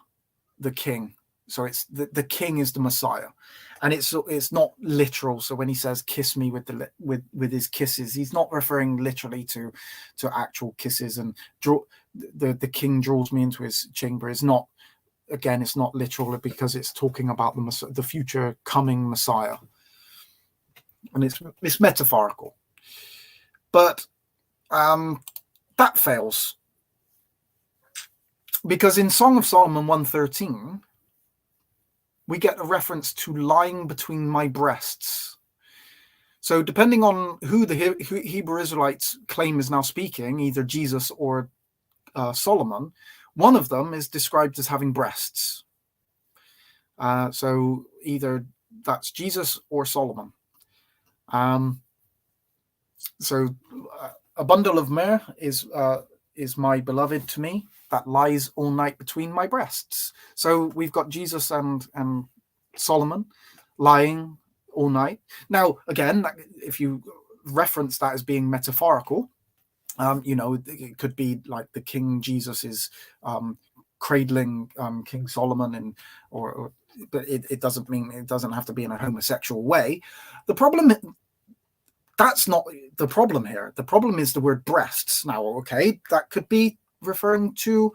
the king. So it's the king is the Messiah, and it's not literal. So when he says "kiss me" with his kisses, he's not referring literally to actual kisses. And the king draws me into his chamber is not. Again, it's not literal, because it's talking about the future coming Messiah, and it's metaphorical. But that fails, because in Song of Solomon 1:13, we get a reference to lying between my breasts. So depending on who the Hebrew Israelites claim is now speaking, either Jesus or Solomon, one of them is described as having breasts. So either that's Jesus or Solomon. So a bundle of myrrh is my beloved to me, that lies all night between my breasts. So we've got Jesus and Solomon lying all night. Now, again, if you reference that as being metaphorical, it could be like the King Jesus is cradling King Solomon, but it doesn't mean it doesn't have to be in a homosexual way. That's not the problem here. The problem is the word breasts. Now, okay, that could be referring to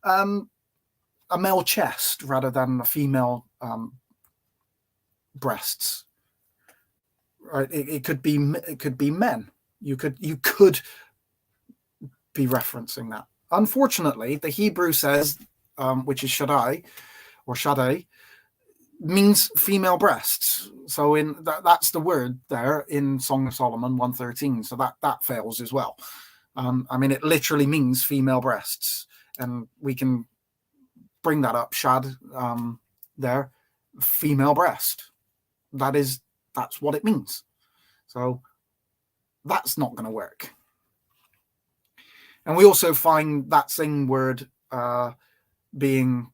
a male chest rather than a female breasts. Right? It could be men. You could be referencing that. Unfortunately, the Hebrew says, which is Shaddai or Shaddai, means female breasts. So that's the word there in Song of Solomon 113. So that fails as well. I mean, it literally means female breasts, and we can bring that up. Shad there, female breast. That's what it means. So that's not going to work. And we also find that same word being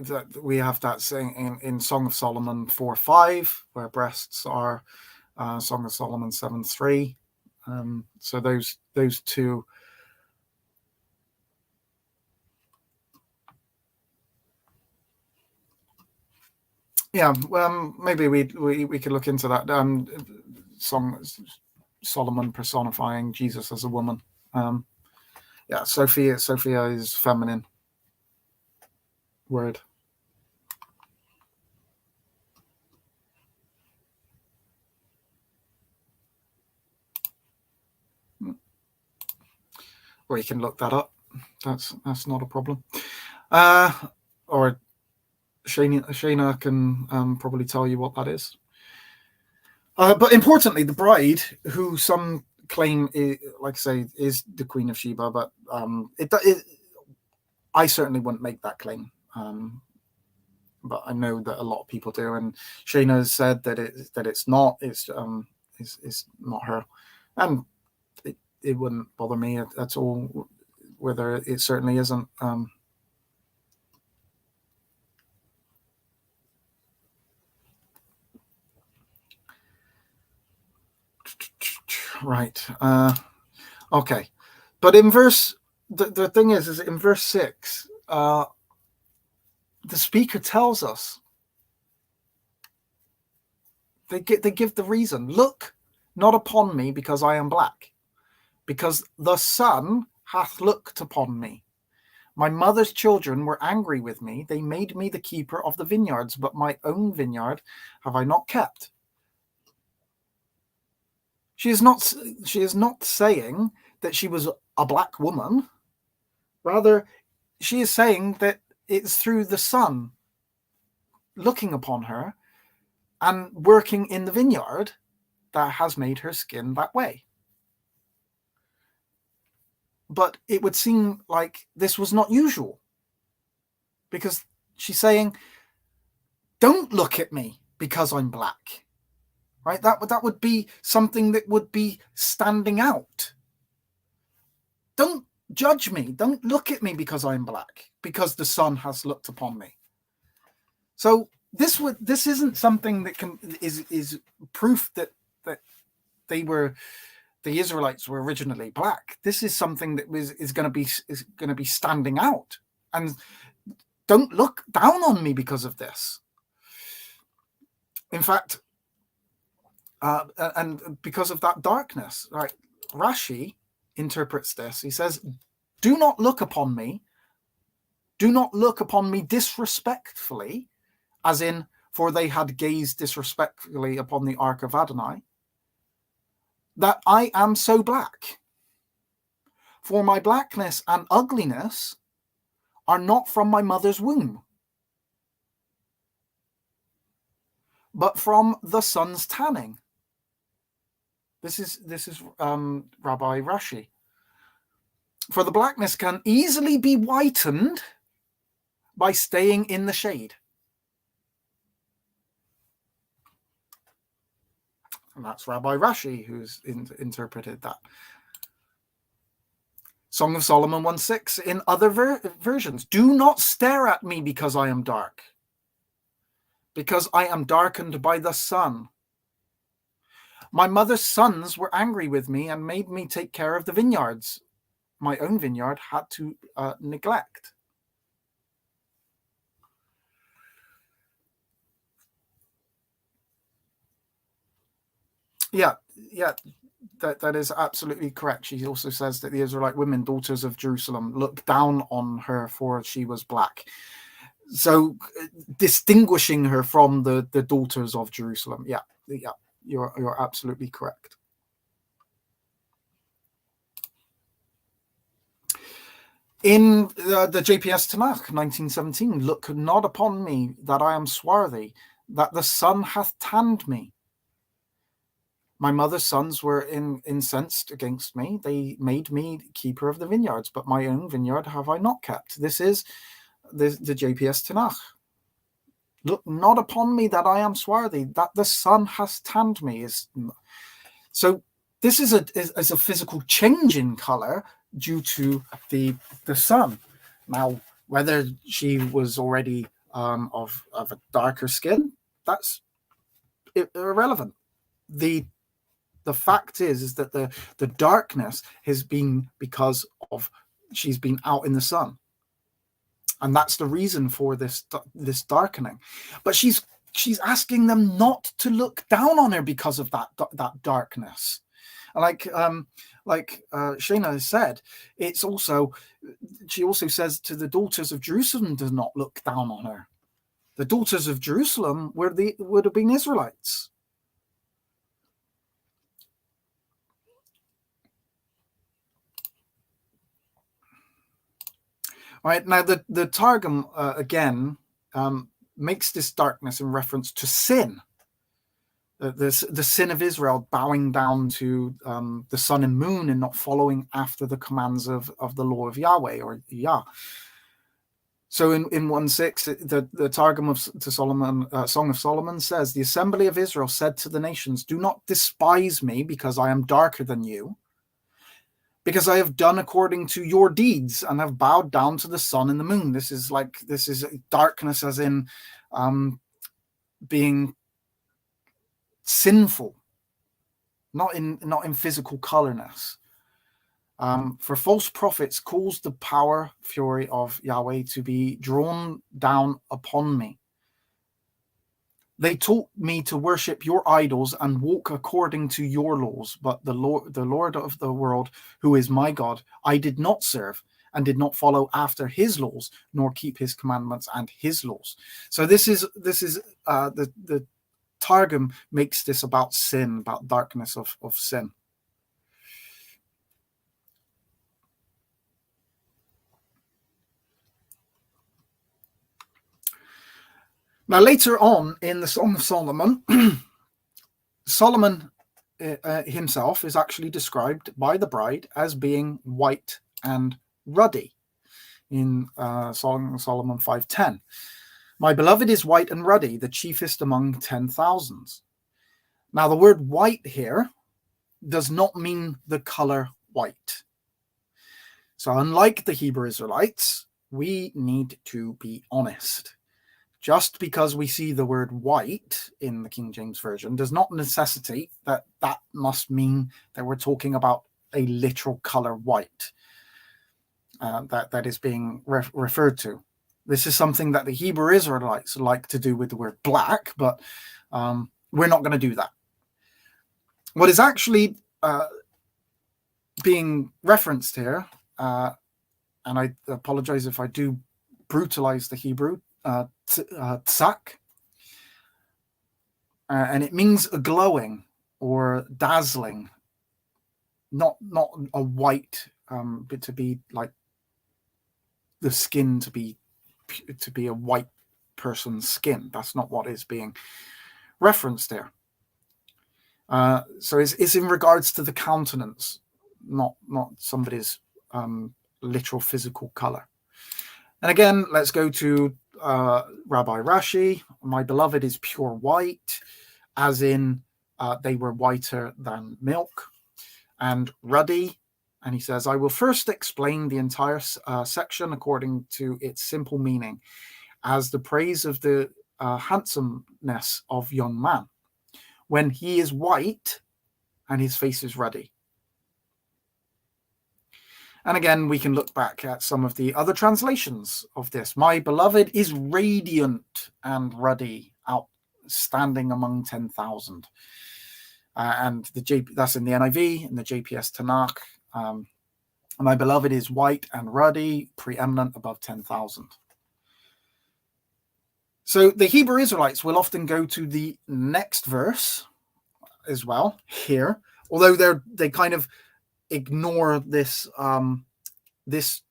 that we have that saying in Song of Solomon 4:5, where breasts are Song of Solomon 7:3. So those two. Yeah, maybe we could look into that. Song Solomon personifying Jesus as a woman. Yeah, Sophia is feminine word. Or you can look that up. That's not a problem. Or Shayna can probably tell you what that is. But importantly, the bride, who some claim, like I say, is the Queen of Sheba, but I certainly wouldn't make that claim. But I know that a lot of people do, and Shayna has said that it's not. It's not her, and it wouldn't bother me at all whether it certainly isn't. Right. Okay. But in the thing is in verse 6, the speaker tells us, they give the reason. Look not upon me because I am black, because the sun hath looked upon me. My mother's children were angry with me. They made me the keeper of the vineyards, but my own vineyard have I not kept. She is not saying that she was a black woman. Rather, she is saying that it's through the sun looking upon her and working in the vineyard that has made her skin that way. But it would seem like this was not usual, because she's saying, don't look at me because I'm black. Right? That would be something that would be standing out. Don't judge me. Don't look at me because I'm black, because the sun has looked upon me. So this isn't something that is proof that the Israelites were originally black. This is something that is going to be standing out, and don't look down on me because of this. In fact, and because of that darkness, right? Rashi interprets this. He says, "Do not look upon me. Do not look upon me disrespectfully," as in, for they had gazed disrespectfully upon the ark of Adonai, "that I am so black. For my blackness and ugliness are not from my mother's womb, but from the sun's tanning." This is Rabbi Rashi. "For the blackness can easily be whitened by staying in the shade." And that's Rabbi Rashi who's interpreted that. Song of Solomon 1:6 in other versions. "Do not stare at me because I am dark, because I am darkened by the sun. My mother's sons were angry with me and made me take care of the vineyards. My own vineyard had to neglect." Yeah, that is absolutely correct. She also says that the Israelite women, daughters of Jerusalem, looked down on her for she was black. So distinguishing her from the daughters of Jerusalem. Yeah. You're absolutely correct. In the JPS Tanakh, 1917, look not upon me that I am swarthy, that the sun hath tanned me. My mother's sons were incensed against me. They made me keeper of the vineyards, but my own vineyard have I not kept. This is the JPS Tanakh. Look not upon me that I am swarthy, that the sun has tanned me. So this is a physical change in color due to the sun. Now, whether she was already of a darker skin, that's irrelevant. The fact is that the darkness has been because of she's been out in the sun, and that's the reason for this darkening. But she's asking them not to look down on her because of that darkness. Like Shana has said, she also says to the daughters of Jerusalem, do not look down on her. The daughters of Jerusalem would have been Israelites. All right, now the Targum again makes this darkness in reference to sin. The sin of Israel bowing down to the sun and moon and not following after the commands of the law of Yahweh or Yah. So in 1:6, the Targum to Solomon, Song of Solomon says, the assembly of Israel said to the nations, do not despise me because I am darker than you, because I have done according to your deeds and have bowed down to the sun and the moon. This is darkness as in being sinful, not in physical colorness. For false prophets cause the power, fury of Yahweh to be drawn down upon me. They taught me to worship your idols and walk according to your laws, but the Lord of the world, who is my God, I did not serve and did not follow after his laws, nor keep his commandments and his laws. So this is the Targum makes this about sin, about darkness of sin. Now, later on in the Song of Solomon, Solomon himself is actually described by the bride as being white and ruddy in Song of Solomon 5:10. My beloved is white and ruddy, the chiefest among 10,000s. Now, the word white here does not mean the color white. So unlike the Hebrew Israelites, we need to be honest. Just because we see the word white in the King James Version does not necessitate that must mean that we're talking about a literal color white that is being referred to. This is something that the Hebrew Israelites like to do with the word black, but we're not going to do that. What is actually being referenced here, and I apologize if I do brutalize the Hebrew, tzak, and it means a glowing or dazzling, not a white, but to be like the skin to be a white person's skin. That's not what is being referenced there. So it's in regards to the countenance, not somebody's literal physical color. And again, let's go to Rabbi Rashi. My beloved is pure white, as in they were whiter than milk, and ruddy. And he says, I will first explain the entire section according to its simple meaning, as the praise of the handsomeness of young man, when he is white and his face is ruddy. And again, we can look back at some of the other translations of this. My beloved is radiant and ruddy, outstanding among 10,000. And that's in the NIV, in the JPS Tanakh. My beloved is white and ruddy, preeminent above 10,000. So the Hebrew Israelites will often go to the next verse as well here, although they kind of ignore this this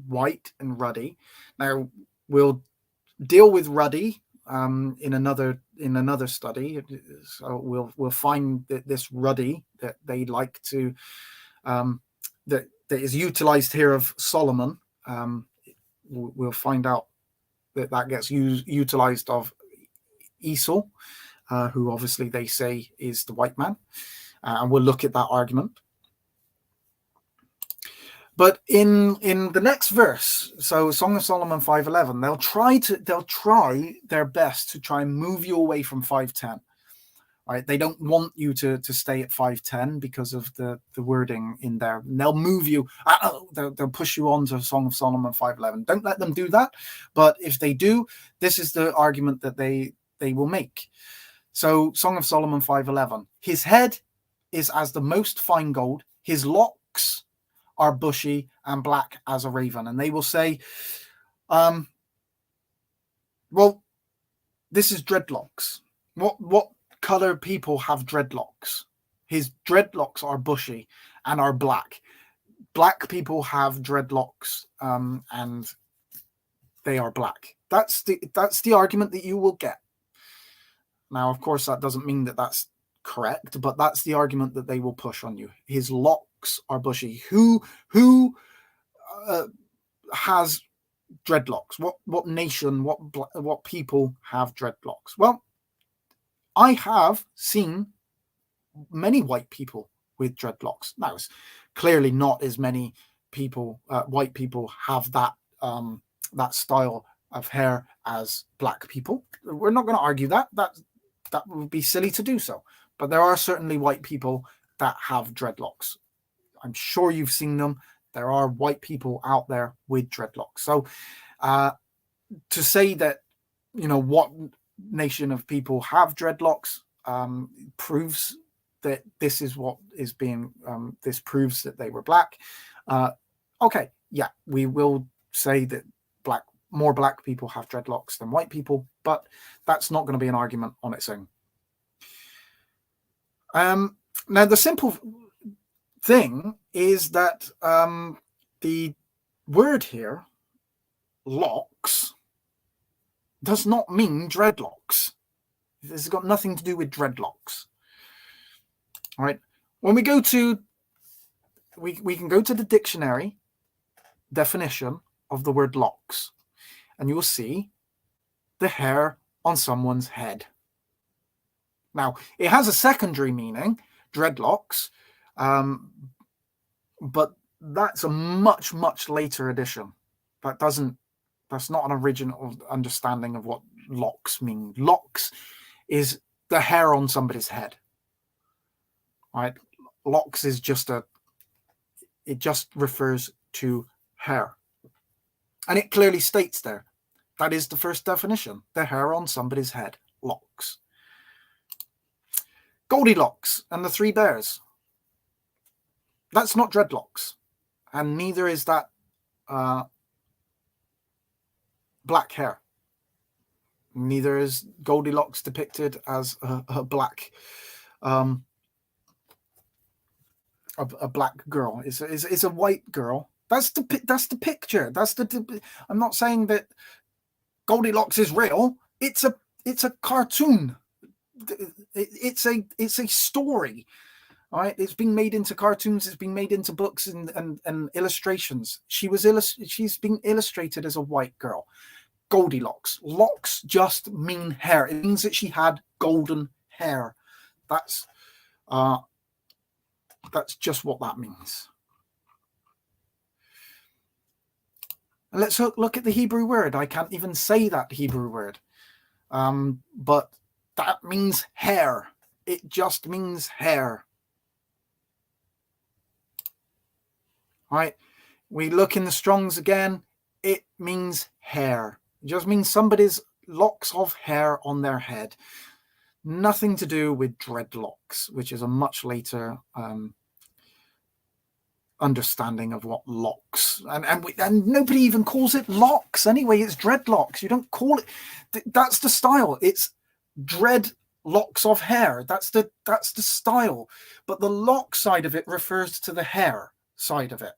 white and ruddy. Now we'll deal with ruddy in another study. So we'll find that this ruddy that they like to that is utilized here of Solomon. We'll find out that gets utilized of Esau, who obviously they say is the white man, and we'll look at that argument. But in the next verse, so Song of Solomon 5:11, they'll try their best to try and move you away from 5:10. Right? They don't want you to stay at 5:10 because of the wording in there. And they'll move you. They'll push you on to Song of Solomon 5:11. Don't let them do that. But if they do, this is the argument that they will make. So Song of Solomon 5:11. His head is as the most fine gold. His locks are bushy and black as a raven. And they will say, well, this is dreadlocks. What color people have dreadlocks? His dreadlocks are bushy and are black. Black people have dreadlocks and they are black. That's the argument that you will get. Now, of course, that doesn't mean that that's correct, but that's the argument that they will push on you. His locks are bushy. Who has dreadlocks? What nation, what people have dreadlocks? Well, I have seen many white people with dreadlocks. Now, it's clearly not as many people, white people, have that style of hair as black people. We're not going to argue that. That would be silly to do so. But there are certainly white people that have dreadlocks. I'm sure you've seen them. There are white people out there with dreadlocks. So to say that, what nation of people have dreadlocks proves that this is what is being, this proves that they were black. Okay, yeah, we will say that more black people have dreadlocks than white people, but that's not going to be an argument on its own. Now, the simple thing is that the word here, locks, does not mean dreadlocks. This has got nothing to do with dreadlocks. All right. When we go to, we can go to the dictionary definition of the word locks, and you will see the hair on someone's head. Now, it has a secondary meaning, dreadlocks, but that's a much, much later addition. That's not an original understanding of what locks mean. Locks is the hair on somebody's head. Right? Locks is it just refers to hair. And it clearly states there, that is the first definition, the hair on somebody's head, locks. Goldilocks and the Three Bears. That's not dreadlocks. And neither is that black hair. Neither is Goldilocks depicted as a black a black girl. It's a white girl. That's the picture. I'm not saying that Goldilocks is real. It's a cartoon. It's a story. All right, it's been made into cartoons. It's been made into books and illustrations. She's been illustrated as a white girl. Goldilocks. Locks just mean hair. It means that she had golden hair. That's just what that means. And let's look at the Hebrew word. I can't even say that Hebrew word, but that means hair. It just means hair. All right, we look in the Strongs again. It means hair. It just means somebody's locks of hair on their head. Nothing to do with dreadlocks, which is a much later understanding of what locks, and nobody even calls it locks anyway. It's dreadlocks. You don't call it. That's the style. It's dreadlocks. locks of hair. That's the style. But the lock side of it refers to the hair side of it.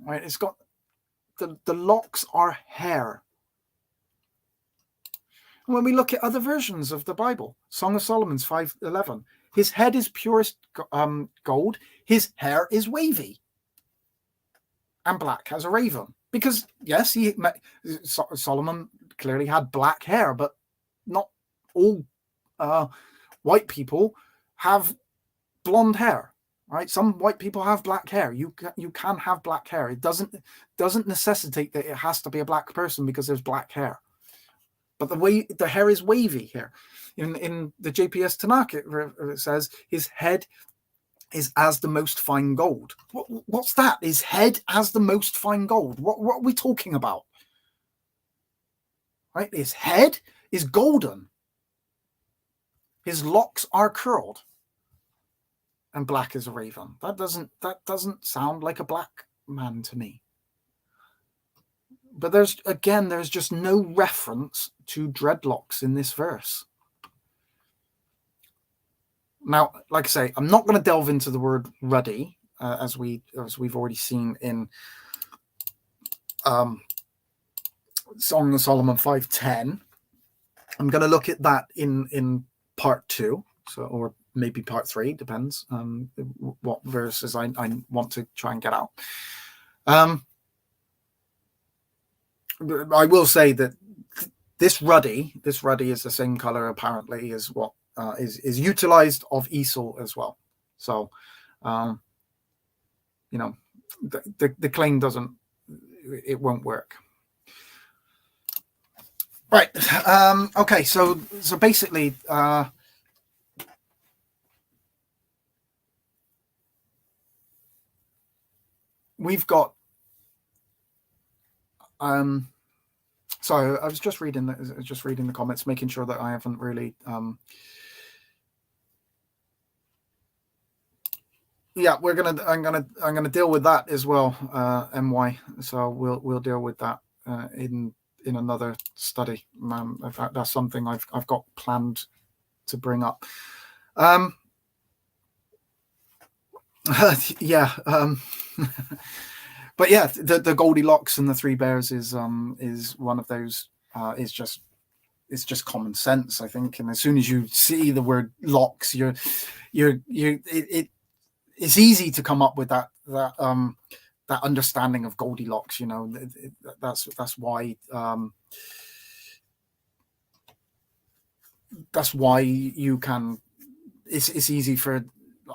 Right? It's got the locks are hair. When we look at other versions of the Bible, Song of Solomon's 5:11, his head is purest gold, his hair is wavy and black as a raven. Because yes, Solomon clearly had black hair, but not all white people have blonde hair, right? Some white people have black hair. You can have black hair. It doesn't necessitate that it has to be a black person because there's black hair. But the hair is wavy here. In the JPS Tanakh, it says his head is as the most fine gold. What's that? His head as the most fine gold. What are we talking about? Right? His head is golden. His locks are curled. And black as a raven. That doesn't sound like a black man to me. But there's just no reference to dreadlocks in this verse. Now, like I say, I'm not going to delve into the word ruddy, as we've already seen in Song of Solomon 5:10. I'm going to look at that in part 2, or maybe part 3, depends what verses I want to try and get out. I will say that this ruddy is the same color apparently as what is utilized of Esau as well. So, the claim it won't work. Right. Okay. So basically, we've got. Sorry, I was just reading the comments, making sure that I haven't really. Yeah, I'm gonna deal with that as well, MY. So we'll deal with that in another study. That's something I've got planned to bring up. Yeah. But yeah, the Goldilocks and the Three Bears is one of those. It's just common sense, I think. And as soon as you see the word locks, it's easy to come up with that understanding of Goldilocks. That's why you can. It's easy for.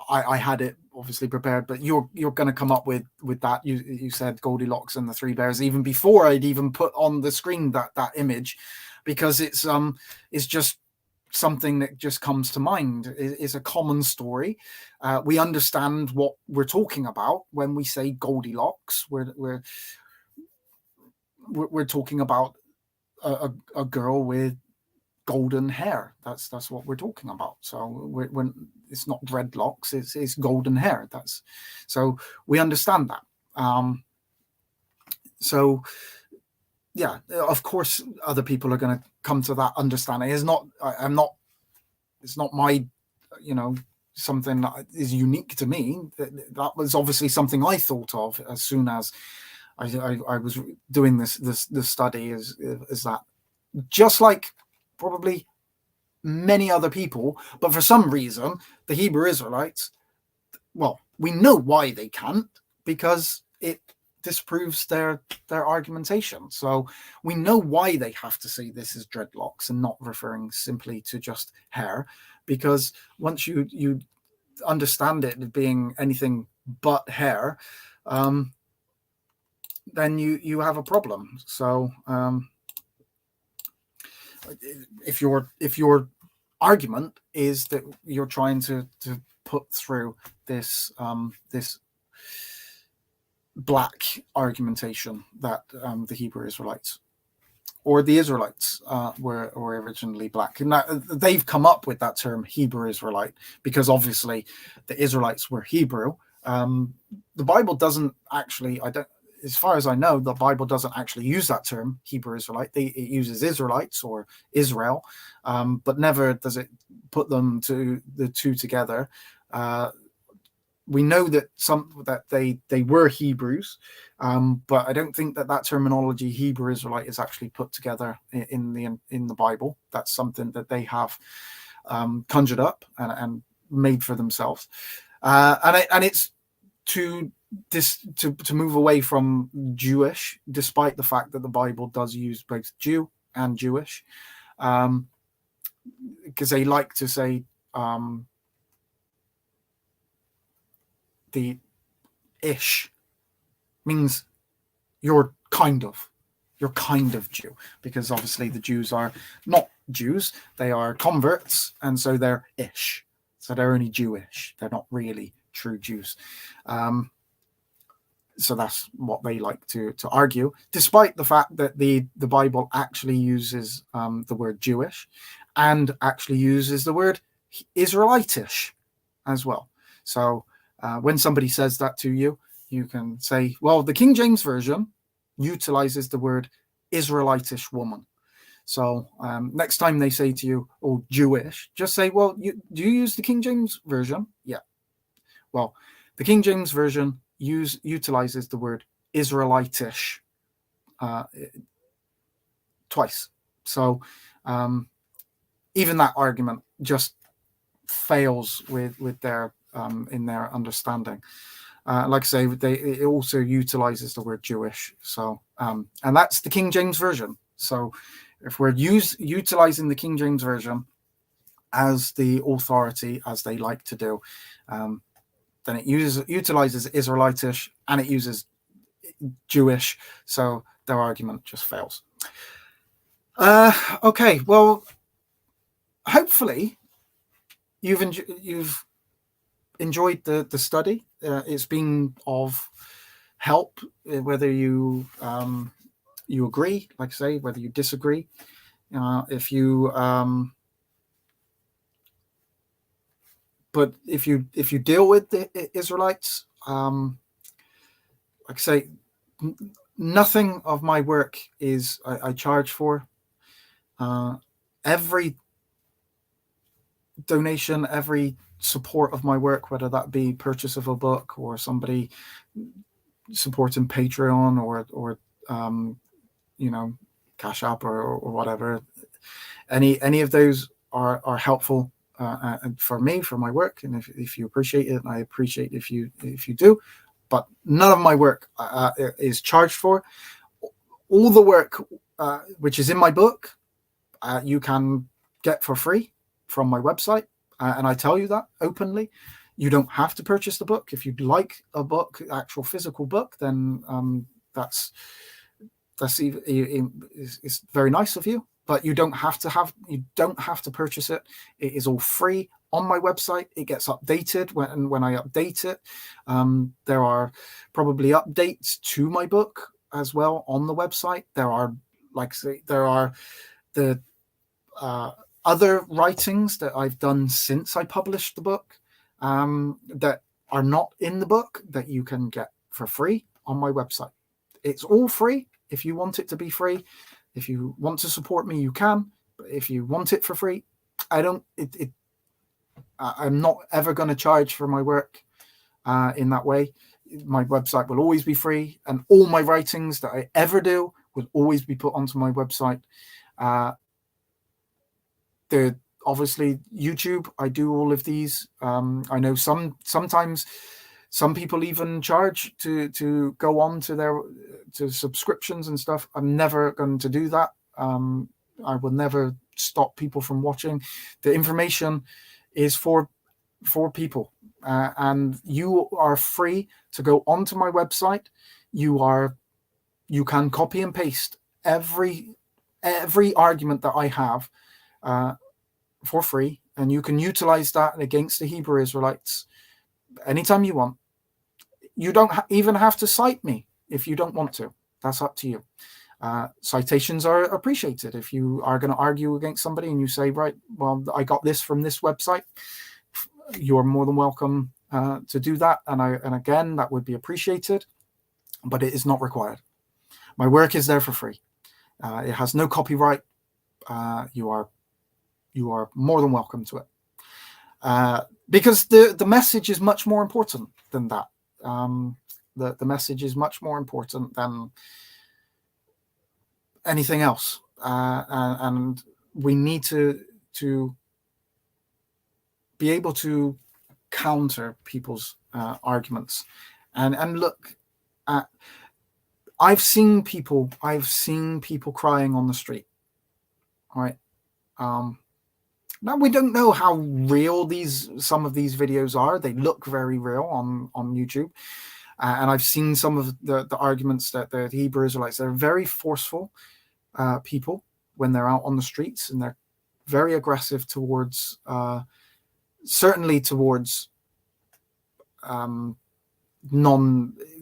I had it obviously prepared, but you're going to come up with that. You said Goldilocks and the Three Bears even before I'd even put on the screen that image, because it's just something that just comes to mind. It's a common story. We understand what we're talking about when we say Goldilocks. We're talking about a girl with golden hair. That's what we're talking about. So when it's not dreadlocks, it's golden hair. So we understand that. So yeah, of course, other people are going to come to that understanding. It's not my, something that is unique to me. That was obviously something I thought of as soon as I was doing this study. Is that just like probably many other people, but for some reason the Hebrew Israelites, well, we know why they can't, because it disproves their argumentation. So we know why they have to say this is dreadlocks and not referring simply to just hair, because once you understand it being anything but hair, then you have a problem. So if your argument is that you're trying to put through this black argumentation that the Hebrew Israelites or the Israelites were originally black, and they've come up with that term Hebrew Israelite because obviously the Israelites were Hebrew. The Bible doesn't actually. as far as I know, the Bible doesn't actually use that term, Hebrew Israelite. It uses Israelites or Israel, but never does it put them to the two together. We know that they were Hebrews, but I don't think that terminology Hebrew Israelite is actually put together in the Bible. That's something that they have conjured up and made for themselves, and it's to move away from Jewish, despite the fact that the Bible does use both Jew and Jewish, because they like to say the ish means you're kind of Jew, because obviously the Jews are not Jews, they are converts, and so they're ish, so they're only Jewish, they're not really true Jews. So that's what they like to argue, despite the fact that the Bible actually uses the word Jewish and actually uses the word Israelitish as well. So when somebody says that to you, you can say, well, the King James Version utilizes the word Israelitish woman. So next time they say to you, oh, Jewish, just say, well, do you use the King James Version? Yeah. Well, the King James Version utilizes the word Israelitish twice. So even that argument just fails with their in their understanding. Like I say, it also utilizes the word Jewish. So and that's the King James Version. So if we're utilizing the King James Version as the authority, as they like to do, then it utilizes Israelitish and it uses Jewish. So their argument just fails. Okay, well, hopefully you've enjoyed the study. It's been of help, whether you agree, like I say, whether you disagree. If you but if you deal with the Israelites, like I say, nothing of my work is I charge for. Every donation, every support of my work, whether that be purchase of a book or somebody supporting Patreon or Cash App or whatever, any of those are helpful for me, for my work, and if you appreciate it, I appreciate if you do. But none of my work is charged for. All the work which is in my book, you can get for free from my website, and I tell you that openly. You don't have to purchase the book. If you'd like a book, actual physical book, then that's it's very nice of you. But you don't have to purchase it. It is all free on my website. It gets updated when I update it. There are probably updates to my book as well on the website. There are, the other writings that I've done since I published the book that are not in the book that you can get for free on my website. It's all free. If you want it to be free, if you want to support me, you can. But if you want it for free, I'm not ever going to charge for my work in that way. My website will always be free, and all my writings that I ever do will always be put onto my website. Obviously YouTube, I do all of these. I know sometimes some people even charge to go on to subscriptions and stuff. I'm never going to do that. I will never stop people from watching. The information is for people, and you are free to go onto my website. You can copy and paste every argument that I have for free, and you can utilize that against the Hebrew Israelites anytime you want. You don't even have to cite me if you don't want to. That's up to you. Citations are appreciated. If you are going to argue against somebody and you say, right, well, I got this from this website, you're more than welcome to do that. And again, that would be appreciated. but it is not required. My work is there for free. It has no copyright. You are more than welcome to it, because the message is much more important than that. The message is much more important than anything else, and we need to be able to counter people's arguments, and look at. I've seen people crying on the street, right? Now we don't know how real some of these videos are. They look very real on YouTube, and I've seen some of the arguments that the Hebrew Israelites. They're very forceful people when they're out on the streets, and they're very aggressive towards, certainly towards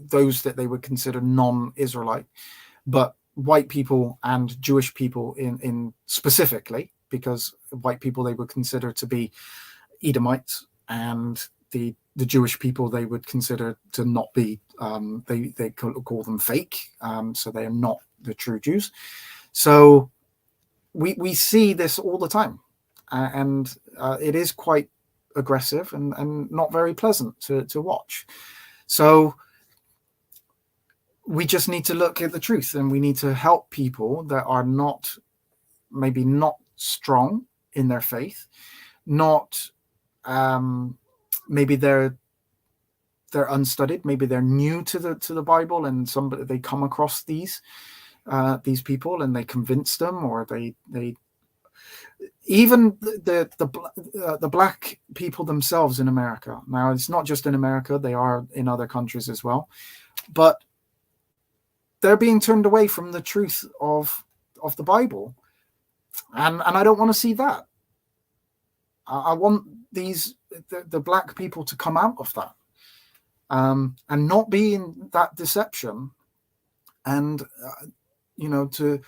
those that they would consider non-Israelite, but white people and Jewish people in specifically, because white people they would consider to be Edomites, and the Jewish people they would consider to not be. They call them fake, so they are not the true Jews. So we see this all the time, and it is quite aggressive and not very pleasant to watch. So we just need to look at the truth, and we need to help people that are maybe not strong in their faith, not maybe they're unstudied, maybe they're new to the Bible, and they come across these people and they convince them, or they even the black people themselves in America. Now, it's not just in America, they are in other countries as well, but they're being turned away from the truth of the Bible, and I don't want to see that. I want the black people to come out of that, and not be in that deception, and to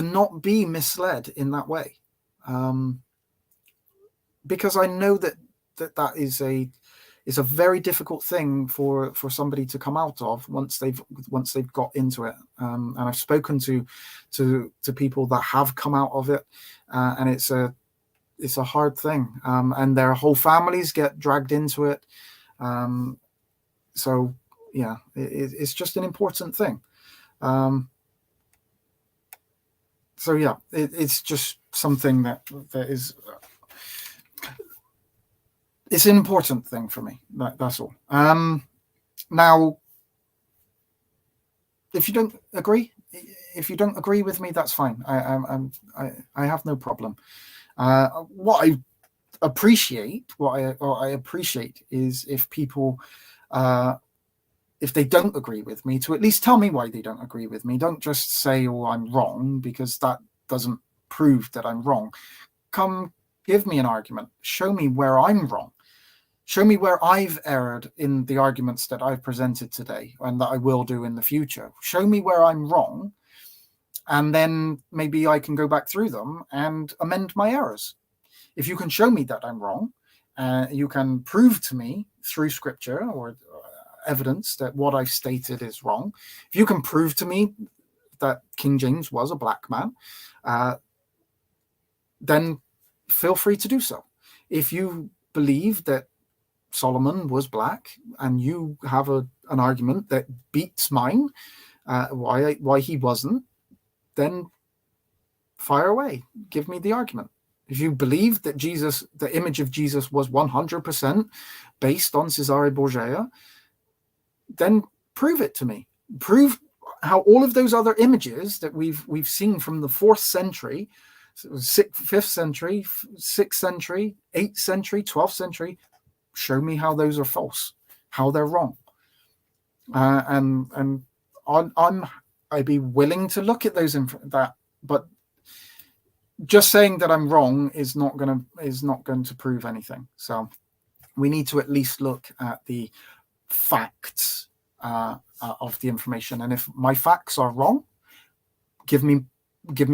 not be misled in that way, because I know that is a very difficult thing for somebody to come out of once they've got into it, and I've spoken to people that have come out of it, and it's a hard thing, and their whole families get dragged into it, so yeah, it's just an important thing. So yeah, it's just something that is. It's an important thing for me. That's all. Now, if you don't agree with me, that's fine. I have no problem. What I appreciate is if people, if they don't agree with me, to at least tell me why they don't agree with me. Don't just say, "Oh, I'm wrong," because that doesn't prove that I'm wrong. Come, give me an argument. Show me where I'm wrong. Show me where I've erred in the arguments that I've presented today and that I will do in the future. Show me where I'm wrong, and then maybe I can go back through them and amend my errors. If you can show me that I'm wrong, you can prove to me through scripture or evidence that what I've stated is wrong. If you can prove to me that King James was a black man, then feel free to do so. If you believe that Solomon was black and you have an argument that beats mine, why he wasn't, then fire away. Give me the argument. If you believe that the image of Jesus was 100% based on Cesare Borgia, then prove it to me. Prove how all of those other images that we've seen from the 4th century, 5th century, 6th century, 8th century, 12th century, show me how those are false, how they're wrong. And I'd be willing to look at those but just saying that I'm wrong is not going to prove anything. So we need to at least look at the facts of the information. And if my facts are wrong, give me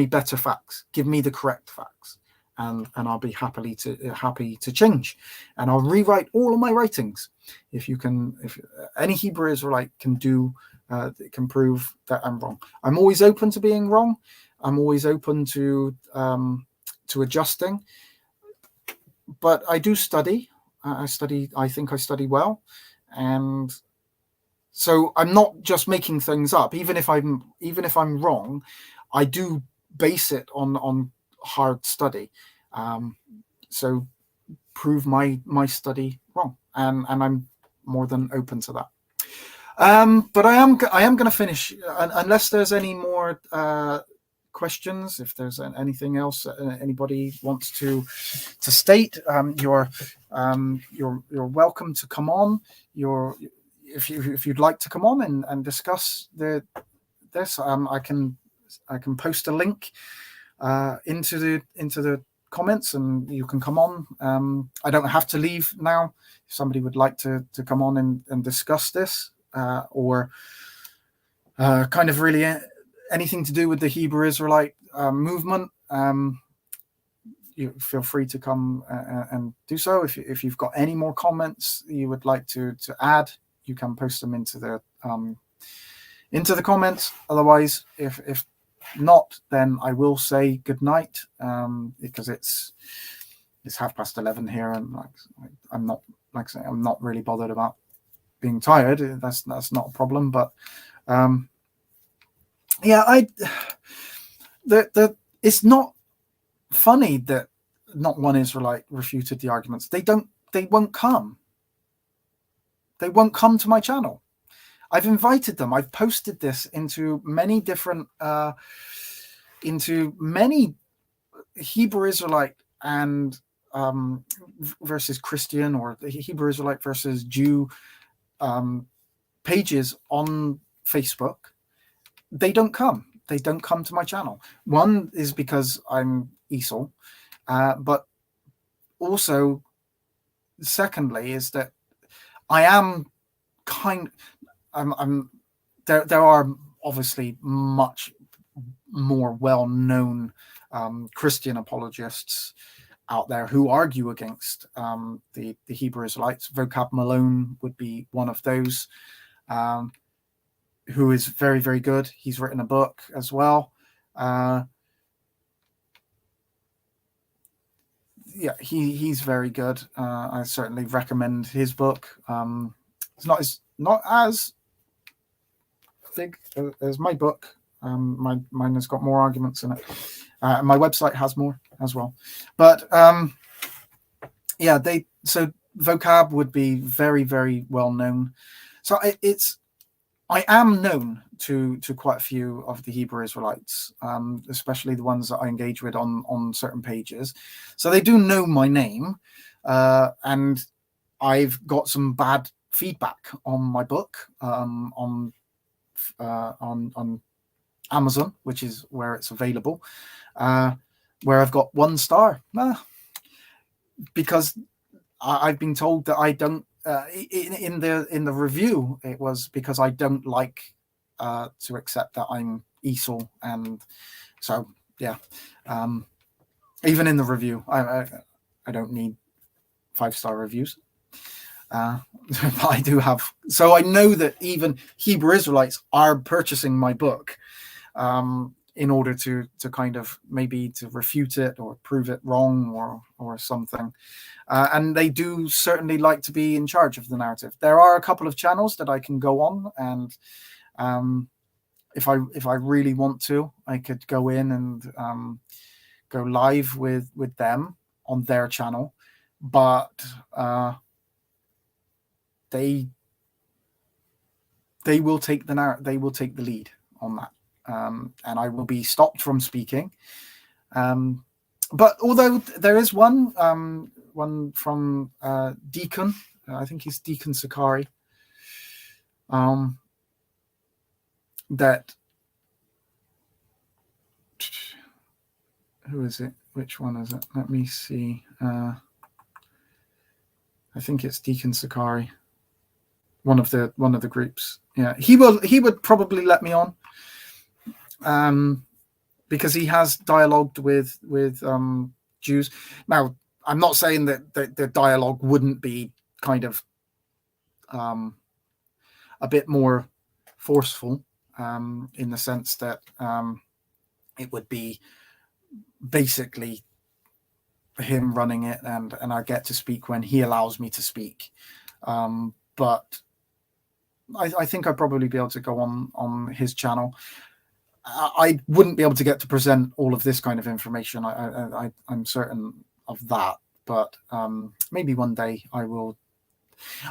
better facts. Give me the correct facts, and I'll be happy to change, and I'll rewrite all of my writings. If any Hebrew Israelite can do that can prove that I'm wrong. I'm always open to being wrong. I'm always open to adjusting. But I do study. I study. I think I study well, and so I'm not just making things up. Even if I'm wrong, I do base it on hard study. So prove my study wrong, and I'm more than open to that. But I am going to finish unless there's any more questions. If there's anything else anybody wants to state, you're welcome to come on. If you'd like to come on and discuss this, I can post a link into the comments, and you can come on. I don't have to leave now. If somebody would like to come on and discuss this, or kind of really anything to do with the Hebrew Israelite movement, you feel free to come and do so. If you've got any more comments you would like to add, you can post them into the comments. Otherwise, if not, then I will say good night, because it's 11:30 here, and I'm not, like I say, I'm not really bothered about being tired. That's not a problem. But it's not funny that not one Israelite refuted the arguments. They won't come. They won't come to my channel. I've invited them. I've posted this into many different, into many Hebrew Israelite and versus Christian, or the Hebrew Israelite versus Jew pages on Facebook. They don't come. They don't come to my channel. One is because I'm Esau, but also, secondly, is that I am there are obviously much more well-known Christian apologists out there who argue against the Hebrew Israelites. Vocab Malone would be one of those, who is very, very good. He's written a book as well. He's very good. I certainly recommend his book. It's not as big as my book. Mine has got more arguments in it. My website has more as well. But so Vocab would be very, very well known. So I am known to quite a few of the Hebrew Israelites, especially the ones that I engage with on certain pages. So they do know my name, and I've got some bad feedback on my book on Amazon, which is where it's available, where I've got 1 star, because I've been told that I don't. In the review, it was because I don't like to accept that I'm Esau, and so even in the review, I don't need 5-star reviews, but I do have. So I know that even Hebrew Israelites are purchasing my book in order to kind of maybe to refute it or prove it wrong or something. And they do certainly like to be in charge of the narrative. There are a couple of channels that I can go on, and if I really want to, I could go in and go live with them on their channel, but they will take the lead on that, and I will be stopped from speaking. But although there is one from Deacon, I think he's Deacon Sakari, that, who is it? Which one is it? Let me see. I think it's Deacon Sakari, one of the groups. Yeah, he would probably let me on, because he has dialogued with Jews. Now, I'm not saying that the dialogue wouldn't be kind of a bit more forceful in the sense that it would be basically him running it, and I get to speak when he allows me to speak. But I think I'd probably be able to go on his channel. I wouldn't be able to get to present all of this kind of information. I'm certain of that. But maybe one day I will.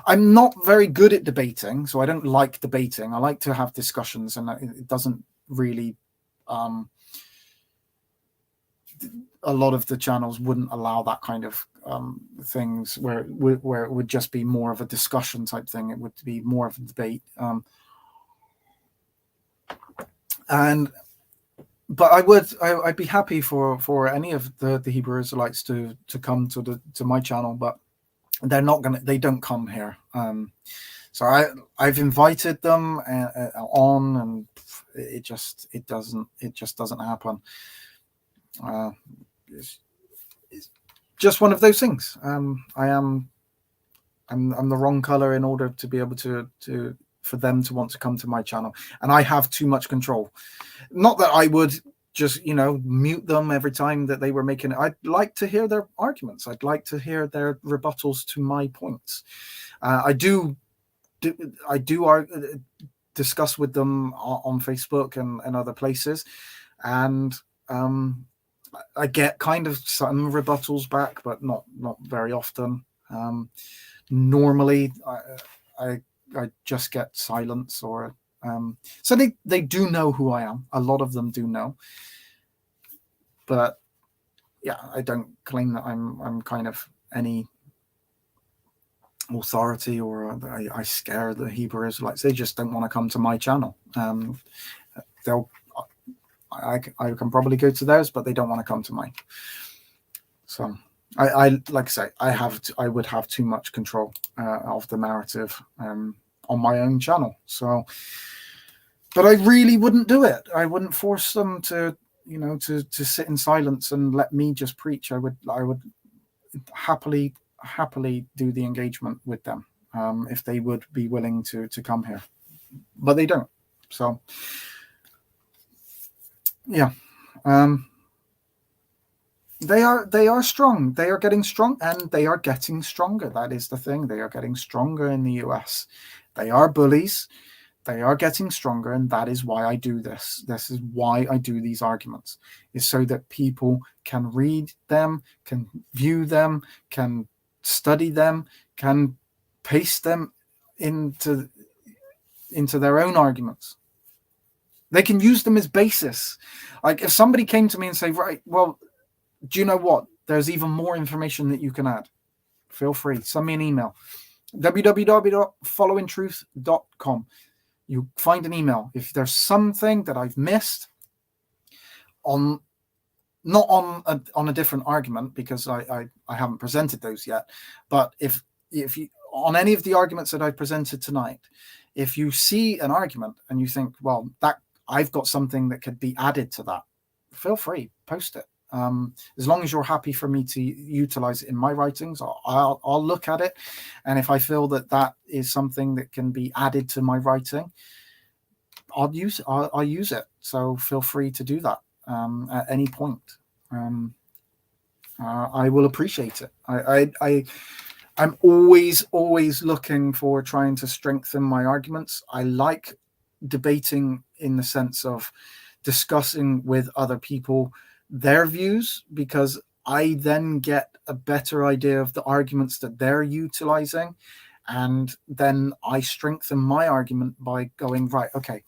I'm not very good at debating, so I don't like debating. I like to have discussions, and it doesn't really. A lot of the channels wouldn't allow that kind of things where it would just be more of a discussion type thing. It would be more of a debate. But I'd be happy for any of the Hebrew Israelites to come to my channel, but they don't come here. So I've invited them on, and it just doesn't happen. It's just one of those things. I'm the wrong color in order to be able to for them to want to come to my channel, and I have too much control. Not that I would just mute them every time that they were making it. I'd like to hear their arguments. I'd like to hear their rebuttals to my points. I do discuss with them on Facebook and other places, and I get kind of some rebuttals back, but not very often. Normally, I just get silence, or so they do know who I am. A lot of them do know, but yeah, I don't claim that I'm kind of any authority, or I scare the Hebrew Israelites. They just don't want to come to my channel. I can probably go to theirs, but they don't want to come to mine. So I like I say, I would have too much control of the narrative on my own channel. So, but I really wouldn't do it. I wouldn't force them to sit in silence and let me just preach. I would happily do the engagement with them if they would be willing to come here, but they don't. So yeah, they are strong. They are getting strong, and they are getting stronger. That is the thing. They are getting stronger in the US. They are bullies. They are getting stronger, and that is why I do this. This is why I do these arguments, is so that people can read them, can view them, can study them, can paste them into their own arguments. They can use them as basis. Like if somebody came to me and say, right, well, do you know what? There's even more information that you can add. Feel free. Send me an email. www.followingtruth.com. You find an email. If there's something that I've missed not on a different argument, because I haven't presented those yet, but if you on any of the arguments that I presented tonight, if you see an argument and you think, well, that I've got something that could be added to that, feel free, post it. As long as you're happy for me to utilize it in my writings, I'll look at it, and if I feel that is something that can be added to my writing, I'll use it. So feel free to do that at any point. I will appreciate it. I'm always looking for trying to strengthen my arguments. I like debating in the sense of discussing with other people their views, because I then get a better idea of the arguments that they're utilizing, and then I strengthen my argument by going, right, okay,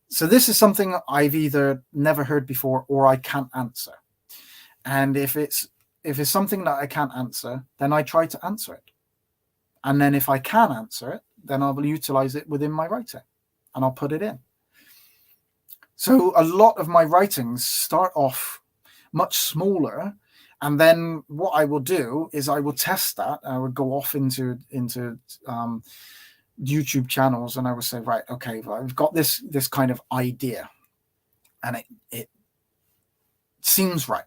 so this is something I've either never heard before or I can't answer. And if it's something that I can't answer, then I try to answer it. And then if I can answer it, then I will utilize it within my writing, and I'll put it in. So a lot of my writings start off much smaller, and then what I will do is I will test that. I would go off into YouTube channels, and I would say, right, okay, well, I've got this kind of idea, and it seems right.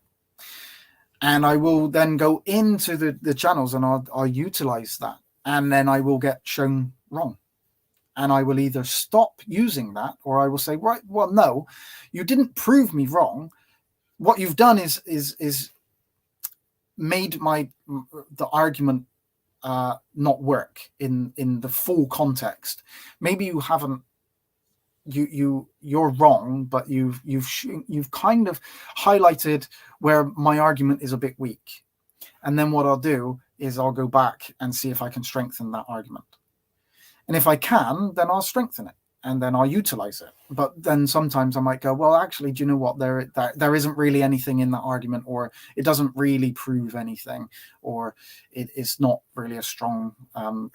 And I will then go into the channels, and I'll utilize that, and then I will get shown wrong. and I will either stop using that, or I will say, right, well, no, you didn't prove me wrong. What you've done is made the argument not work in the full context. Maybe you haven't. You're wrong, but you've kind of highlighted where my argument is a bit weak. And then what I'll do is I'll go back and see if I can strengthen that argument. And if I can, then I'll strengthen it, and then I'll utilize it. But then sometimes I might go, well, actually, do you know what? There isn't really anything in that argument, or it doesn't really prove anything, or it's not really a strong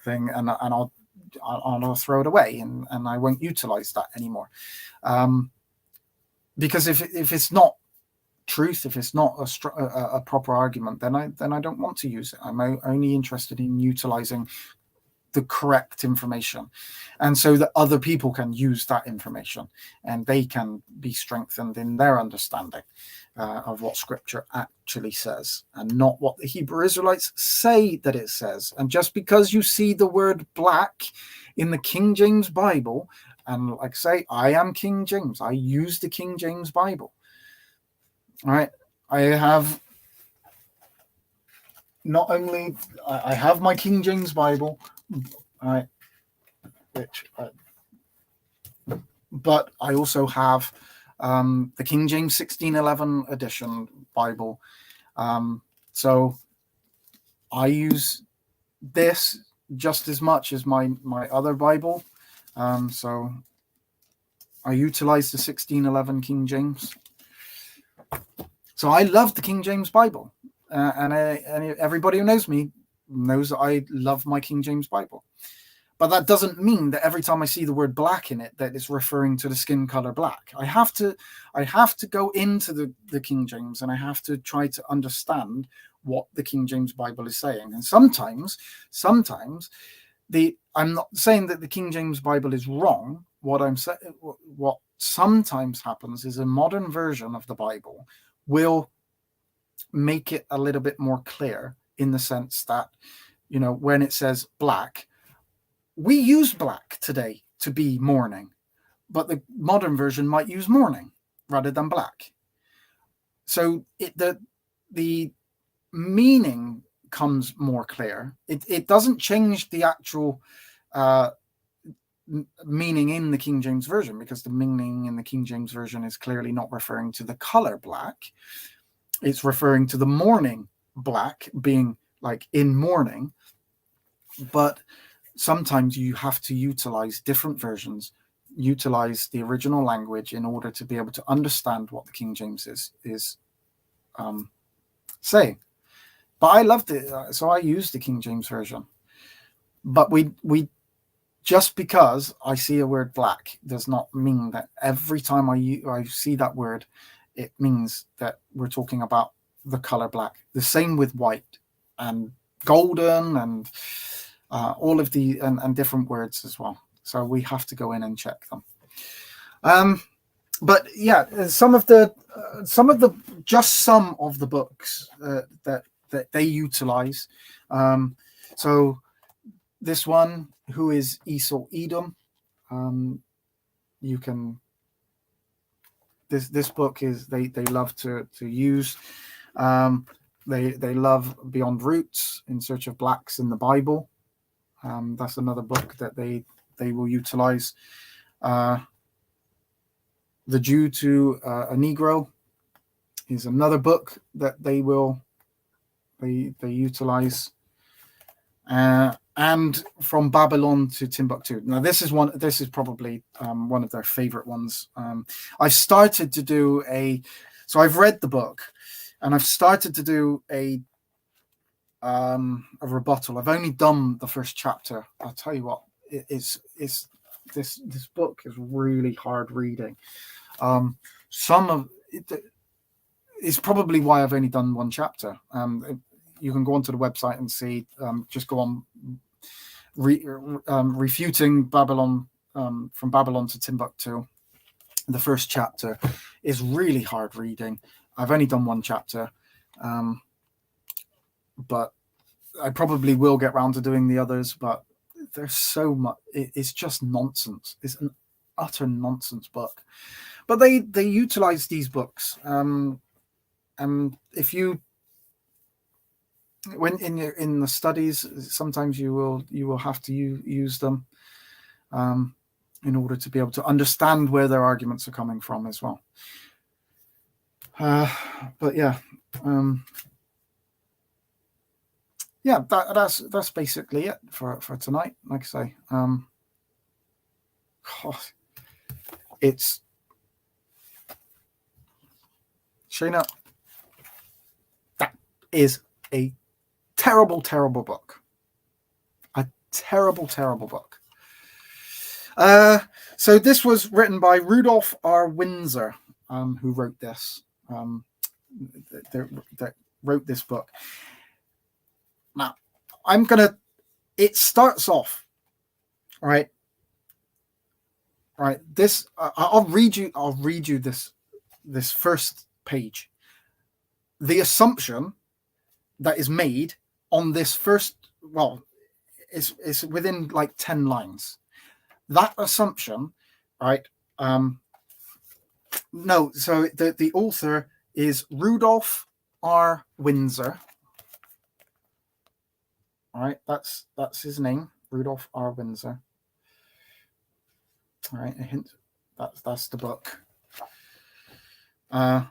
thing, and I'll throw it away, and I won't utilize that anymore. Because if it's not truth, if it's not a proper argument, then I don't want to use it. I'm only interested in utilizing the correct information, and so that other people can use that information and they can be strengthened in their understanding of what Scripture actually says, and not what the Hebrew Israelites say that it says. And just because you see the word black in the King James Bible, and like I say, I am King James, I use the King James Bible. All right, I have not only I have my King James Bible, but I also have the King James 1611 edition Bible. So I use this just as much as my other Bible. So I utilize the 1611 King James. So I love the King James Bible. And everybody who knows me knows that I love my King James Bible. But that doesn't mean that every time I see the word black in it, that it's referring to the skin color black. I have to go into the King James, and I have to try to understand what the King James Bible is saying. And sometimes I'm not saying that the King James Bible is wrong. What sometimes happens is a modern version of the Bible will make it a little bit more clear, in the sense that, when it says black, we use black today to be mourning, but the modern version might use mourning rather than black. So the meaning comes more clear. It doesn't change the actual meaning in the King James Version, because the meaning in the King James Version is clearly not referring to the color black. It's referring to the mourning black, being like in mourning. But sometimes you have to utilize different versions, utilize the original language, in order to be able to understand what the King James is saying. But I loved it, so I used the King James Version. But we just because I see a word black does not mean that every time I see that word, it means that we're talking about the color black. The same with white and golden and all of the and different words as well. So we have to go in and check them. But yeah, some of the books that they utilize. So this one, who is Esau Edom? You can. This book is they love to use. They love Beyond Roots, In Search of Blacks in the Bible. That's another book that they will utilize. The Jew to a Negro is another book that they utilize. And From Babylon to Timbuktu. Now this is probably one of their favorite ones. I've started to do so I've read the book, and I've started to do a rebuttal. I've only done the first chapter. I'll tell you what, this book is really hard reading. Some of it is probably why I've only done one chapter. You can go onto the website and see. Just go on refuting Babylon, From Babylon to Timbuktu. The first chapter is really hard reading. I've only done one chapter, but I probably will get round to doing the others. But there's so much. It's just nonsense. It's an utter nonsense book. But they utilize these books. And if you, when in the studies, sometimes you will have to use them in order to be able to understand where their arguments are coming from as well. But yeah. Yeah, that's basically it for tonight. Like I say, it's Shayna. That is a terrible, terrible book. A terrible, terrible book. So this was written by Rudolph R. Windsor, who wrote this. That wrote this book. Now, it starts off, right. This, I'll read you this first page. The assumption that is made on this first, well, it's within like 10 lines. That assumption, right. No, so the author is Rudolph R. Windsor. All right, that's his name, Rudolph R. Windsor. All right, a hint. That's the book. Right,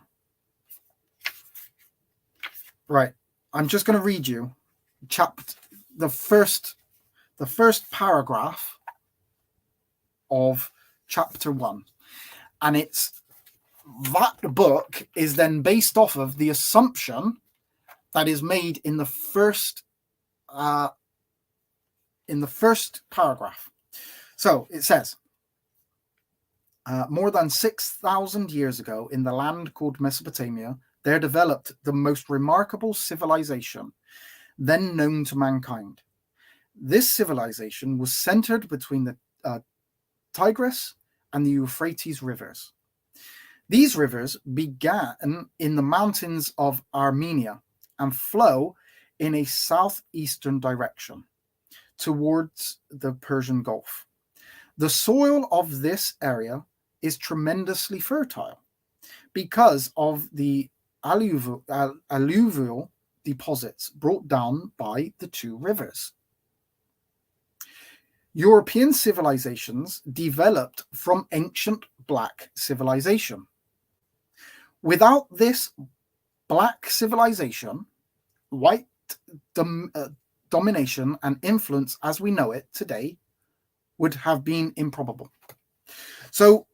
I'm just going to read you the first paragraph of chapter 1, and it's that book is then based off of the assumption that is made in the first paragraph. So it says, more than 6,000 years ago, in the land called Mesopotamia, there developed the most remarkable civilization then known to mankind. This civilization was centered between the Tigris and the Euphrates rivers. These rivers began in the mountains of Armenia and flow in a southeastern direction towards the Persian Gulf. The soil of this area is tremendously fertile because of the alluvial deposits brought down by the two rivers. European civilizations developed from ancient black civilization. Without this black civilization, white domination and influence as we know it today would have been improbable. So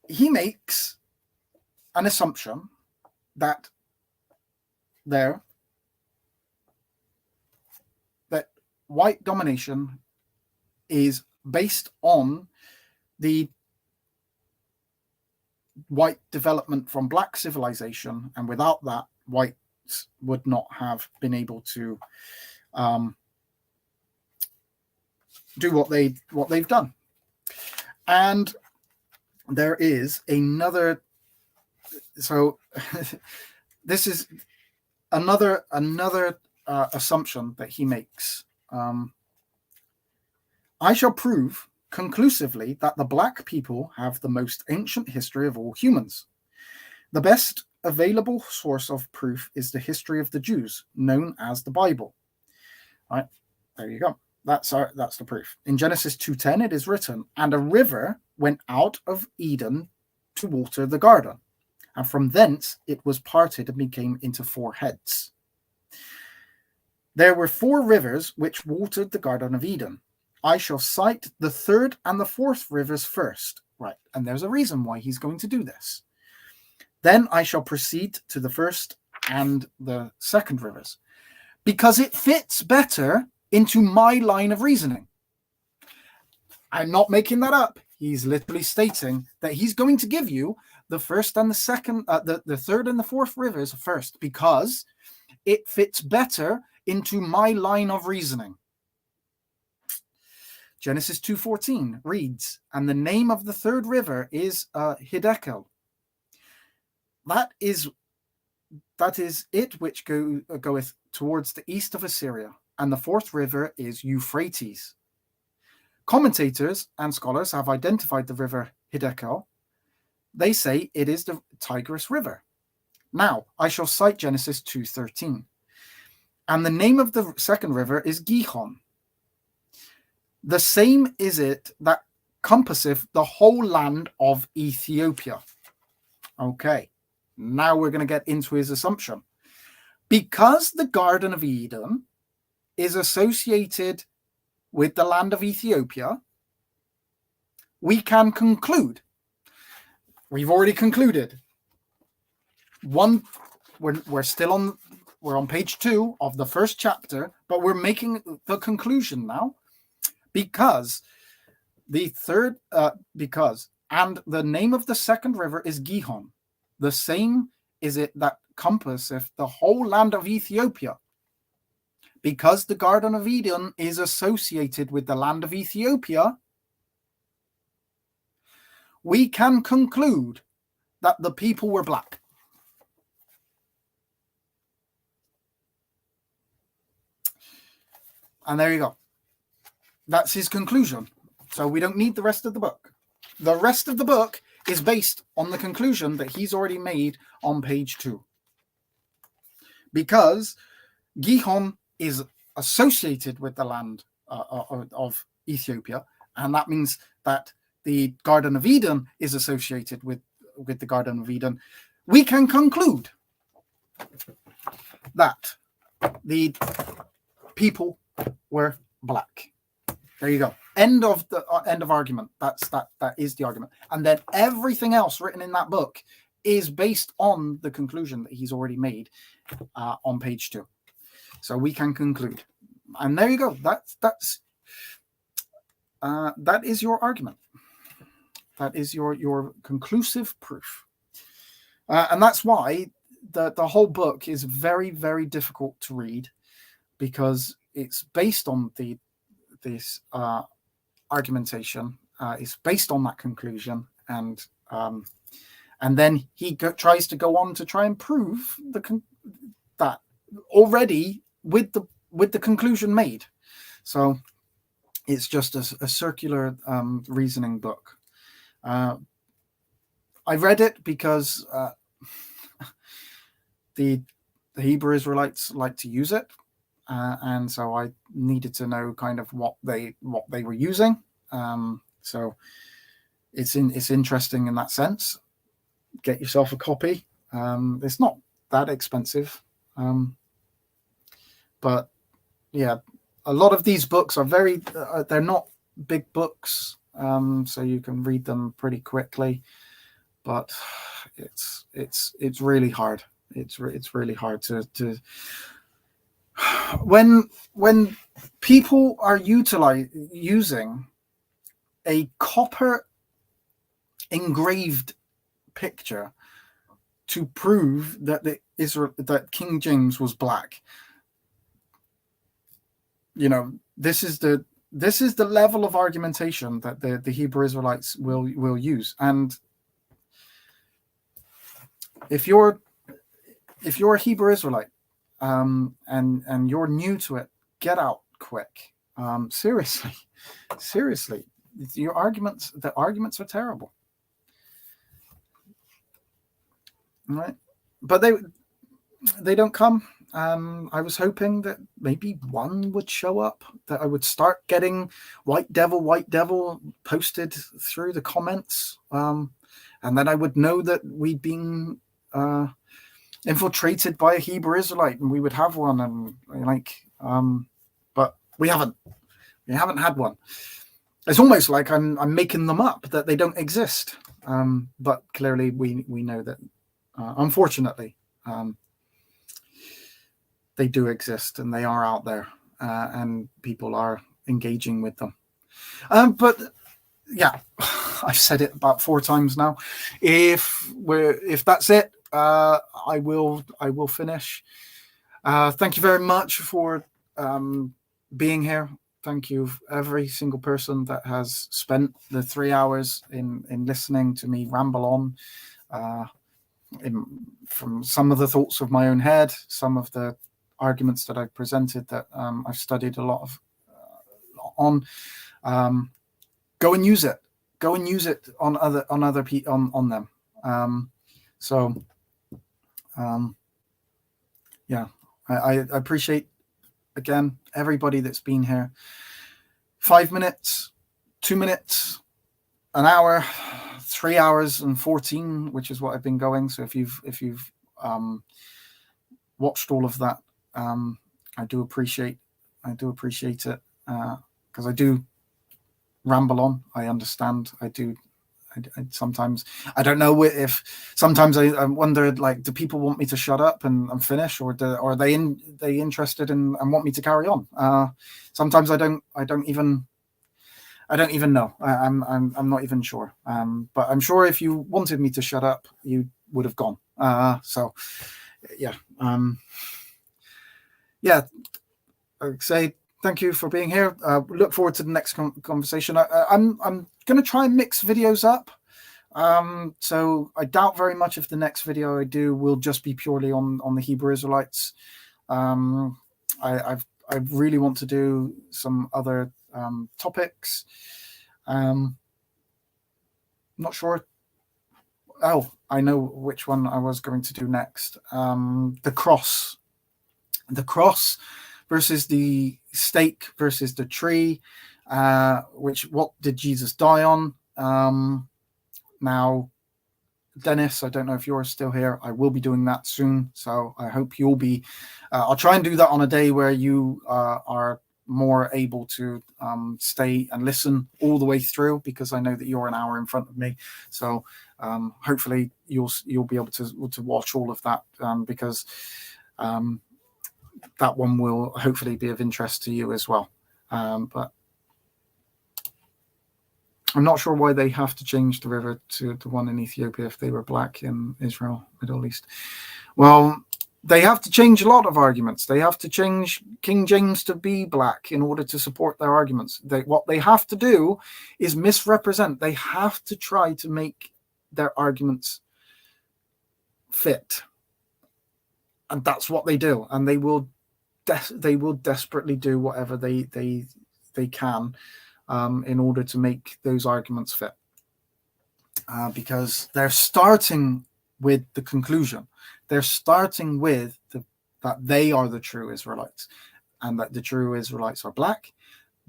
he makes an assumption that white domination is based on the white development from black civilization, and without that, whites would not have been able to do what they've done. And there is another. So this is another assumption that he makes. I shall prove conclusively that the black people have the most ancient history of all humans. The best available source of proof is the history of the Jews, known as the Bible. All right, there you go. That's the proof. In Genesis 2:10, it is written, "And a river went out of Eden to water the garden, and from thence it was parted and became into 4 heads. There were 4 rivers which watered the Garden of Eden. I shall cite the 3rd and the 4th rivers first." Right, and there's a reason why he's going to do this. "Then I shall proceed to the 1st and the 2nd rivers, because it fits better into my line of reasoning." I'm not making that up. He's literally stating that he's going to give you the 1st and the 2nd, the 3rd and the 4th rivers first, because it fits better into my line of reasoning. Genesis 2:14 reads, "And the name of the 3rd river is Hiddekel. That is it which goeth towards the east of Assyria. And the 4th river is Euphrates." Commentators and scholars have identified the river Hiddekel. They say it is the Tigris River. Now, I shall cite Genesis 2:13. And the name of the second river is Gihon. The same is it that compasseth the whole land of Ethiopia. Okay, now we're going to get into his assumption. Because the Garden of Eden is associated with the land of Ethiopia, we can conclude. We've already concluded. We're on page 2 of the first chapter, but we're making the conclusion now. Because and the name of the second river is Gihon. The same is it that compasseth the whole land of Ethiopia. Because the Garden of Eden is associated with the land of Ethiopia, we can conclude that the people were black. And there you go. That's his conclusion. So we don't need the rest of the book. The rest of the book is based on the conclusion that he's already made on page 2. Because Gihon is associated with the land of Ethiopia, and that means that the Garden of Eden is associated with the Garden of Eden. We can conclude that the people were black. There you go. End of argument. That is the argument. And then everything else written in that book is based on the conclusion that he's already made on page 2. So we can conclude. And there you go. That is your argument. That is your conclusive proof. And that's why the whole book is very, very difficult to read, because it's based on this argumentation. It's based on that conclusion, and then he tries to go on to try and prove that already with the conclusion made. So it's just a circular reasoning book. I read it because the Hebrew Israelites like to use it. And so I needed to know kind of what they were using. So it's interesting in that sense. Get yourself a copy. It's not that expensive, but yeah, a lot of these books are they're not big books, so you can read them pretty quickly. But it's really hard. It's really hard to when people are using a copper engraved picture to prove that that King James was black. You know, this is the level of argumentation that the Hebrew Israelites will use. And if you're a Hebrew Israelite, and you're new to it, get out quick. Seriously, the arguments are terrible. All right, but they don't come. I was hoping that maybe one would show up, that I would start getting white devil posted through the comments, and then I would know that we'd been infiltrated by a Hebrew Israelite, and we would have one, and but we haven't had one. It's almost like I'm making them up, that they don't exist, but clearly we know that unfortunately they do exist, and they are out there, and people are engaging with them. But yeah, I've said it about 4 times now. If that's it, I will finish. Thank you very much for being here. Thank you, every single person that has spent the 3 hours in listening to me ramble on, from some of the thoughts of my own head, some of the arguments that I've presented that I've studied a lot not on, go and use it. Go and use it on other people, on them. Yeah, I appreciate, again, everybody that's been here. 5 minutes, 2 minutes, an hour, 3 hours and 14, which is what I've been going. So if you've watched all of that, I do appreciate it, because I do ramble on. I understand. I do. I sometimes, I don't know if sometimes I wonder, like, do people want me to shut up and finish, or are they interested in and want me to carry on? Sometimes I don't even know. I'm not even sure. But I'm sure if you wanted me to shut up, you would have gone. So yeah. Yeah. I'd say thank you for being here. Look forward to the next conversation. I'm going to try and mix videos up. So I doubt very much if the next video I do will just be purely on the Hebrew Israelites. I really want to do some other topics. Not sure. Oh, I know which one I was going to do next. The cross versus the stake versus the tree. What did Jesus die on? Now, Dennis, I don't know if you're still here. I will be doing that soon, so I hope you'll be. I'll try and do that on a day where you are more able to stay and listen all the way through, because I know that you're an hour in front of me. So hopefully you'll be able to watch all of that, because that one will hopefully be of interest to you as well. But I'm not sure why they have to change the river to the one in Ethiopia if they were black in Israel, Middle East. Well, they have to change a lot of arguments. They have to change King James to be black in order to support their arguments. What they have to do is misrepresent. They have to try to make their arguments fit. And that's what they do. And they will desperately do whatever they can in order to make those arguments fit, because they're starting with the conclusion. They're starting with that they are the true Israelites, and that the true Israelites are black.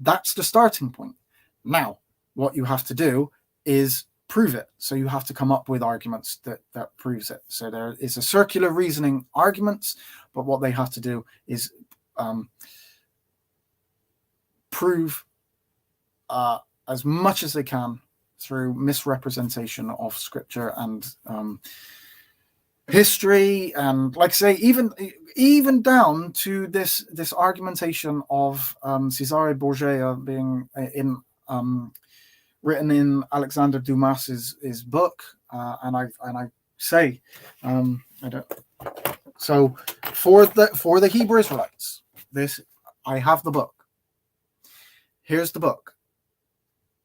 That's the starting point. Now, what you have to do is prove it. So you have to come up with arguments that proves it. So there is a circular reasoning arguments, but what they have to do is prove as much as they can through misrepresentation of scripture and history, and, like I say, even down to this argumentation of Cesare Borgia being written in Alexander Dumas's book, and I say, I don't. So for the Hebrew Israelites, I have the book. Here's the book.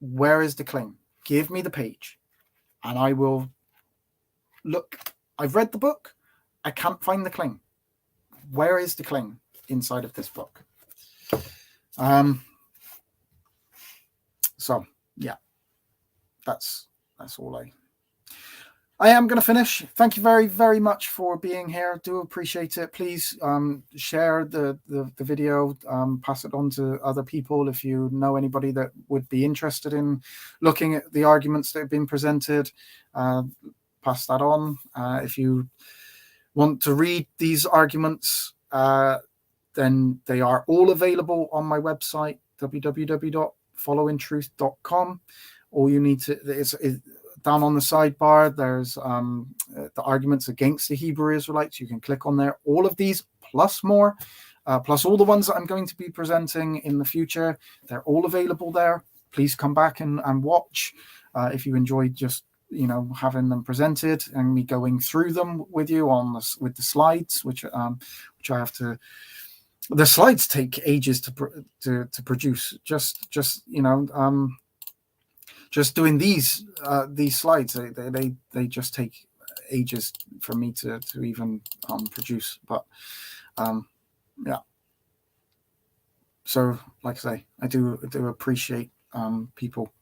Where is the claim? Give me the page, and I will look. I've read the book. I can't find the claim. Where is the claim inside of this book? So yeah, that's all I am going to finish. Thank you very, very much for being here. Do appreciate it. Please share the video, pass it on to other people if you know anybody that would be interested in looking at the arguments that have been presented. Pass that on. If you want to read these arguments, then they are all available on my website, www.followingtruth.com. All you need to is down on the sidebar, there's the arguments against the Hebrew Israelites. You can click on there. All of these, plus more, plus all the ones that I'm going to be presenting in the future, they're all available there. Please come back and watch if you enjoyed just having them presented and me going through them with you with the slides, which I have to. The slides take ages to produce. Just doing these slides, they just take ages for me to even produce. But yeah, So, like I say, I do appreciate people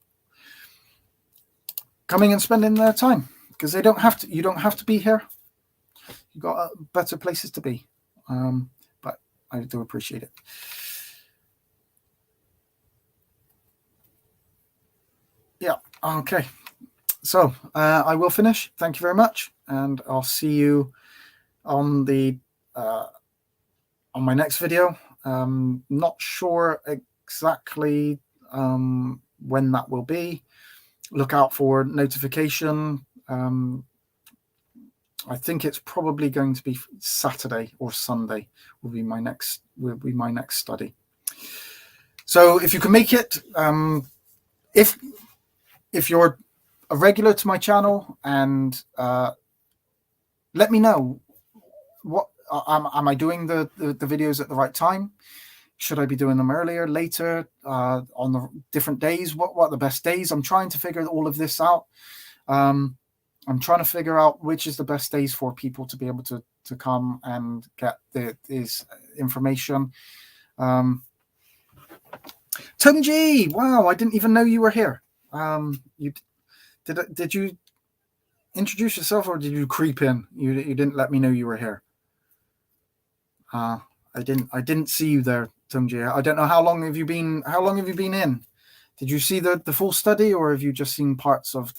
coming and spending their time, because they don't have to. You don't have to be here. You've got better places to be. But I do appreciate it. Yeah. Okay. So I will finish. Thank you very much, and I'll see you on the on my next video. Not sure exactly when that will be. Look out for notification. I think it's probably going to be Saturday or Sunday will be my next study. So if you can make it, if you're a regular to my channel, and let me know what am I doing the videos at the right time? Should I be doing them earlier, later, on the different days? What are the best days? I'm trying to figure all of this out. I'm trying to figure out which is the best days for people to be able to come and get this information. Tony G, wow, I didn't even know you were here. Did you introduce yourself, or did you creep in? You didn't let me know you were here. I didn't see you there, Tony G. I don't know how long have you been in? Did you see the full study, or have you just seen parts of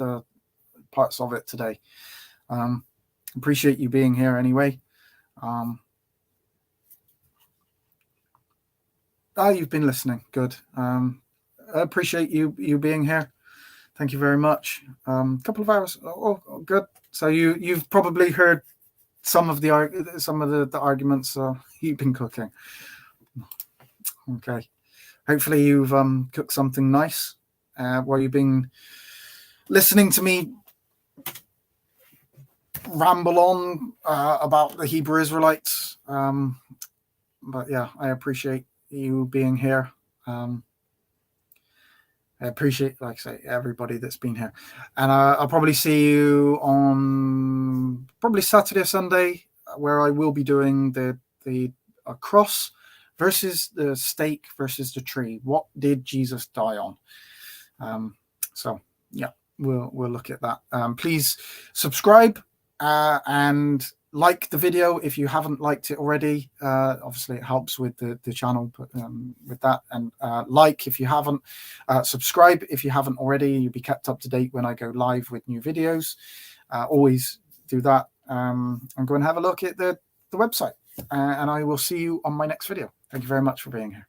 it today? Appreciate you being here anyway. You've been listening. Good. I appreciate you being here. Thank you very much. Couple of hours. Oh, good. So you've probably heard some of the arguments you've been cooking. Okay. Hopefully you've cooked something nice while you've been listening to me ramble on about the Hebrew Israelites. But yeah, I appreciate you being here. I appreciate, like I say, everybody that's been here. And I'll probably see you on probably Saturday or Sunday, where I will be doing the cross versus the stake versus the tree. What did Jesus die on? So yeah, we'll look at that. Please subscribe and like the video if you haven't liked it already. Obviously it helps with the channel, but with that, and like if you haven't, subscribe if you haven't already. You'll be kept up to date when I go live with new videos. Always do that, and go and have a look at the website, and I will see you on my next video. Thank you very much for being here.